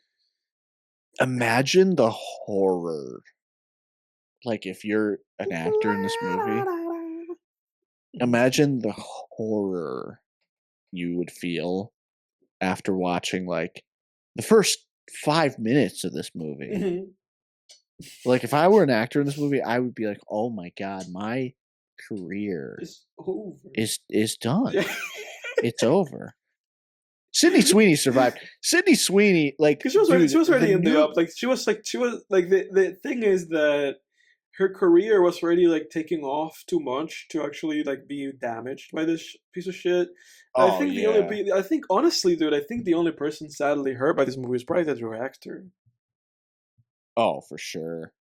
imagine the horror. Like, if you're an actor in this movie, imagine the horror you would feel after watching, like, the first 5 minutes of this movie. Mhm. Like, if I were an actor in this movie, I would be like, "Oh my god, my career It's over. is done. It's over." Sydney Sweeney survived. Sydney Sweeney, like, Because she was already in the up. Like she was like the thing is that her career was already like taking off too much to actually like be damaged by this piece of shit. And Oh, yeah. I think honestly, dude, I think the only person sadly hurt by this movie is probably the director. Oh, for sure.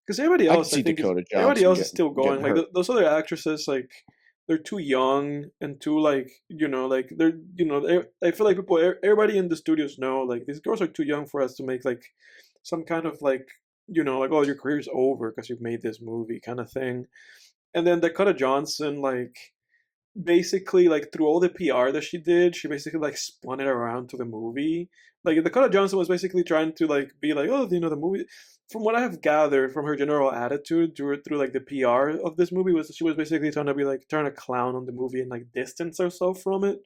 Because everybody I can else, I see think, Dakota everybody Johnson else is still going. getting Like hurt. those other actresses, like they're too young and too like like they're I feel like everybody in the studios know like these girls are too young for us to make like some kind of like like oh your career's over because you've made this movie kind of thing. And then Dakota Johnson like basically like through all the PR that she did, she basically like spun it around to the movie. Like Dakota Johnson was basically trying to like be like, oh, the movie. From what I have gathered from her general attitude through like the PR of this movie was she was basically trying to be like trying to clown on the movie and like distance herself from it.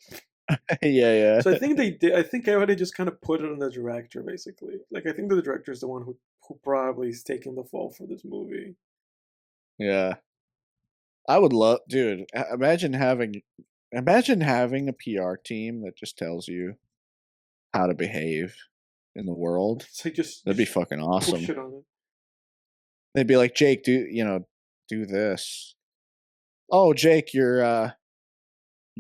Yeah. So I think they did. I think everybody just kind of put it on the director basically. Like I think the director is the one who probably is taking the fall for this movie. Yeah. I would love, dude, imagine having a PR team that just tells you how to behave in the world. It's like That'd be fucking awesome. push it on it. They'd be like, "Jake, do this." "Oh, Jake, your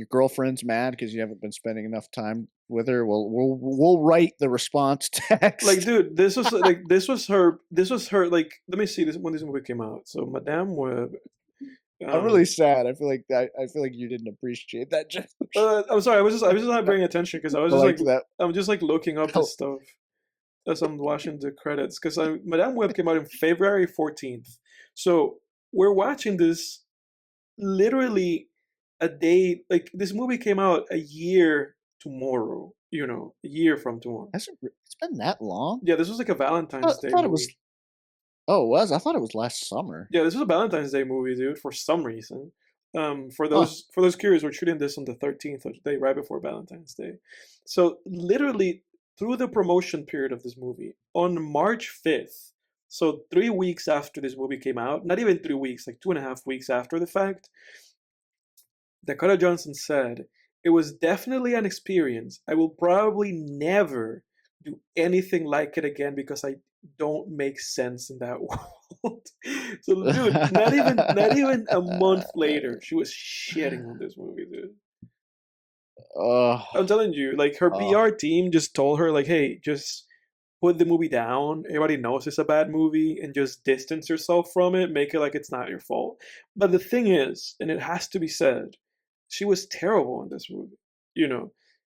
girlfriend's mad because you haven't been spending enough time with her. We'll write the response text." Like, dude, this was like this was her. Like. Let me see this when this movie came out. So, Madame Web. I'm really sad. I feel like you didn't appreciate that joke. I'm sorry. I was just not paying attention because I was I just liked like that. I'm just like looking up this stuff as I'm watching the credits because Madame Web came out in February 14th. So we're watching this literally a day. Like this movie came out a year tomorrow. A year from tomorrow. It's been that long? Yeah, this was like a Valentine's Day I thought it movie. was. Oh, it was? I thought it was last summer. Yeah, this was a Valentine's Day movie, dude. For some reason, for those curious, we're shooting this on the 13th of the day, right before Valentine's Day. So literally through the promotion period of this movie, on March 5th, so 3 weeks after this movie came out, not even 3 weeks, like 2.5 weeks after the fact, Dakota Johnson said, "It was definitely an experience. I will probably never do anything like it again because I don't make sense in that world." So, dude, not even a month later, she was shitting on this movie, dude. I'm telling you, like her PR team just told her, like, "Hey, just put the movie down. Everybody knows it's a bad movie, and just distance yourself from it. Make it like it's not your fault." But the thing is, and it has to be said, she was terrible in this movie.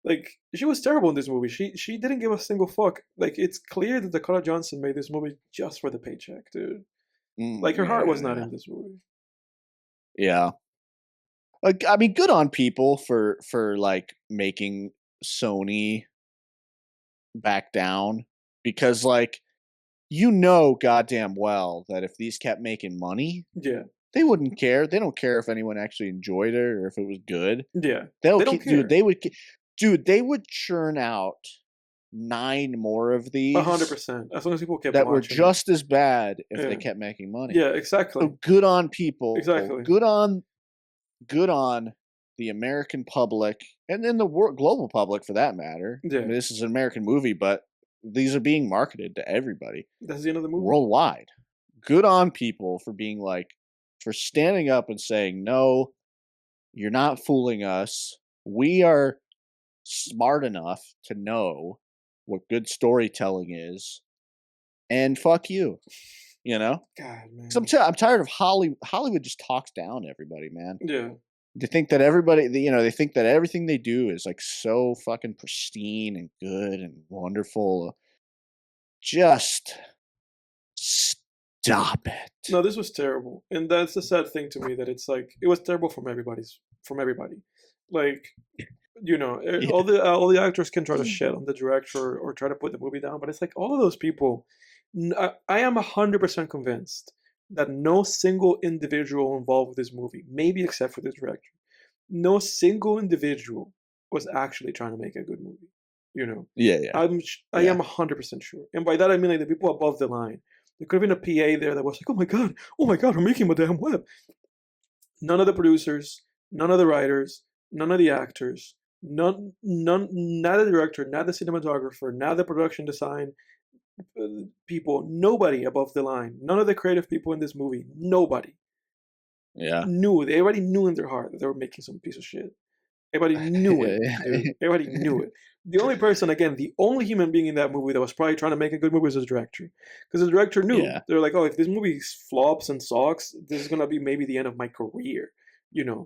Like, she was terrible in this movie. She didn't give a single fuck. Like, it's clear that Dakota Johnson made this movie just for the paycheck, dude. Like, her heart was not Yeah. in this movie. Yeah. Like, I mean, good on people for like making Sony back down, because like, goddamn well that if these kept making money, Yeah, they wouldn't care. They don't care if anyone actually enjoyed it or if it was good. yeah. They'll They don't keep, dude. care. They would churn out 9 more of these 100%. As long as people kept that were watching it. just as bad if they Yeah. kept making money. Yeah, exactly. So good on people. Exactly. Good on the American public, and then the global public for that matter. I Yeah. mean, this is an American movie, but these are being marketed to everybody That's the end of the movie. worldwide. Good on people for being like, for standing up and saying, no, you're not fooling us. We are smart enough to know what good storytelling is, and fuck you. You know? God, man. 'Cause I'm tired of Hollywood just talks down everybody, man. Yeah. They think that they think that everything they do is like so fucking pristine and good and wonderful. Just stop it. No, this was terrible, and that's the sad thing to me, that it's like it was terrible from everybody. Like, Yeah. all the actors can try to shit on the director or try to put the movie down, but it's like all of those people. I am 100% convinced that no single individual involved with this movie, maybe except for the director, no single individual was actually trying to make a good movie. You know, Yeah. I Yeah. am 100% sure, and by that I mean like the people above the line. There could have been a PA there that was like, oh my god, we're making a damn web. None of the producers, none of the writers, none of the actors, not the director, not the cinematographer, not the production design people, nobody above the line, none of the creative people in this movie, nobody Yeah. knew. They already knew in their heart that they were making some piece of shit. Everybody knew it, dude. Everybody knew it. The only person, again, the only human being in that movie that was probably trying to make a good movie was the director. Because the director knew. Yeah. They're like, oh, if this movie flops and sucks, this is going to be maybe the end of my career. Yeah.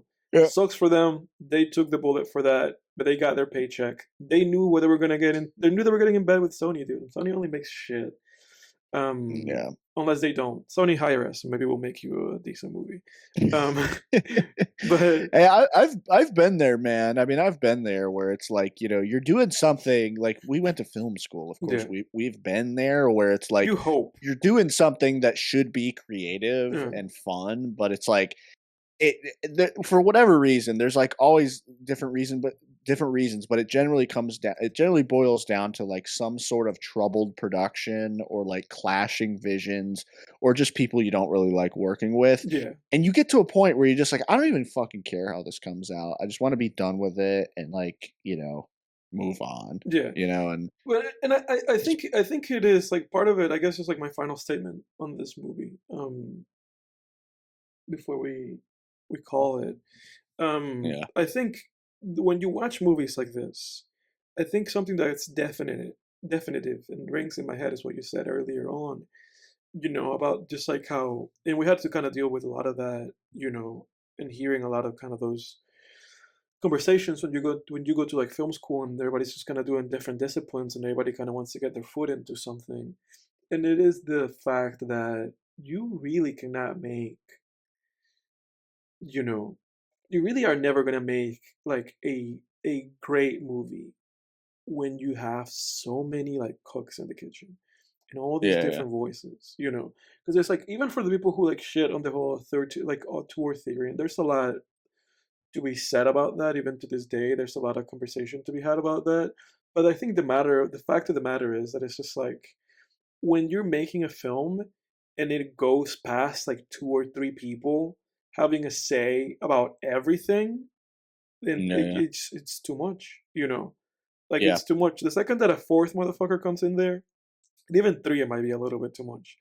Sucks for them. They took the bullet for that, but they got their paycheck. They knew what they were going to get in. They knew they were getting in bed with Sony, dude. And Sony only makes shit. Yeah. Unless they don't. Sony hire us, maybe we'll make you a decent movie. But hey, I've been there, man. I mean, I've been there where it's like, you're doing something like, we went to film school, of course. Yeah. We've been there where it's like, you hope you're doing something that should be creative Yeah. and fun, but it's like, for whatever reason, there's like always different reasons, but it generally boils down to like some sort of troubled production or like clashing visions or just people you don't really like working with. Yeah. And you get to a point where you're just like, I don't even fucking care how this comes out. I just want to be done with it and like, move on. Yeah. And And I think it is like part of it, I guess, is like my final statement on this movie. Before we call it. Yeah. I think when you watch movies like this, I think something that's definitive and rings in my head is what you said earlier on, about just like how, and we had to kind of deal with a lot of that, and hearing a lot of kind of those conversations when you go to like film school and everybody's just kind of doing different disciplines and everybody kind of wants to get their foot into something. And it is the fact that you really cannot make, you really are never gonna make like a great movie when you have so many like cooks in the kitchen and all these Yeah. different voices, because it's like, even for the people who like shit on the whole tour theory, and there's a lot to be said about that. Even to this day, there's a lot of conversation to be had about that. But I think the fact of the matter is that it's just like, when you're making a film and it goes past like 2 or 3 people having a say about everything, then Yeah. it's too much, like Yeah. it's too much. The second that a fourth motherfucker comes in there, and even 3, it might be a little bit too much.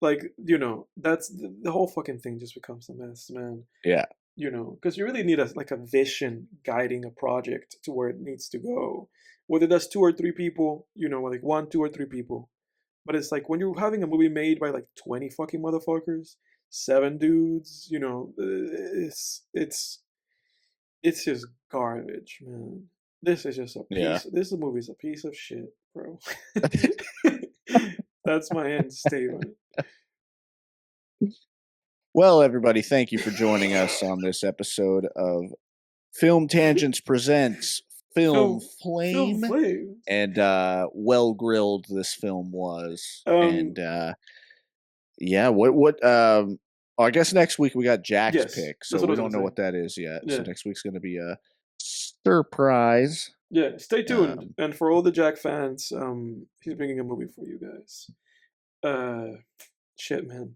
Like, that's the whole fucking thing just becomes a mess, man. Yeah. Because you really need a vision guiding a project to where it needs to go. Whether that's 2 or 3 people, like 1, 2 or 3 people. But it's like when you're having a movie made by like 20 fucking motherfuckers, 7 dudes, it's just garbage, man. This is just a piece. Yeah. This movie's a piece of shit, bro. That's my end statement. Well, everybody, thank you for joining us on this episode of Film Tangents Presents Film Flame. And well grilled this film was. And yeah, I guess next week we got Jack's pick, so we don't know what that is yet. Yeah. So next week's going to be a surprise. Yeah, stay tuned. And for all the Jack fans, he's bringing a movie for you guys. Shit, man.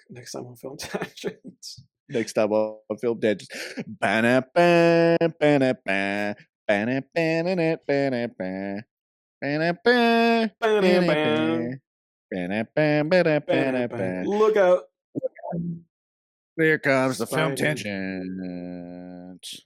Next time on Film Tangents. Next time on Film Tangents. Look out. Here comes the Film Tangent.